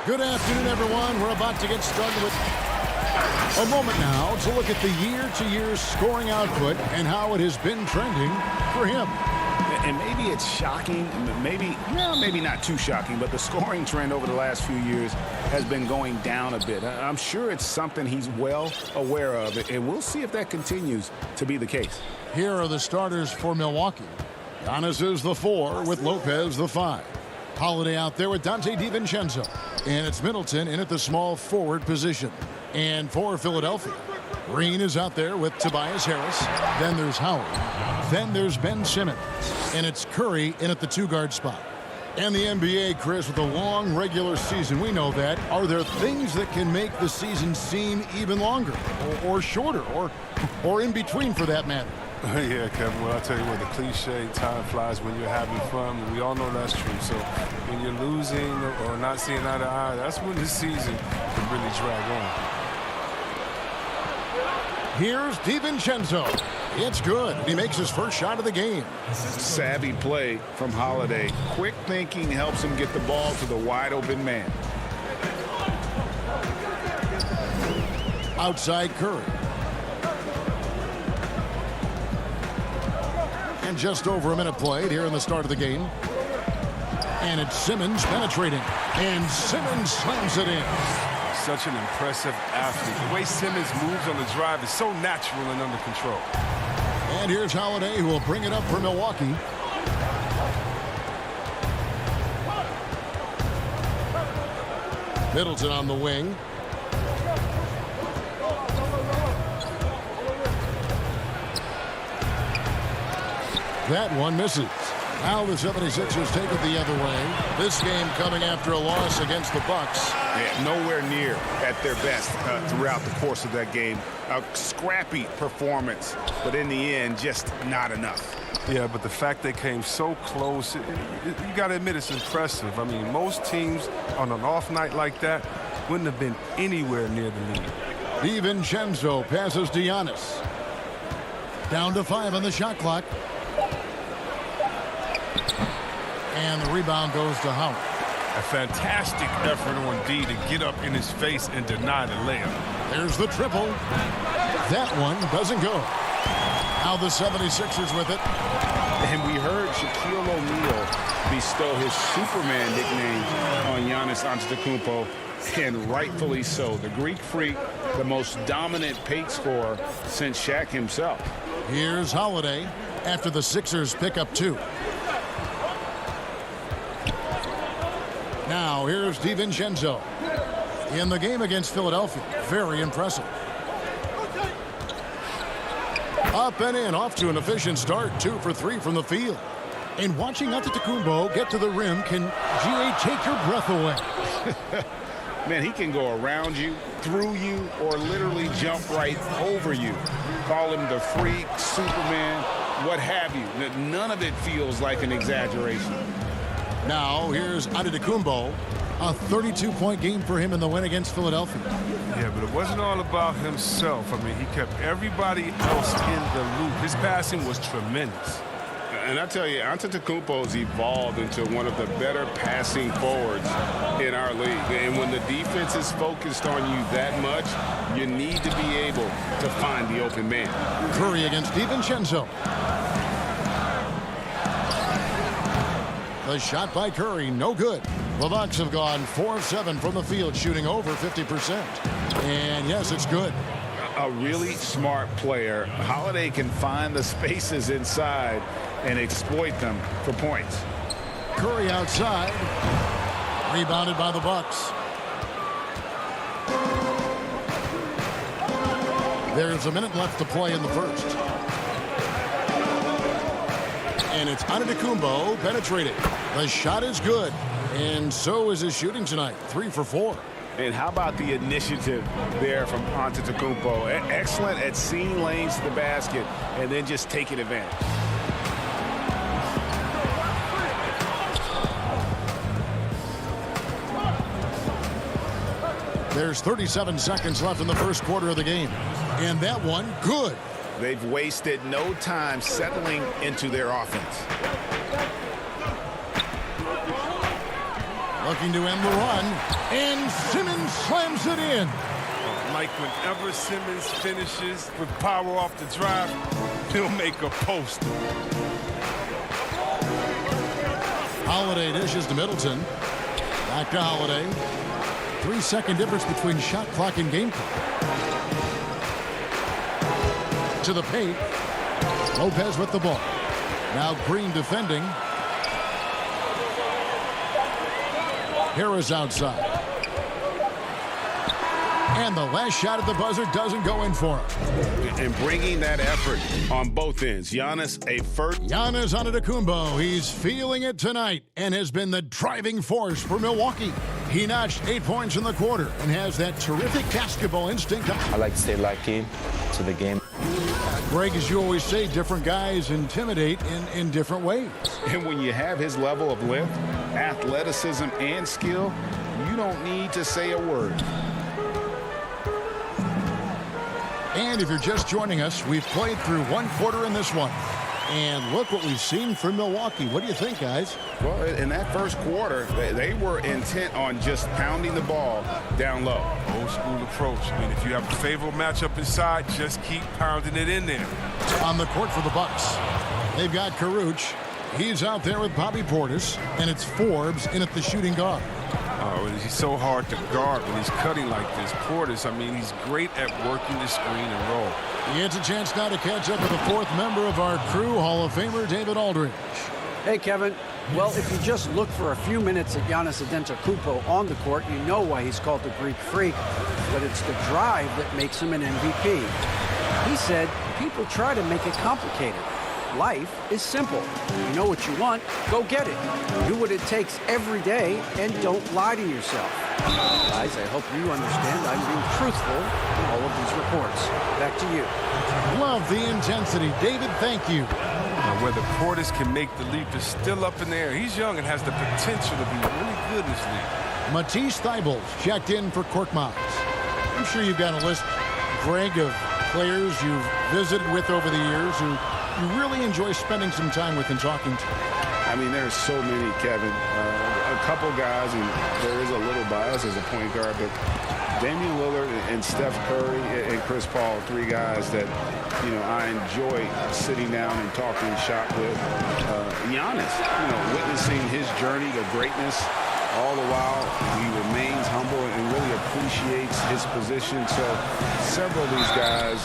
Good afternoon, everyone. We're about to get started with a moment now to look at the year-to-year scoring output and how it has been trending for him. And maybe it's shocking, maybe not too shocking, but the scoring trend over the last few years has been going down a bit. I'm sure it's something he's well aware of, and we'll see if that continues to be the case. Here are the starters for Milwaukee. Giannis is the 4 with Lopez the 5. Holiday out there with Dante DiVincenzo. And it's Middleton in at the small forward position. And for Philadelphia, Green is out there with Tobias Harris. Then there's Howard. Then there's Ben Simmons. And it's Curry in at the 2-guard spot. And the NBA, Chris, with a long regular season, we know that. Are there things that can make the season seem even longer or shorter or in between for that matter? Yeah, Kevin, well, I'll tell you what, the cliche, time flies when you're having fun. We all know that's true. So when you're losing or not seeing eye to eye, that's when this season can really drag on. Here's DiVincenzo. It's good. He makes his first shot of the game. Savvy play from Holiday. Quick thinking helps him get the ball to the wide open man. Outside Curry. And just over a minute played here in the start of the game. And it's Simmons penetrating. And Simmons slams it in. Such an impressive athlete. The way Simmons moves on the drive is so natural and under control. And here's Holiday, who will bring it up for Milwaukee. Middleton on the wing. That one misses. Now the 76ers take it the other way. This game coming after a loss against the Bucks. Yeah, nowhere near at their best throughout the course of that game. A scrappy performance, but in the end, just not enough. Yeah, but the fact they came so close, you got to admit it's impressive. I mean, most teams on an off night like that wouldn't have been anywhere near the lead. DiVincenzo passes to Giannis. Down to 5 on the shot clock. And the rebound goes to Howard. A fantastic effort on D to get up in his face and deny the layup. There's the triple. That one doesn't go. Now the 76ers with it. And we heard Shaquille O'Neal bestow his Superman nickname on Giannis Antetokounmpo, and rightfully so. The Greek Freak, the most dominant paint scorer since Shaq himself. Here's Holiday after the Sixers pick up 2. Now, here's DiVincenzo. In the game against Philadelphia, very impressive. Up and in, off to an efficient start, 2 for 3 from the field. And watching Antetokounmpo get to the rim can, GA, take your breath away. Man, he can go around you, through you, or literally jump right over you. Call him the freak, Superman, what have you. None of it feels like an exaggeration. Now, here's Antetokounmpo. A 32-point game for him in the win against Philadelphia. Yeah, but it wasn't all about himself. I mean, he kept everybody else in the loop. His passing was tremendous. And I tell you, Antetokounmpo's evolved into one of the better passing forwards in our league. And when the defense is focused on you that much, you need to be able to find the open man. Curry against DiVincenzo. The shot by Curry, no good. The Bucks have gone 4 of 7 from the field, shooting over 50%. And yes, it's good. A really smart player. Holiday can find the spaces inside and exploit them for points. Curry outside. Rebounded by the Bucks. There's a minute left to play in the first. And it's Antetokounmpo penetrating. The shot is good. And so is his shooting tonight. 3 for 4. And how about the initiative there from Antetokounmpo? Excellent at seeing lanes to the basket and then just taking advantage. There's 37 seconds left in the first quarter of the game. And that one, good. They've wasted no time settling into their offense. Looking to end the run, and Simmons slams it in. Mike, whenever Simmons finishes with power off the drive, he'll make a post. Holiday dishes to Middleton. Back to Holiday. 3-second difference between shot clock and game clock. To the paint. Lopez with the ball. Now Green defending. Harris outside. And the last shot at the buzzer doesn't go in for him. And bringing that effort on both ends. Giannis, a first. Giannis Antetokounmpo. He's feeling it tonight and has been the driving force for Milwaukee. He notched 8 points in the quarter and has that terrific basketball instinct. I like to stay locked in to the game. Greg, as you always say, different guys intimidate in different ways. And when you have his level of length, athleticism, and skill, you don't need to say a word. And if you're just joining us, we've played through one quarter in this one. And look what we've seen from Milwaukee. What do you think, guys? Well, in that first quarter, they were intent on just pounding the ball down low. Old school approach. I mean, if you have a favorable matchup inside, just keep pounding it in there. On the court for the Bucks, they've got Caruch. He's out there with Bobby Portis, and it's Forbes in at the shooting guard. Oh, he's so hard to guard when he's cutting like this. Portis, I mean, he's great at working the screen and roll. He gets a chance now to catch up with the fourth member of our crew, Hall of Famer David Aldridge. Hey, Kevin. Well, if you just look for a few minutes at Giannis Antetokounmpo on the court, you know why he's called the Greek Freak. But it's the drive that makes him an MVP. He said, people try to make it complicated. Life is simple. You know what you want, go get it. Do what it takes every day and don't lie to yourself. Guys, I hope you understand I'm being truthful in all of these reports. Back to you. Love the intensity. David, thank you. Now, whether Portis can make the leap is still up in the air. He's young and has the potential to be really good in this league. Matisse Thybulle checked in for Court Miles. I'm sure you've got a list, Greg, of players you've visited with over the years who you really enjoy spending some time with and talking to. I mean, there's so many, Kevin. A couple guys, and there is a little bias as a point guard, but Damian Lillard and Steph Curry and Chris Paul, three guys that, you know, I enjoy sitting down and talking shop with. Giannis, you know, witnessing his journey to greatness. All the while, he remains humble and really appreciates his position. So several of these guys,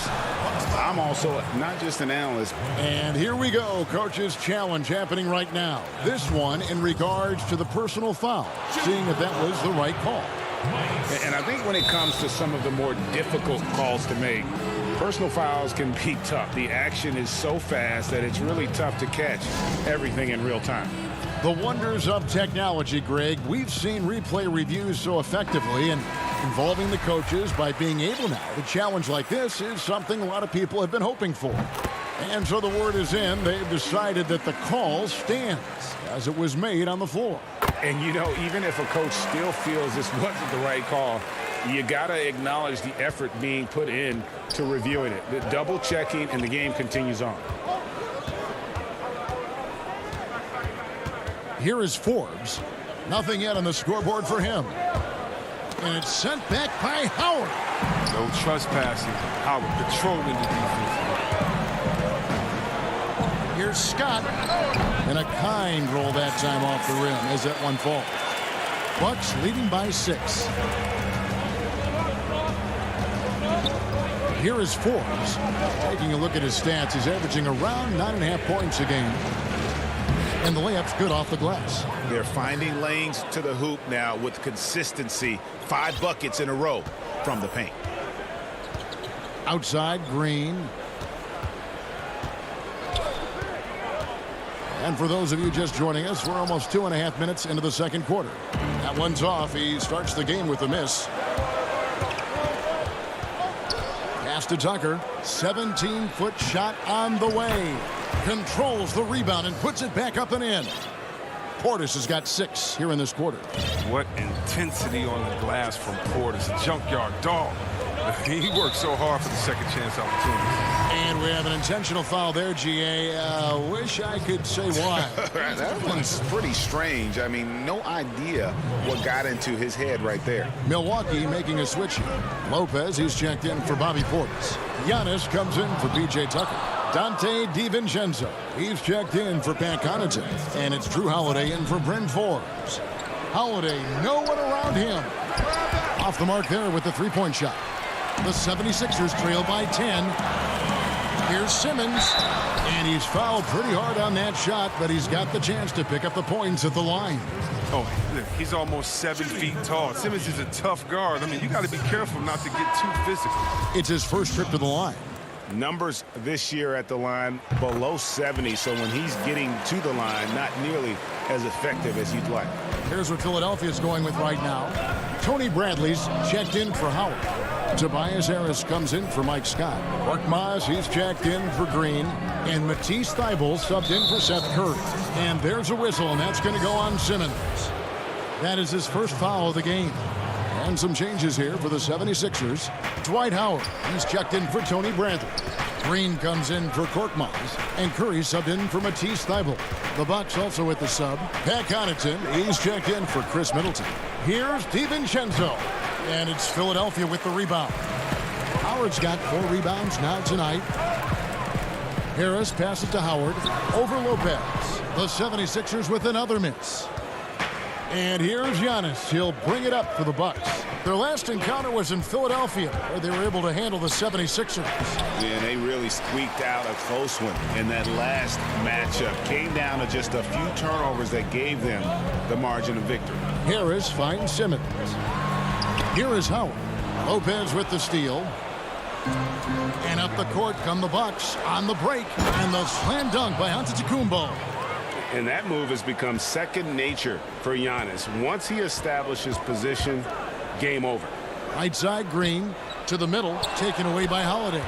I'm also not just an analyst. And here we go, Coach's Challenge happening right now. This one in regards to the personal foul, seeing if that was the right call. And I think when it comes to some of the more difficult calls to make, personal fouls can be tough. The action is so fast that it's really tough to catch everything in real time. The wonders of technology, Greg. We've seen replay reviews so effectively, and involving the coaches by being able now to challenge like this is something a lot of people have been hoping for. And so the word is in. They've decided that the call stands as it was made on the floor. And, you know, even if a coach still feels this wasn't the right call, you got to acknowledge the effort being put in to reviewing it. The double checking, and the game continues on. Here is Forbes. Nothing yet on the scoreboard for him. And it's sent back by Howard. No trespassing. Howard controlling the defense. Here's Scott. And a kind roll that time off the rim as that one falls. Bucks leading by 6. Here is Forbes. Taking a look at his stats, he's averaging around 9.5 points a game. And the layup's good off the glass. They're finding lanes to the hoop now with consistency. 5 buckets in a row from the paint. Outside, Green. And for those of you just joining us, we're almost 2.5 minutes into the second quarter. That one's off. He starts the game with a miss. Pass to Tucker. 17-foot shot on the way. Controls the rebound and puts it back up and in. Portis has got 6 here in this quarter. What intensity on the glass from Portis. A junkyard dog. He worked so hard for the second chance opportunity. And we have an intentional foul there, GA. Wish I could say why. That one's pretty strange. I mean, no idea what got into his head right there. Milwaukee making a switch here. Lopez, he's checked in for Bobby Portis. Giannis comes in for P.J. Tucker. Dante DiVincenzo, he's checked in for Pat Connaughton. And it's Drew Holiday in for Bryn Forbes. Holiday, no one around him. Off the mark there with the three-point shot. The 76ers trail by 10. Here's Simmons, and he's fouled pretty hard on that shot, but he's got the chance to pick up the points at the line. Oh, look, he's almost 7 feet tall. Simmons is a tough guard. I mean, you got to be careful not to get too physical. It's his first trip to the line. Numbers this year at the line below 70, so when he's getting to the line, not nearly as effective as you'd like. Here's what Philadelphia's going with right now. Tony Bradley's checked in for Howard. Tobias Harris comes in for Mike Scott. Korkmaz, he's checked in for Green. And Matisse Thybulle subbed in for Seth Curry. And there's a whistle, and that's going to go on Simmons. That is his first foul of the game. And some changes here for the 76ers. Dwight Howard, he's checked in for Tony Bradley. Green comes in for Korkmaz. And Curry subbed in for Matisse Thybulle. The Bucks also with the sub. Pat Connaughton, he's checked in for Chris Middleton. Here's DiVincenzo. And it's Philadelphia with the rebound. Howard's got 4 rebounds now tonight. Harris passes to Howard over Lopez. The 76ers with another miss. And here's Giannis. He'll bring it up for the Bucks. Their last encounter was in Philadelphia, where they were able to handle the 76ers. Yeah, they really squeaked out a close one in that last matchup. Came down to just a few turnovers that gave them the margin of victory. Harris finds Simmons. Here is Howard. Lopez with the steal. And up the court come the Bucks on the break. And the slam dunk by Antetokounmpo. And that move has become second nature for Giannis. Once he establishes position, game over. Right side Green to the middle, taken away by Holiday.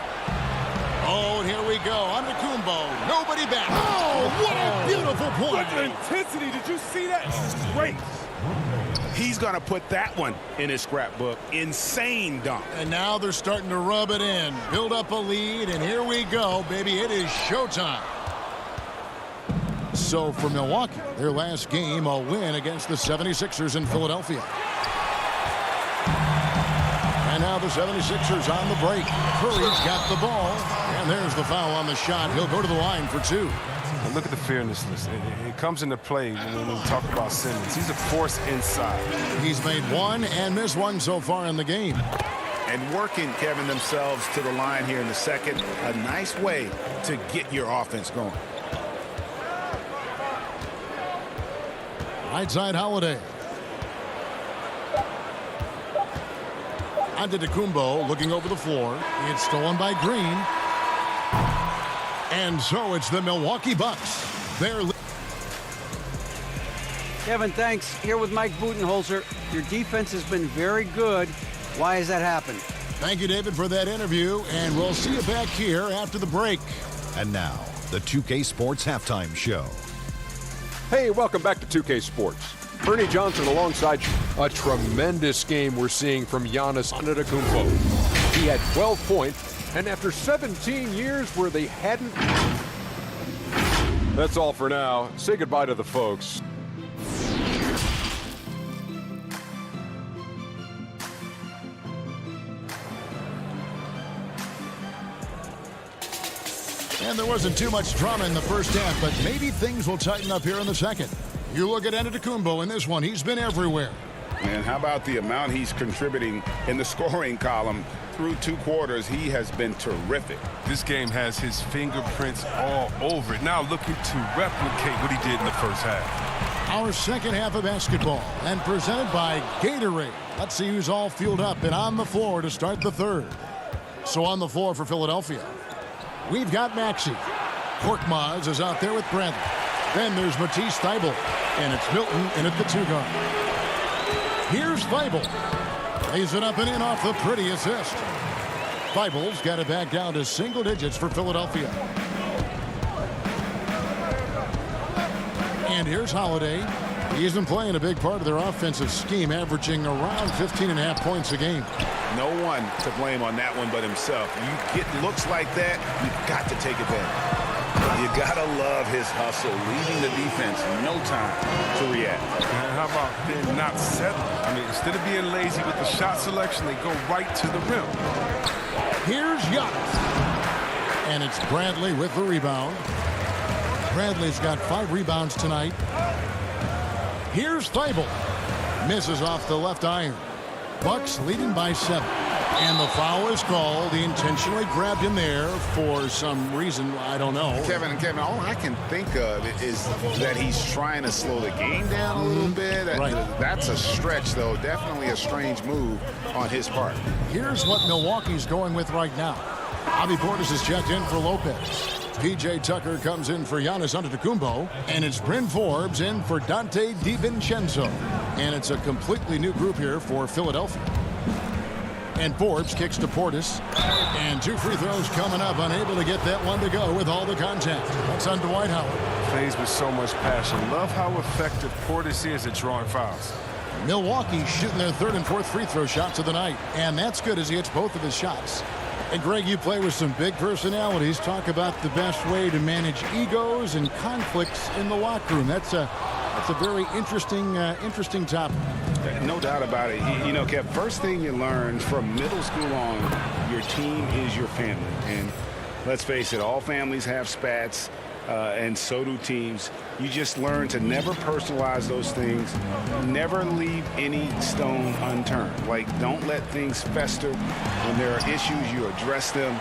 Oh, and here we go. Antetokounmpo. Nobody back. Oh, what a beautiful point. What intensity. Did you see that? Great. He's going to put that one in his scrapbook. Insane dunk. And now they're starting to rub it in. Build up a lead, and here we go, baby. It is showtime. So for Milwaukee, their last game, a win against the 76ers in Philadelphia. And now the 76ers on the break. Curry's got the ball, and there's the foul on the shot. He'll go to the line for 2. And look at the fearlessness. It comes into play when we talk about Simmons. He's a force inside. He's made 1 and missed 1 so far in the game. And working, Kevin, themselves to the line here in the second. A nice way to get your offense going. Right side Holiday. Antetokounmpo looking over the floor. It's stolen by Green. And so it's the Milwaukee Bucks. They're Kevin, thanks. Here with Mike Budenholzer. Your defense has been very good. Why has that happened? Thank you, David, for that interview, and we'll see you back here after the break. And now, the 2K Sports Halftime Show. Hey, welcome back to 2K Sports. Ernie Johnson alongside a tremendous game we're seeing from Giannis Antetokounmpo. He had 12 points. And after 17 years where they hadn't... That's all for now. Say goodbye to the folks. And there wasn't too much drama in the first half, but maybe things will tighten up here in the second. You look at Antetokounmpo in this one. He's been everywhere. And how about the amount he's contributing in the scoring column? Through 2 quarters, he has been terrific. This game has his fingerprints all over it. Now looking to replicate what he did in the first half. Our second half of basketball, and presented by Gatorade. Let's see who's all fueled up and on the floor to start the third. So on the floor for Philadelphia, we've got Maxey. Korkmaz is out there with Bradley. Then there's Matisse Thybulle, and it's Milton in at the 2 guard. Here's Thybulle. Lays it up and in off the pretty assist. Thybulle's got it back down to single digits for Philadelphia. And here's Holiday. He's been playing a big part of their offensive scheme, averaging around 15.5 points a game. no one to blame on that one but himself. You get looks like that, you've got to take advantage. You gotta love his hustle, leaving the defense no time to react. And how about them not settling? I mean, instead of being lazy with the shot selection, they go right to the rim. Here's Giannis. And it's Bradley with the rebound. Bradley's got 5 rebounds tonight. Here's Thibault. Misses off the left iron. Bucks leading by 7. And the foul is called. He intentionally grabbed him there for some reason. I don't know. Kevin, all I can think of is that he's trying to slow the game down a little bit. Right. That's a stretch, though. Definitely a strange move on his part. Here's what Milwaukee's going with right now. Bobby Portis is checked in for Lopez. P.J. Tucker comes in for Giannis Antetokounmpo. And it's Bryn Forbes in for Dante DiVincenzo. And it's a completely new group here for Philadelphia. And Forbes kicks to Portis. And 2 free throws coming up. Unable to get that one to go with all the contact. That's on Dwight Howard. Plays with so much passion. Love how effective Portis is at drawing fouls. Milwaukee shooting their 3rd and 4th free throw shots of the night. And that's good as he hits both of his shots. And Greg, you play with some big personalities. Talk about the best way to manage egos and conflicts in the locker room. That's a very interesting topic. No doubt about it. You know, Kev, first thing you learn from middle school on, your team is your family. And let's face it, all families have spats, and so do teams. You just learn to never personalize those things. Never leave any stone unturned. Like, don't let things fester. When there are issues, you address them.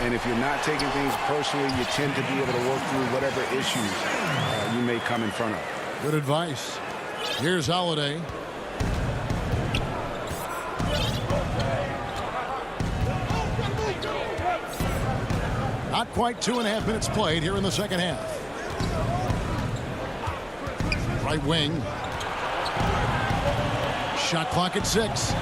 And if you're not taking things personally, you tend to be able to work through whatever issues you may come in front of. Good advice. Here's Holiday. Not quite 2.5 minutes played here in the second half. Right wing. Shot clock at 6.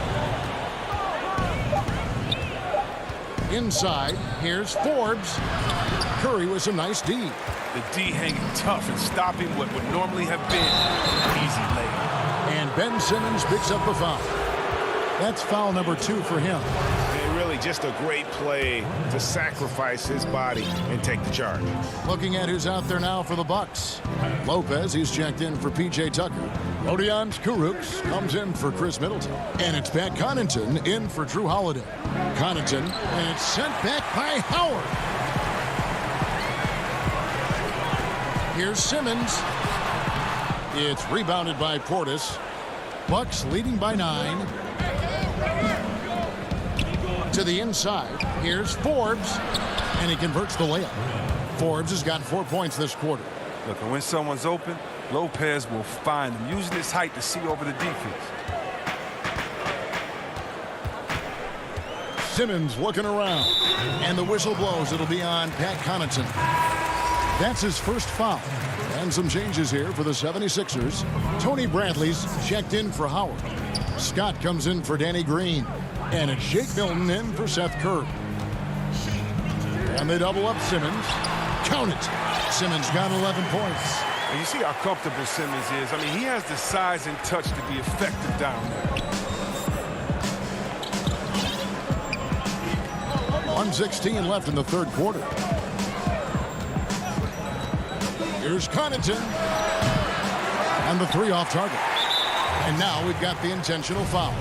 Inside, here's Forbes. Curry with some nice D. The D hanging tough and stopping what would normally have been an easy layup. And Ben Simmons picks up the foul. That's foul number 2 for him. And really just a great play to sacrifice his body and take the charge. Looking at who's out there now for the Bucks. Lopez, he's checked in for P.J. Tucker. Rodions Kurucs comes in for Chris Middleton. And it's Pat Connaughton in for Drew Holiday. Connaughton, and it's sent back by Howard. Here's Simmons. It's rebounded by Portis. Bucks leading by 9. To the inside. Here's Forbes. And he converts the layup. Forbes has got 4 points this quarter. Look, and when someone's open, Lopez will find him, using his height to see over the defense. Simmons looking around. And the whistle blows. It'll be on Pat Connaughton. That's his first foul. And some changes here for the 76ers. Tony Bradley's checked in for Howard. Scott comes in for Danny Green. And it's Jake Milton in for Seth Curry. And they double up Simmons. Count it. Simmons got 11 points. And you see how comfortable Simmons is. I mean, he has the size and touch to be effective down there. 1:16 left in the 3rd quarter. Here's Connaughton. And the 3 off target. And now we've got the intentional foul.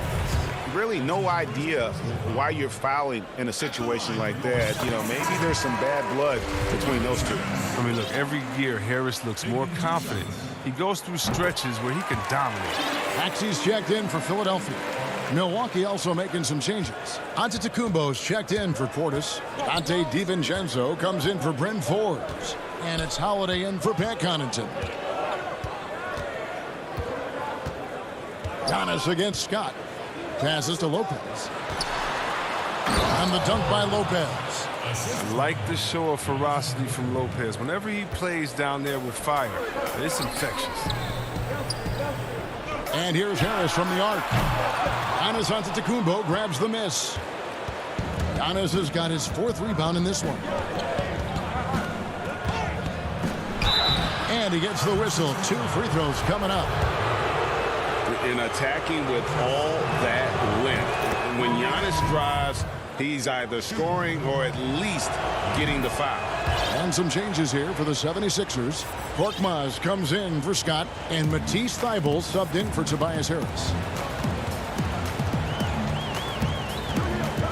Really no idea why you're fouling in a situation like that. You know, maybe there's some bad blood between those two. I mean, look, every year Harris looks more confident. He goes through stretches where he can dominate. Maxey's checked in for Philadelphia. Milwaukee also making some changes. Antetokounmpo's checked in for Portis. Dante DiVincenzo comes in for Bryn Forbes. And it's Holiday in for Pat Connaughton. Giannis against Scott. Passes to Lopez. And the dunk by Lopez. I like the show of ferocity from Lopez. Whenever he plays down there with fire, it's infectious. And here's Harris from the arc. Giannis Antetokounmpo grabs the miss. Giannis has got his 4th rebound in this one. And he gets the whistle. 2 free throws coming up. In attacking with all that length, When Giannis drives, he's either scoring or at least getting the foul. And some changes here for the 76ers. Korkmaz comes in for Scott, and Matisse Thybulle subbed in for Tobias Harris.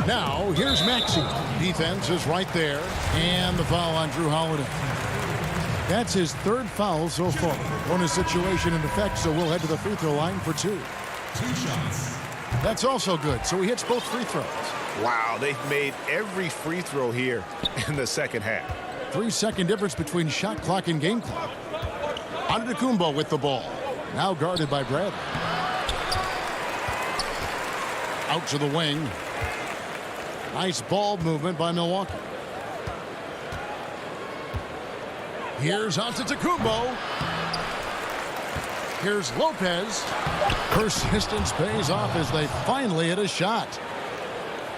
Now, here's Maxey. Defense is right there, and the foul on Drew Holiday. That's his third foul so far. Bonus situation in effect, so we'll head to the free throw line for 2. 2 shots. That's also good, so he hits both free throws. Wow, they've made every free throw here in the second half. 3-second difference between shot clock and game clock. Antetokounmpo with the ball. Now guarded by Bradley. Out to the wing. Nice ball movement by Milwaukee. Here's Antetokounmpo. Here's Lopez. Persistence pays off as they finally hit a shot.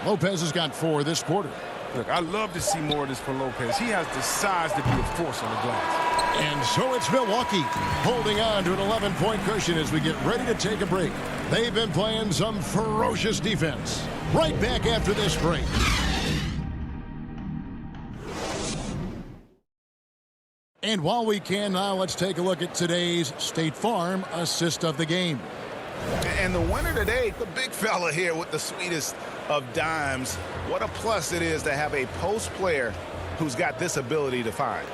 Lopez has got 4 this quarter. Look, I love to see more of this from Lopez. He has the size to be a force on the glass. And so it's Milwaukee holding on to an 11-point cushion as we get ready to take a break. They've been playing some ferocious defense. Right back after this break. And while we can now, let's take a look at today's State Farm assist of the game. And the winner today, the big fella here with the sweetest of dimes. What a plus it is to have a post player who's got this ability to find.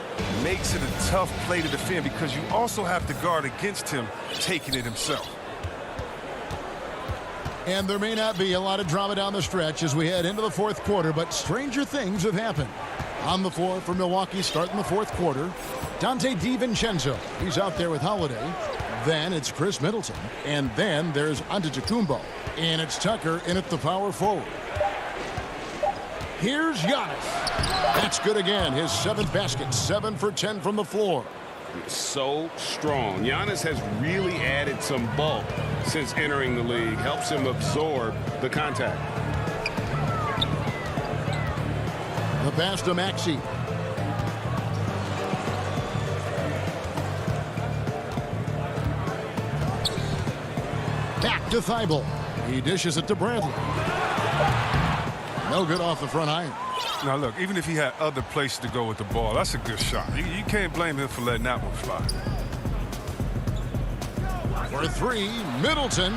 Makes it a tough play to defend because you also have to guard against him taking it himself. And there may not be a lot of drama down the stretch as we head into the fourth quarter, but stranger things have happened. On the floor for Milwaukee starting the fourth quarter, Dante DiVincenzo. He's out there with Holiday. Then it's Chris Middleton. And then there's Antetokounmpo. And it's Tucker in at the power forward. Here's Giannis. That's good again. His 7th basket. 7 for 10 from the floor. So strong. Giannis has really added some bulk since entering the league. Helps him absorb the contact. The pass to Maxey. Back to Thybulle. He dishes it to Bradley. No good off the front iron. Now, look, even if he had other places to go with the ball, that's a good shot. You can't blame him for letting that one fly. For 3, Middleton.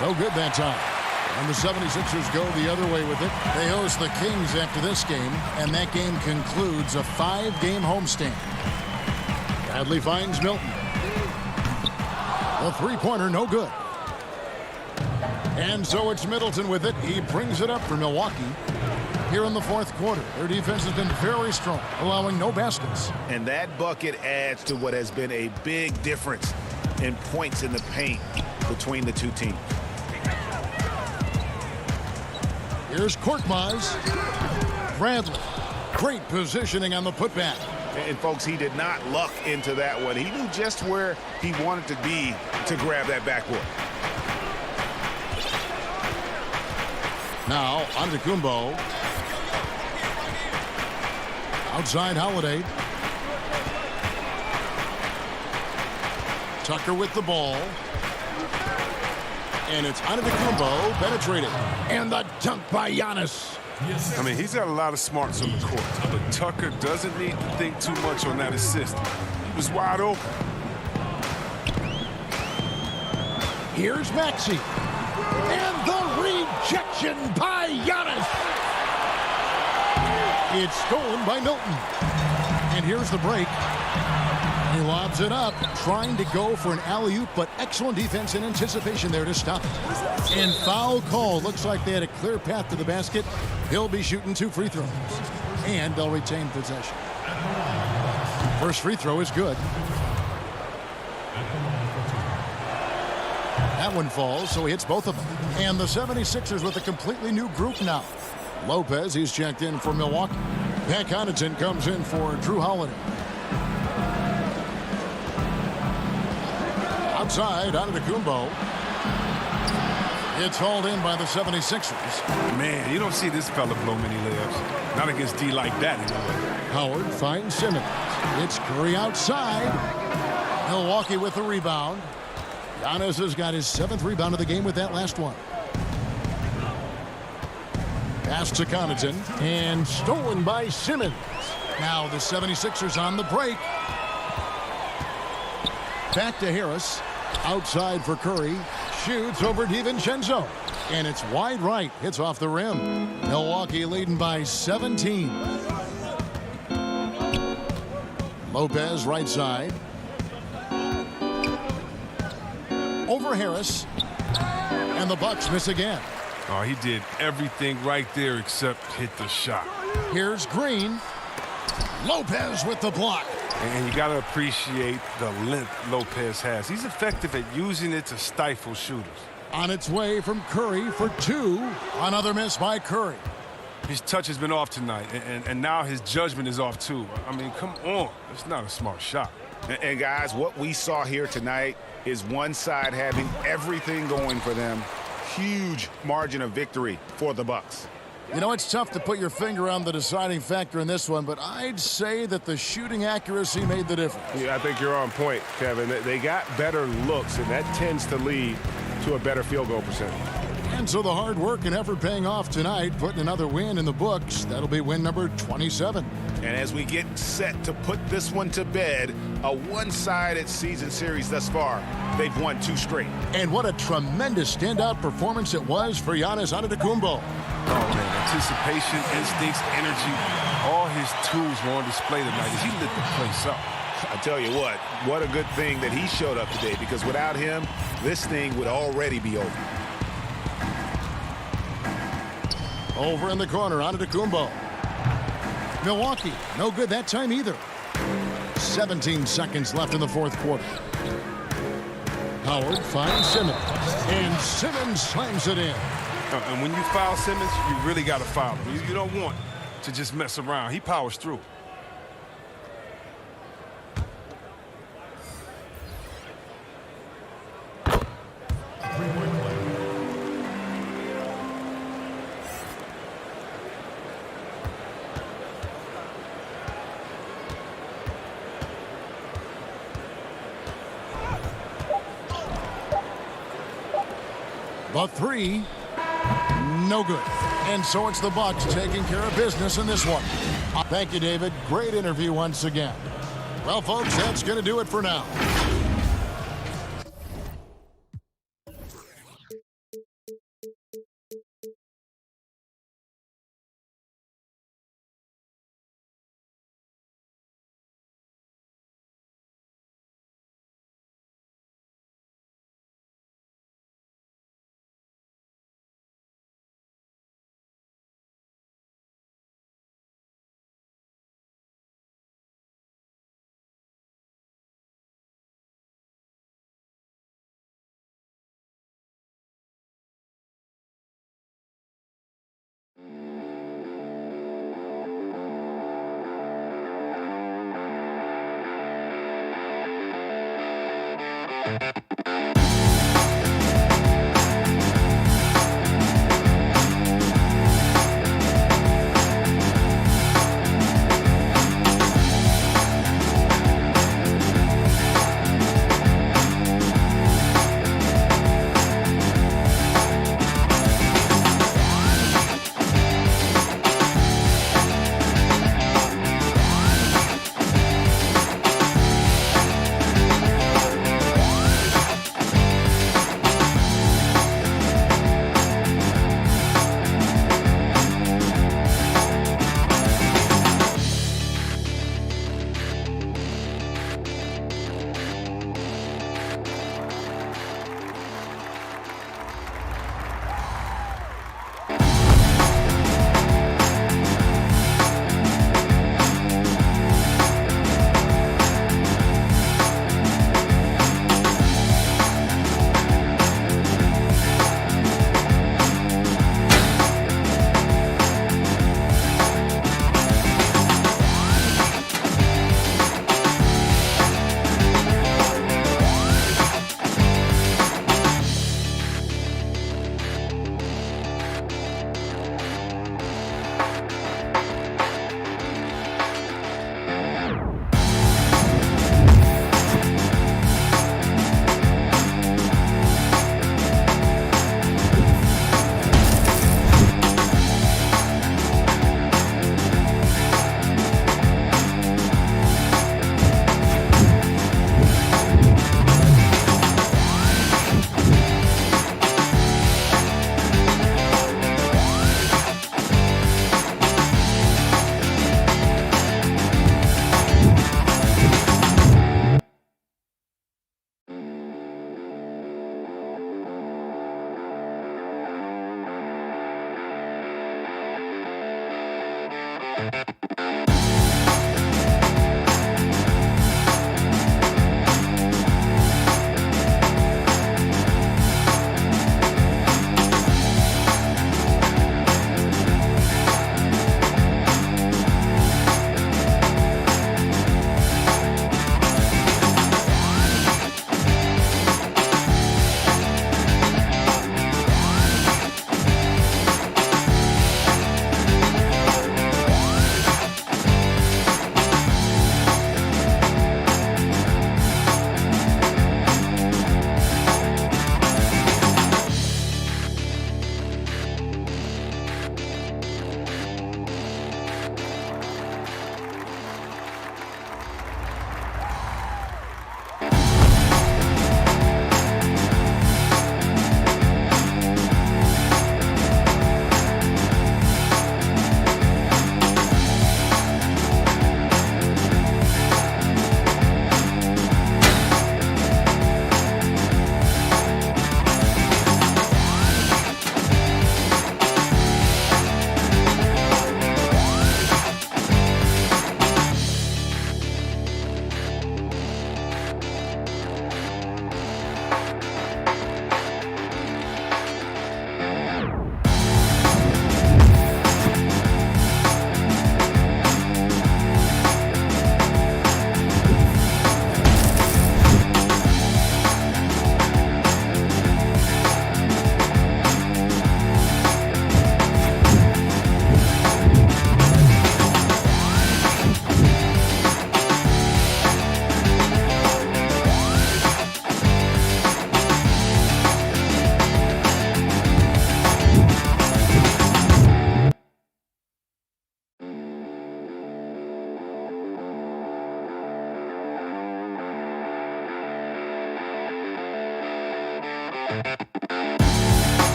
No good that time. And the 76ers go the other way with it. They host the Kings after this game, and that game concludes a 5-game homestand. Bradley finds Milton. The three-pointer, no good. And so it's Middleton with it. He brings it up for Milwaukee. Here in the fourth quarter, their defense has been very strong, allowing no baskets. And that bucket adds to what has been a big difference in points in the paint between the two teams. Here's Korkmaz. Bradley. Great positioning on the putback. And folks, he did not luck into that one. He knew just where he wanted to be to grab that backboard. Now, Antetokounmpo. Outside Holiday. Tucker with the ball. And it's Antetokounmpo penetrating. And the dunk by Giannis. I mean, he's got a lot of smarts on the court, but Tucker doesn't need to think too much on that assist. He was wide open. Here's Maxey. And the rejection by Giannis. It's stolen by Milton. And here's the break. He lobs it up, trying to go for an alley-oop, but excellent defense and anticipation there to stop it. And foul call. Looks like they had a clear path to the basket. He'll be shooting 2 free throws. And they'll retain possession. First free throw is good. That one falls, so he hits both of them. And the 76ers with a completely new group now. Lopez, he's checked in for Milwaukee. Pat Connaughton comes in for Drew Holiday. Outside, Antetokounmpo. It's hauled in by the 76ers. Man, you don't see this fella blow many layups. Not against D like that, anyway. Howard finds Simmons. It's Curry outside. Milwaukee with the rebound. Giannis has got his 7th rebound of the game with that last one. Pass to Connaughton. And stolen by Simmons. Now the 76ers on the break. Back to Harris. Outside for Curry. Shoots over DiVincenzo. And it's wide right. Hits off the rim. Milwaukee leading by 17. Lopez right side. Over Harris. And the Bucks miss again. Oh, he did everything right there except hit the shot. Here's Green. Lopez with the block. And you got to appreciate the length Lopez has. He's effective at using it to stifle shooters. On its way from Curry for two. Another miss by Curry. His touch has been off tonight, and now his judgment is off too. I mean, come on. It's not a smart shot. And guys, what we saw here tonight is one side having everything going for them. Huge margin of victory for the Bucks. You know, it's tough to put your finger on the deciding factor in this one, but I'd say that the shooting accuracy made the difference. Yeah, I think you're on point, Kevin. They got better looks, and that tends to lead to a better field goal percentage. And so the hard work and effort paying off tonight, putting another win in the books. That'll be win number 27. And as we get set to put this one to bed, a one-sided season series thus far, they've won 2 straight. And what a tremendous standout performance it was for Giannis Antetokounmpo. Oh, man, anticipation, instincts, energy, all his tools were on display tonight as he lit the place up. I tell you what a good thing that he showed up today, because without him, this thing would already be over. Over in the corner, Antetokounmpo. Milwaukee, no good that time either. 17 seconds left in the fourth quarter. Howard finds Simmons, and Simmons slams it in. And when you foul Simmons, you really got to foul him. You don't want to just mess around. He powers through. The three, no good. And so it's the Bucks taking care of business in this one. Thank you, David. Great interview once again. Well, folks, that's going to do it for now.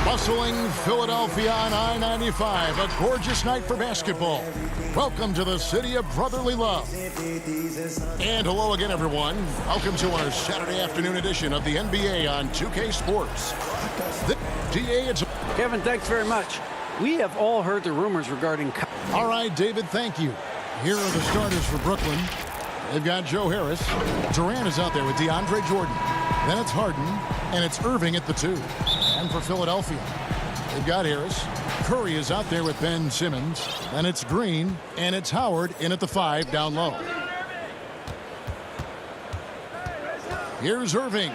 Bustling Philadelphia on I-95, a gorgeous night for basketball. Welcome to the city of brotherly love. And hello again, everyone. Welcome to our Saturday afternoon edition of the NBA on 2K Sports. Kevin, thanks very much. We have all heard the rumors regarding... All right, David, thank you. Here are the starters for Brooklyn. They've got Joe Harris. Durant is out there with DeAndre Jordan. Then it's Harden, and it's Irving at the 2. And for Philadelphia, they've got Harris. Curry is out there with Ben Simmons. Then it's Green, and it's Howard in at the 5 down low. Here's Irving.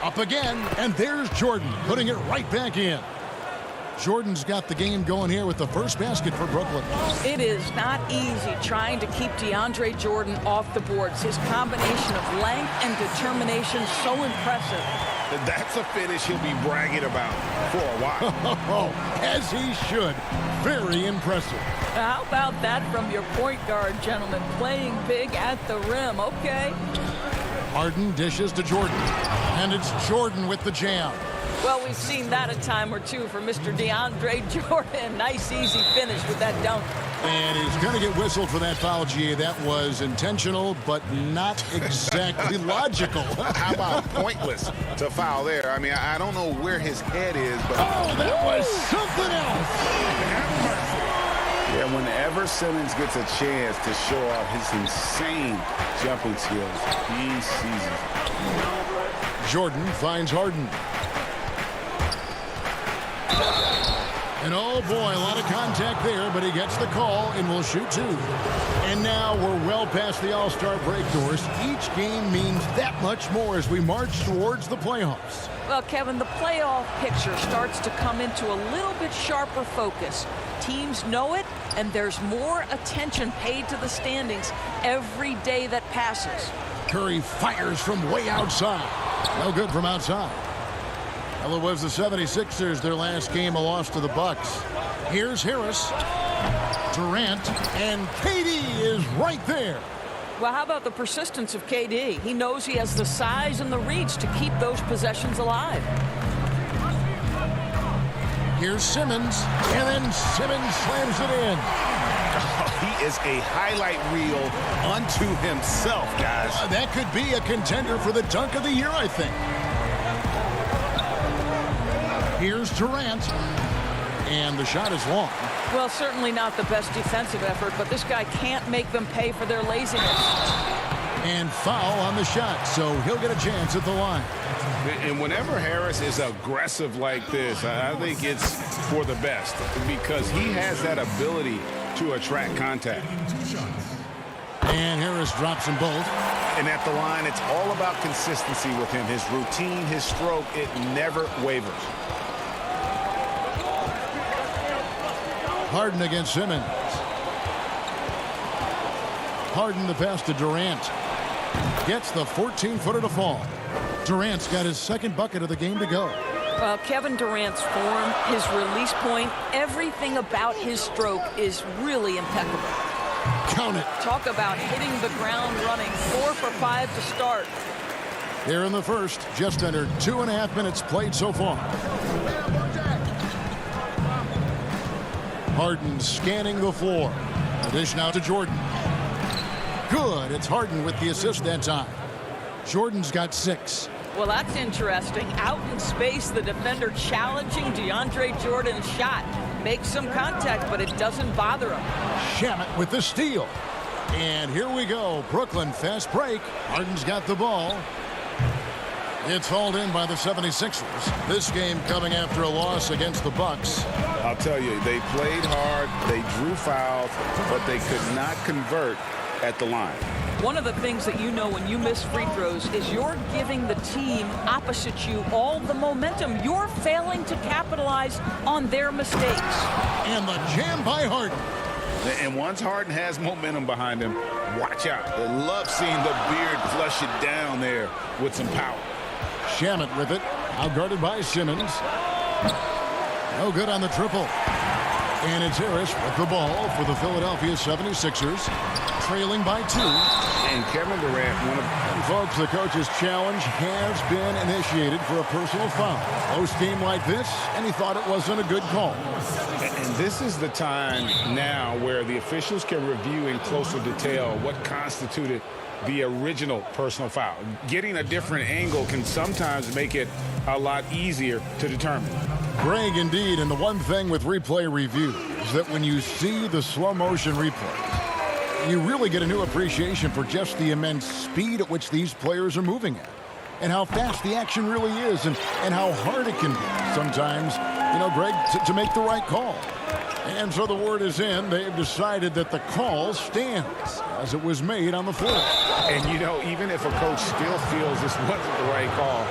Up again, and there's Jordan, putting it right back in. Jordan's got the game going here with the first basket for Brooklyn. It is not easy trying to keep DeAndre Jordan off the boards. His combination of length and determination so impressive. That's a finish he'll be bragging about for a while. As he should. Very impressive. How about that from your point guard, gentlemen? Playing big at the rim, okay? Harden dishes to Jordan. And it's Jordan with the jam. Well, we've seen that a time or two for Mr. DeAndre Jordan. Nice, easy finish with that dunk. And he's going to get whistled for that foul, GA. That was intentional, but not exactly logical. How about pointless to foul there? I mean, I don't know where his head is, but... Oh, that was something else! Yeah, whenever Simmons gets a chance to show off his insane jumping skills, he seizes it. Jordan finds Harden. And oh boy, a lot of contact there, but he gets the call and will shoot 2. And now we're well past the All-Star break doors. Each game means that much more as we march towards the playoffs. Well, Kevin, the playoff picture starts to come into a little bit sharper focus. Teams know it, and there's more attention paid to the standings every day that passes. Curry fires from way outside. No good from outside. Well, it was the 76ers, their last game, a loss to the Bucks. Here's Harris, Durant, and KD is right there. Well, how about the persistence of KD? He knows he has the size and the reach to keep those possessions alive. Here's Simmons, and then Simmons slams it in. He is a highlight reel unto himself, guys. That could be a contender for the dunk of the year, I think. Here's Durant, and the shot is long. Well, certainly not the best defensive effort, but this guy can't make them pay for their laziness. And foul on the shot, so he'll get a chance at the line. And whenever Harris is aggressive like this, I think it's for the best because he has that ability to attract contact. And Harris drops them both. And at the line, it's all about consistency with him. His routine, his stroke, it never wavers. Harden against Simmons. Harden the pass to Durant. Gets the 14-footer to fall. Durant's got his second bucket of the game to go. Well, Kevin Durant's form, his release point, everything about his stroke is really impeccable. Count it. Talk about hitting the ground running. 4 for 5 to start. Here in the first, just under 2.5 minutes played so far. Harden scanning the floor. A dish now to Jordan. Good. It's Harden with the assist that time. Jordan's got 6. Well, that's interesting. Out in space, the defender challenging DeAndre Jordan's shot. Makes some contact, but it doesn't bother him. Shamet with the steal. And here we go. Brooklyn fast break. Harden's got the ball. It's hauled in by the 76ers. This game coming after a loss against the Bucks. I'll tell you, they played hard, they drew fouls, but they could not convert at the line. One of the things that you know when you miss free throws is you're giving the team opposite you all the momentum. You're failing to capitalize on their mistakes. And the jam by Harden. And once Harden has momentum behind him, watch out. I love seeing the beard flush it down there with some power. Shamet with it. Outguarded by Simmons. No good on the triple. And it's Harris with the ball for the Philadelphia 76ers. Trailing by 2. And Kevin Durant, one of folks, the coach's challenge has been initiated for a personal foul. Close game like this, and he thought it wasn't a good call. And this is the time now where the officials can review in closer detail what constituted the original personal foul. Getting a different angle can sometimes make it a lot easier to determine. Greg, indeed, and the one thing with replay review is that when you see the slow motion replay, you really get a new appreciation for just the immense speed at which these players are moving at and how fast the action really is and how hard it can be sometimes, you know, Greg, to make the right call. And so the word is in. They've decided that the call stands as it was made on the floor. And, you know, even if a coach still feels this wasn't the right call,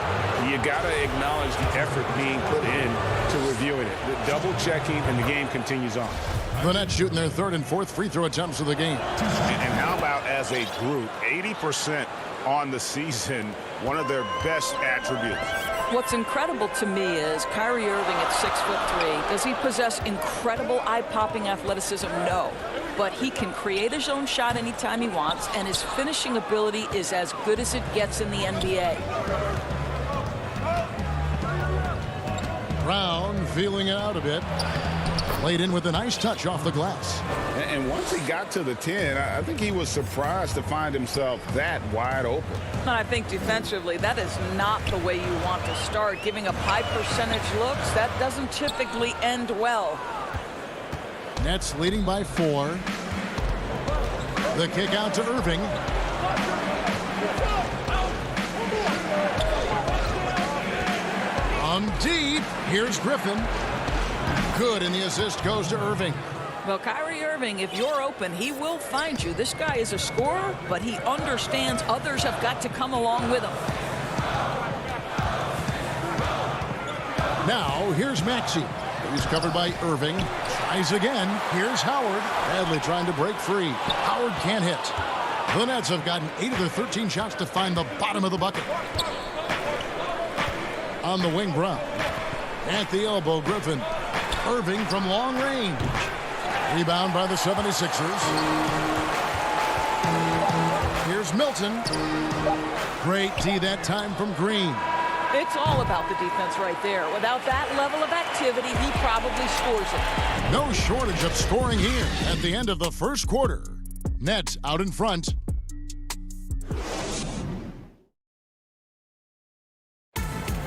you got to acknowledge the effort being put in to reviewing it. The double checking, and the game continues on. The Nets shooting their 3rd and 4th free throw attempts of the game. And how about as a group, 80% on the season, one of their best attributes. What's incredible to me is Kyrie Irving at 6'3". Does he possess incredible eye-popping athleticism? No. But he can create his own shot anytime he wants, and his finishing ability is as good as it gets in the NBA. Brown feeling it out a bit. Played in with a nice touch off the glass. And once he got to the 10, I think he was surprised to find himself that wide open. And I think defensively, that is not the way you want to start. Giving up high percentage looks, that doesn't typically end well. Nets leading by 4. The kick out to Irving. Deep. Here's Griffin. Good, and the assist goes to Irving. Well, Kyrie Irving, if you're open, he will find you. This guy is a scorer, but he understands others have got to come along with him. Now, here's Maxey. He's covered by Irving. Tries again. Here's Howard. Bradley trying to break free. Howard can't hit. The Nets have gotten 8 of their 13 shots to find the bottom of the bucket. On the wing, Brown. At the elbow, Griffin. Irving from long range. Rebound by the 76ers. Here's Milton. Great D that time from Green. It's all about the defense right there. Without that level of activity, he probably scores it. No shortage of scoring here at the end of the first quarter. Nets out in front.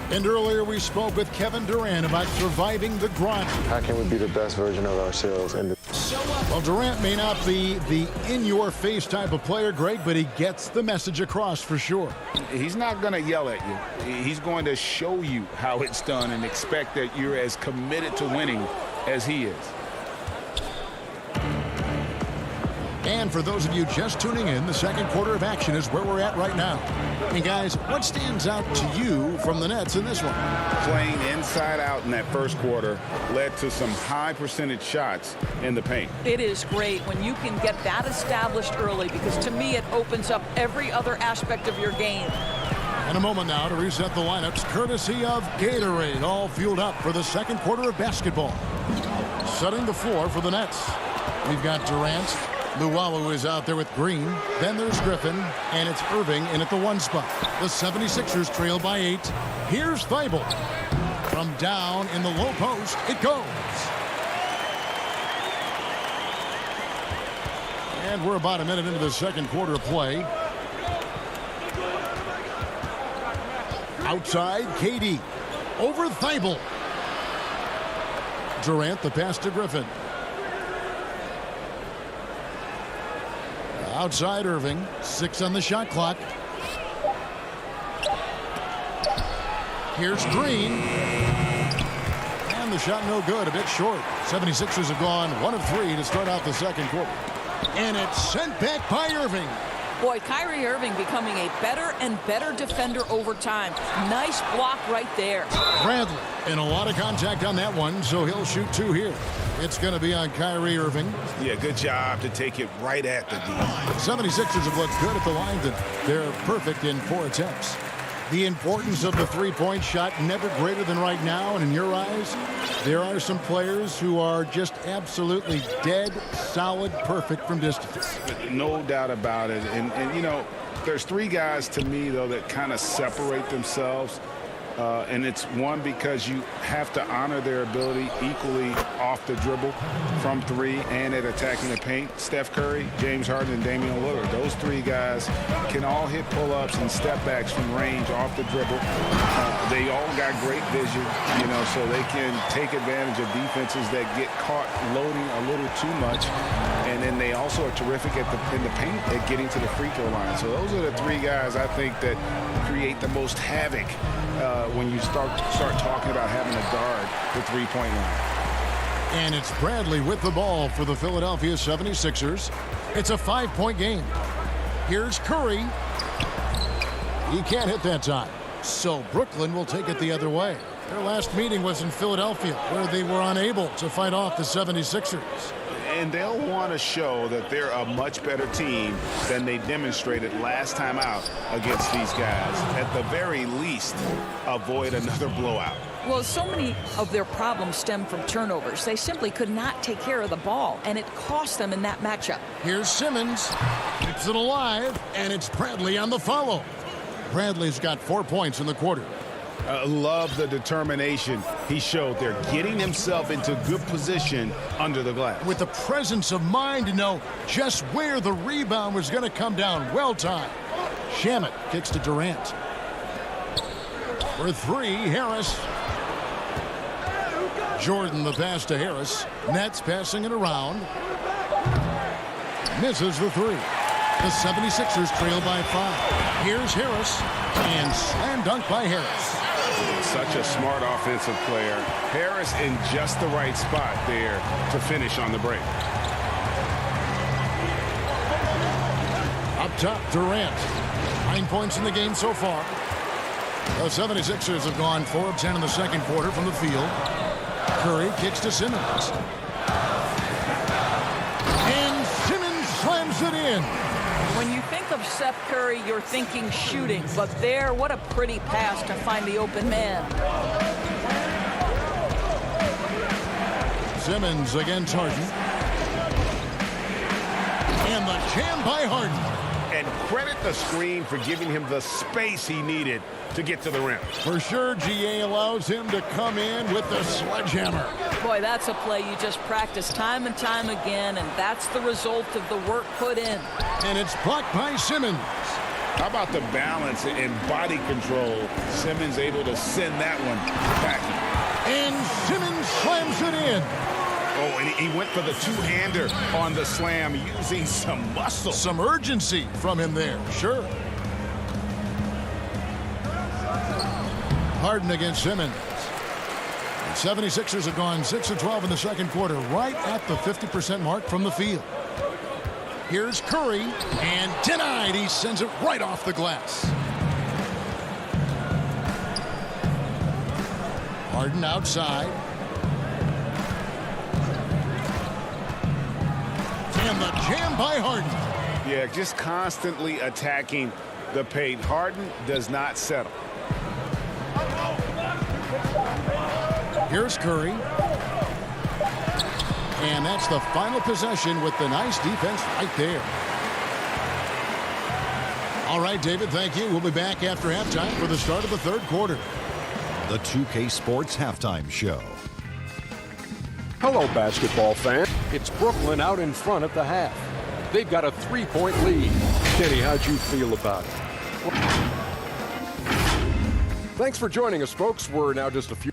And earlier we spoke with Kevin Durant about surviving the grind. How can we be the best version of ourselves? Well, Durant may not be the in-your-face type of player, Greg, but he gets the message across for sure. He's not going to yell at you. He's going to show you how it's done and expect that you're as committed to winning as he is. And for those of you just tuning in, the second quarter of action is where we're at right now. And guys, what stands out to you from the Nets in this one? Playing inside out in that first quarter led to some high percentage shots in the paint. It is great when you can get that established early, because to me it opens up every other aspect of your game. And a moment now to reset the lineups, courtesy of Gatorade, all fueled up for the second quarter of basketball. Setting the floor for the Nets. We've got Durant. Luwawu is out there with Green. Then there's Griffin, and it's Irving in at the 1 spot. The 76ers trail by 8. Here's Thibault. From down in the low post, it goes. And we're about a minute into the second quarter of play. Outside, KD. Over Thibault. Durant, the pass to Griffin. Outside Irving, 6 on the shot clock. Here's Green. And the shot no good, a bit short. 76ers have gone 1 of 3 to start out the second quarter. And it's sent back by Irving. Boy, Kyrie Irving becoming a better and better defender over time. Nice block right there. Bradley, and a lot of contact on that one, so he'll shoot 2 here. It's going to be on Kyrie Irving. Yeah, good job to take it right at the D. 76ers have looked good at the line. They're perfect in 4 attempts. The importance of the three-point shot never greater than right now, and in your eyes, there are some players who are just absolutely dead, solid, perfect from distance. No doubt about it. And you know, there's 3 guys to me, though, that kind of separate themselves. And it's one, because you have to honor their ability equally off the dribble from 3 and at attacking the paint. Steph Curry, James Harden, and Damian Lillard. Those 3 guys can all hit pull-ups and step-backs from range off the dribble. They all got great vision, you know, so they can take advantage of defenses that get caught loading a little too much. And then they also are terrific in the paint at getting to the free throw line. So those are the 3 guys I think that create the most havoc when you start talking about having to guard the three-point line. And it's Bradley with the ball for the Philadelphia 76ers. It's a 5-point game. Here's Curry. He can't hit that time. So Brooklyn will take it the other way. Their last meeting was in Philadelphia, where they were unable to fight off the 76ers. And they'll want to show that they're a much better team than they demonstrated last time out against these guys. At the very least, avoid another blowout. Well, so many of their problems stem from turnovers. They simply could not take care of the ball, and it cost them in that matchup. Here's Simmons. Keeps it alive, and it's Bradley on the follow. Bradley's got 4 points in the quarter. Love the determination he showed there, getting himself into good position under the glass. With the presence of mind to know just where the rebound was going to come down. Well timed. Shamet kicks to Durant. For 3, Harris. Jordan the pass to Harris. Nets passing it around. Misses the 3. The 76ers trail by 5. Here's Harris. And slam dunk by Harris. Such a smart offensive player. Harris in just the right spot there to finish on the break. Up top, Durant. 9 points in the game so far. The 76ers have gone 4 of 10 in the second quarter from the field. Curry kicks to Simmons. And Simmons slams it in. When you think of Seth Curry, you're thinking shooting. But there, what a pretty pass to find the open man. Simmons against Harden. And the jam by Harden. And credit the screen for giving him the space he needed to get to the rim. For sure, GA allows him to come in with the sledgehammer. Boy, that's a play you just practice time and time again, and that's the result of the work put in. And it's blocked by Simmons. How about the balance and body control? Simmons able to send that one packing. And Simmons slams it in. Oh, and he went for the two-hander on the slam using some muscle. Some urgency from him there, sure. Harden against Simmons. The 76ers have gone 6 of 12 in the second quarter, right at the 50% mark from the field. Here's Curry, and denied. He sends it right off the glass. Harden outside. And the jam by Harden. Yeah, just constantly attacking the paint. Harden does not settle. Here's Curry. And that's the final possession with the nice defense right there. All right, David, thank you. We'll be back after halftime for the start of the third quarter. The 2K Sports Halftime Show. Hello, basketball fan. It's Brooklyn out in front at the half. They've got a 3-point lead. Kenny, how'd you feel about it? Thanks for joining us, folks. We're now just a few.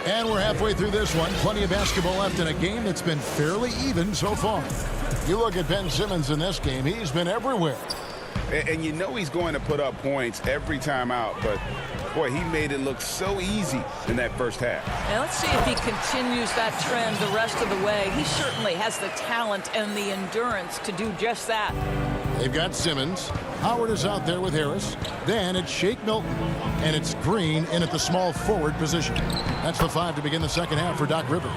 And we're halfway through this one. Plenty of basketball left in a game that's been fairly even so far. You look at Ben Simmons in this game, he's been everywhere. And you know he's going to put up points every time out, but boy, he made it look so easy in that first half. Now let's see if he continues that trend the rest of the way. He certainly has the talent and the endurance to do just that. They've got Simmons. Howard is out there with Harris. Then it's Shake Milton. And it's Green in at the small forward position. That's the 5 to begin the second half for Doc Rivers.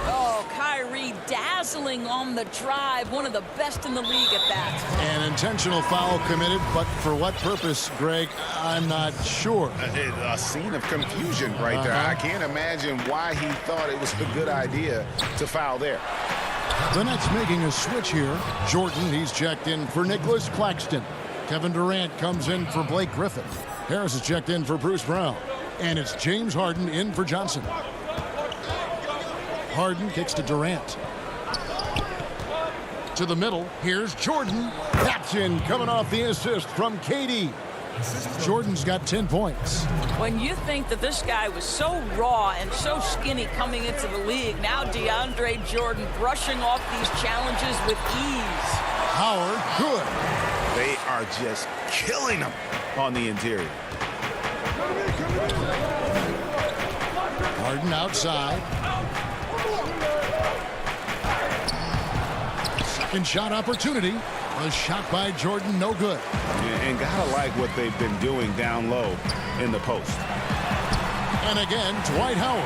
Oh, Kyrie dazzling on the drive. One of the best in the league at that. An intentional foul committed, but for what purpose, Greg, I'm not sure. A scene of confusion right there. I can't imagine why he thought it was a good idea to foul there. The Nets making a switch here. Jordan, he's checked in for Nicholas Claxton. Kevin Durant comes in for Blake Griffin. Harris is checked in for Bruce Brown. And it's James Harden in for Johnson. Harden kicks to Durant. To the middle, here's Jordan. That's in, coming off the assist from KD. Jordan's got 10 points. When you think that this guy was so raw and so skinny coming into the league, now DeAndre Jordan brushing off these challenges with ease. Howard, good. They are just killing him on the interior. Harden outside. Second shot opportunity. A shot by Jordan, no good. And gotta like what they've been doing down low in the post. And again, Dwight Howard.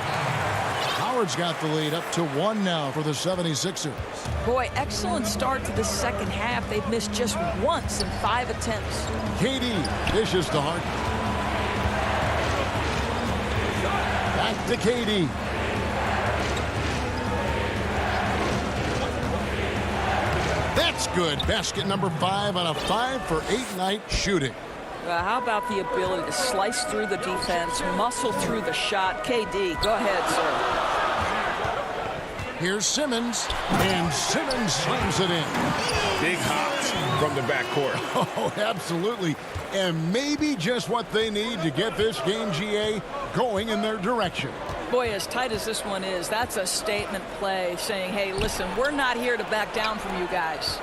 Howard's got the lead up to 1 now for the 76ers. Boy, excellent start to the second half. They've missed just once in 5 attempts. KD dishes to Harden. Back to KD. That's good. Basket number 5 on a 5-for-8 night shooting. How about the ability to slice through the defense, muscle through the shot? KD, go ahead, sir. Here's Simmons, and Simmons slams it in. Big hops from the backcourt. Oh, absolutely. And maybe just what they need to get this game, GA, going in their direction. Boy, as tight as this one is, that's a statement play saying, hey, listen, we're not here to back down from you guys.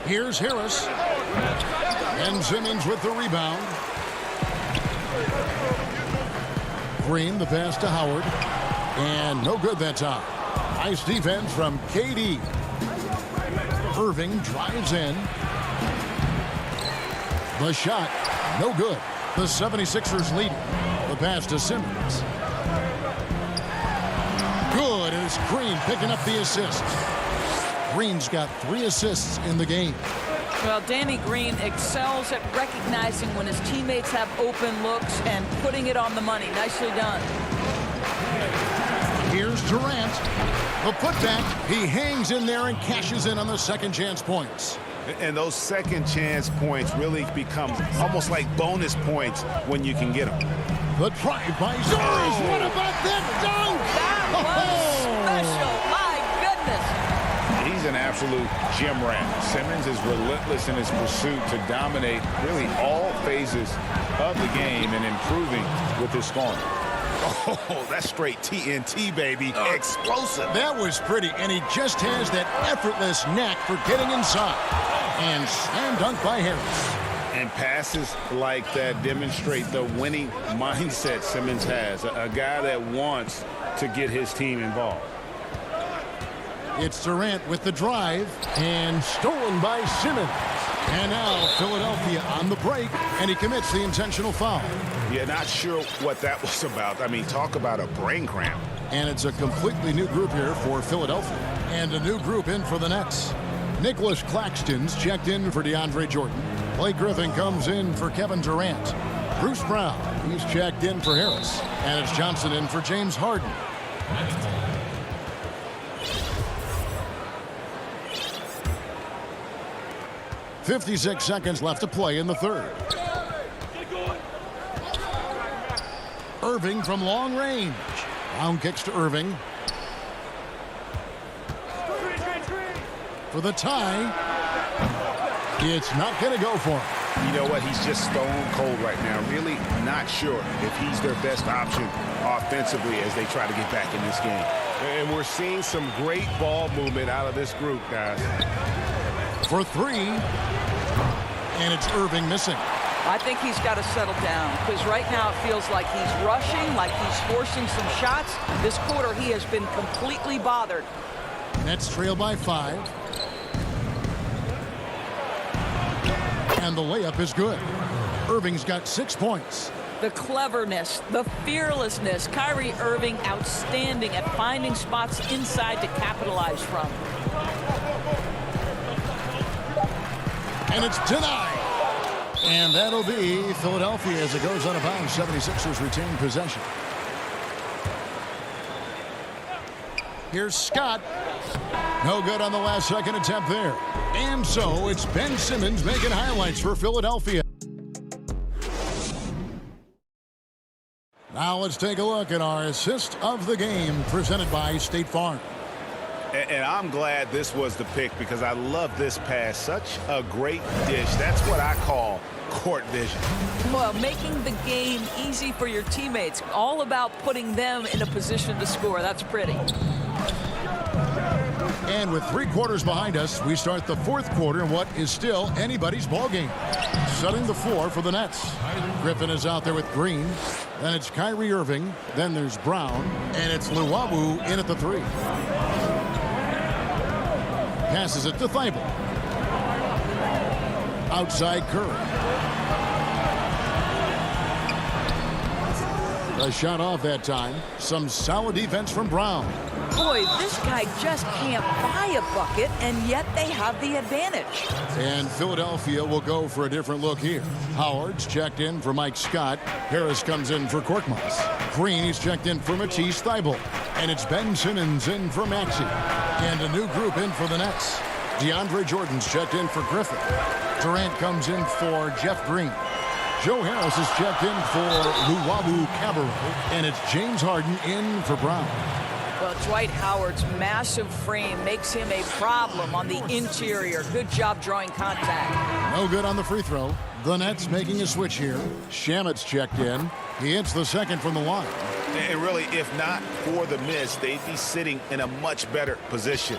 Here's Harris. And Simmons with the rebound. Green, the pass to Howard. And no good that time. Nice defense from KD. Irving drives in. The shot, no good. The 76ers lead. The pass to Simmons. Good, and it's Green picking up the assist. Green's got 3 assists in the game. Well, Danny Green excels at recognizing when his teammates have open looks and putting it on the money. Nicely done. Here's Durant. The putback. He hangs in there and cashes in on the second chance points. And those second chance points really become almost like bonus points when you can get them. The drive by Simmons. What about that dunk? That was special. My goodness. He's an absolute gym rat. Simmons is relentless in his pursuit to dominate really all phases of the game and improving with his scoring. Oh, that's straight TNT, baby. Explosive. That was pretty, and he just has that effortless knack for getting inside. And slam dunk by Harris. And passes like that demonstrate the winning mindset Simmons has. A guy that wants to get his team involved. It's Durant with the drive, and stolen by Simmons. And now Philadelphia on the break, and he commits the intentional foul. Yeah, not sure what that was about. I mean, talk about a brain cramp. And it's a completely new group here for Philadelphia. And a new group in for the Nets. Nicholas Claxton's checked in for DeAndre Jordan. Blake Griffin comes in for Kevin Durant. Bruce Brown, he's checked in for Harris. And it's Johnson in for James Harden. 56 seconds left to play in the third. Irving from long range. Brown kicks to Irving. For the tie. It's not going to go for him. You know what? He's just stone cold right now. Really not sure if he's their best option offensively as they try to get back in this game. And we're seeing some great ball movement out of this group, guys. For 3. And it's Irving missing. I think he's got to settle down because right now it feels like he's rushing, like he's forcing some shots. This quarter he has been completely bothered. Nets trail by 5. And the layup is good. Irving's got 6 points. The cleverness, the fearlessness. Kyrie Irving outstanding at finding spots inside to capitalize from. And it's denied. And that'll be Philadelphia as it goes out of bounds. 76ers retain possession. Here's Scott. No good on the last second attempt there. And so it's Ben Simmons making highlights for Philadelphia. Now let's take a look at our assist of the game presented by State Farm. And I'm glad this was the pick because I love this pass. Such a great dish. That's what I call court vision. Well, making the game easy for your teammates. All about putting them in a position to score. That's pretty. And with 3 quarters behind us, we start the fourth quarter in what is still anybody's ball game. Setting the floor for the Nets. Griffin is out there with Green. Then it's Kyrie Irving. Then there's Brown. And it's Luwawu in at the 3. Passes it to Thibault. Outside Curry. A shot off that time. Some solid defense from Brown. Boy, this guy just can't buy a bucket, and yet they have the advantage. And Philadelphia will go for a different look here. Howard's checked in for Mike Scott. Harris comes in for Korkmaz. Green is checked in for Matisse Thybulle. And it's Ben Simmons in for Maxey. And a new group in for the Nets. DeAndre Jordan's checked in for Griffin. Durant comes in for Jeff Green. Joe Harris is checked in for Luwawu Cabarrot. And it's James Harden in for Brown. Well, Dwight Howard's massive frame makes him a problem on the interior. Good job drawing contact. No good on the free throw. The Nets making a switch here. Shamet's checked in. He hits the second from the line. And really, if not for the miss, they'd be sitting in a much better position.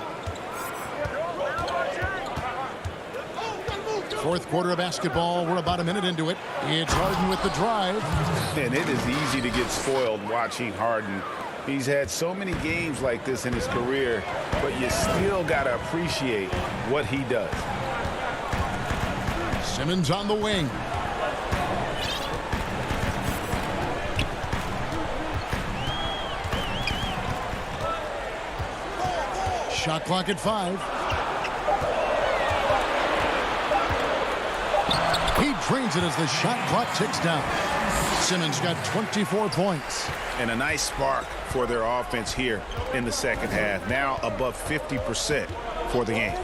Fourth quarter of basketball. We're about a minute into it. It's Harden with the drive. And it is easy to get spoiled watching Harden. He's had so many games like this in his career, but you still got to appreciate what he does. Simmons on the wing. Shot clock at 5. He drains it as the shot clock ticks down. Simmons got 24 points. And a nice spark for their offense here in the second half. Now above 50% for the game.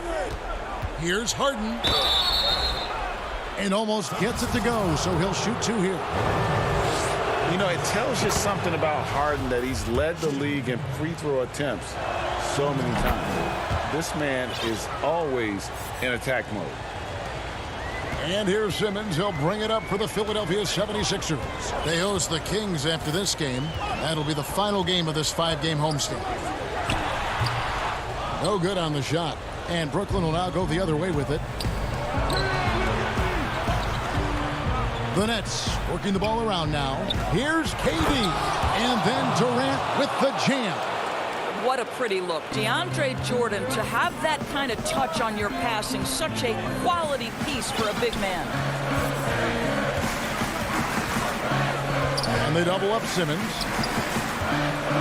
Here's Harden. And almost gets it to go, so he'll shoot 2 here. You know, it tells you something about Harden that he's led the league in free throw attempts so many times. This man is always in attack mode. And here's Simmons. He'll bring it up for the Philadelphia 76ers. They host the Kings after this game. That'll be the final game of this 5-game homestand. No good on the shot. And Brooklyn will now go the other way with it. The Nets working the ball around now. Here's KD. And then Durant with the jam. What a pretty look. DeAndre Jordan, to have that kind of touch on your passing, such a quality piece for a big man. And they double up Simmons.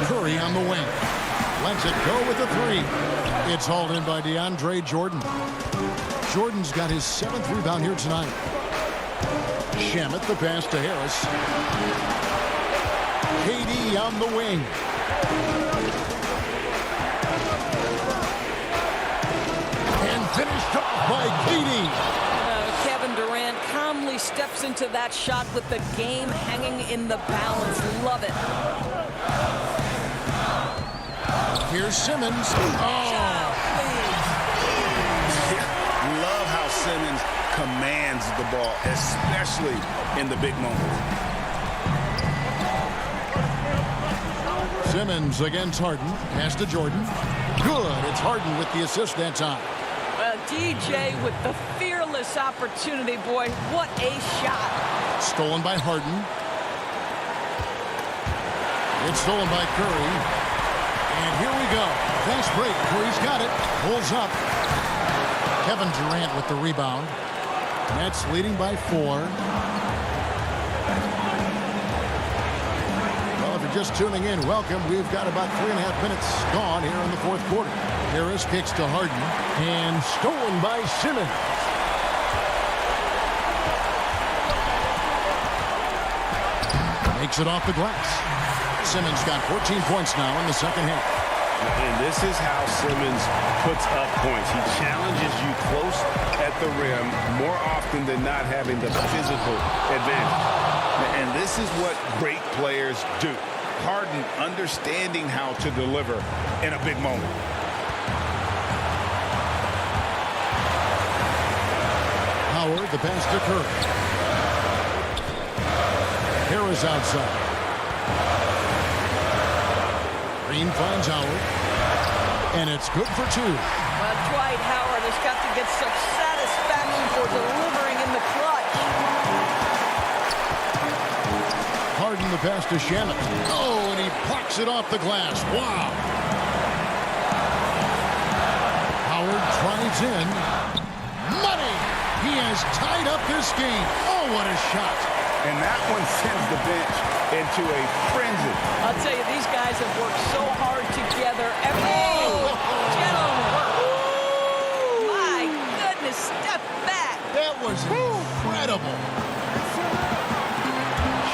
Curry on the wing. Lets it go with the 3. It's hauled in by DeAndre Jordan. Jordan's got his 7th rebound here tonight. Shamet the pass to Harris. KD on the wing. Finished off by KD. Kevin Durant calmly steps into that shot with the game hanging in the balance. Love it. Here's Simmons. Love how Simmons commands the ball, especially in the big moments. Simmons against Harden. Pass to Jordan. Good. It's Harden with the assist that time. DJ with the fearless opportunity, boy. What a shot. Stolen by Harden. It's stolen by Curry. And here we go. Fast break. Curry's got it. Pulls up. Kevin Durant with the rebound. Nets leading by 4. Well, if you're just tuning in, welcome. We've got about 3.5 minutes gone here in the fourth quarter. Harris kicks to Harden, and stolen by Simmons. Makes it off the glass. Simmons got 14 points now in the second half. And this is how Simmons puts up points. He challenges you close at the rim more often than not, having the physical advantage. And this is what great players do. Harden understanding how to deliver in a big moment. Howard, the pass to Curry. Harris outside. Green finds Howard. And it's good for 2. Well, Dwight Howard has got to get some satisfaction for delivering in the clutch. Harden the pass to Shamet. Oh, and he plucks it off the glass. Wow. Howard tries in. Money! He has tied up this game. Oh, what a shot. And that one sends the bench into a frenzy. I'll tell you, these guys have worked so hard together. Gentlemen. My goodness, step back. That was incredible.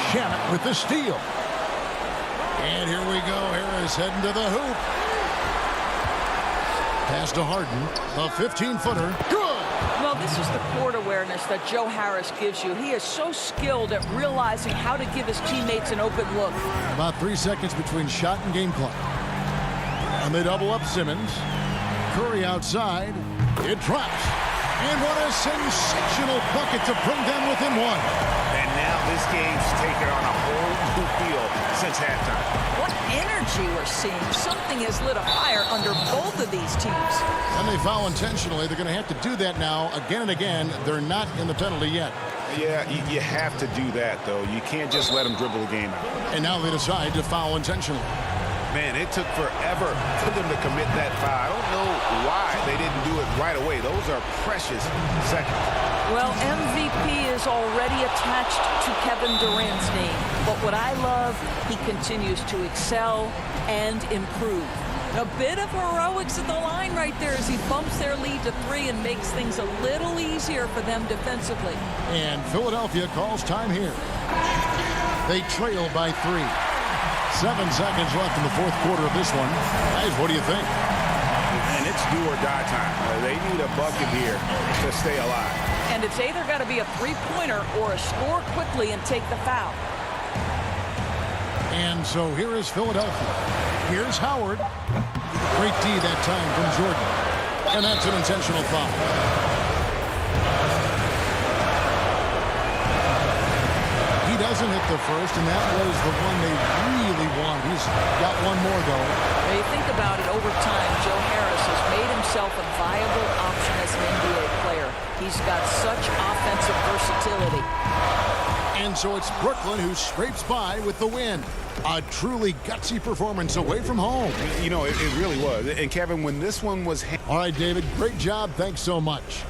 Shamet with the steal. And here we go. Harris heading to the hoop. Pass to Harden. A 15-footer. Good. Well, this is the court awareness that Joe Harris gives you. He is so skilled at realizing how to give his teammates an open look. About 3 seconds between shot and game clock. And they double up Simmons. Curry outside. It drops. And what a sensational bucket to bring them within one. And now this game's taken on a whole new feel since halftime. What energy we're seeing. Something has lit a fire under both of these teams. And they foul intentionally. They're going to have to do that now again and again. They're not in the penalty yet. Yeah, you have to do that, though. You can't just let them dribble the game out. And now they decide to foul intentionally. Man, it took forever for them to commit that foul. I don't know why they didn't do it right away. Those are precious seconds. Well, MVP is already attached to Kevin Durant's name. But what I love, he continues to excel and improve. A bit of heroics at the line right there as he bumps their lead to 3 and makes things a little easier for them defensively. And Philadelphia calls time here. They trail by 3. 7 seconds left in the fourth quarter of this one. Guys, what do you think? And it's do or die time. They need a bucket here to stay alive. And it's either got to be a three-pointer or a score quickly and take the foul. And so here is Philadelphia. Here's Howard. Great D that time from Jordan. And that's an intentional foul. He doesn't hit the first, and that was the one they really wanted. He's got one more, though. When you think about it, over time, Joe Harris has made himself a viable option as an NBA player. He's got such offensive versatility. And so it's Brooklyn who scrapes by with the win. A truly gutsy performance away from home. You know, it really was. And, Kevin, when this one was... All right, David, great job. Thanks so much.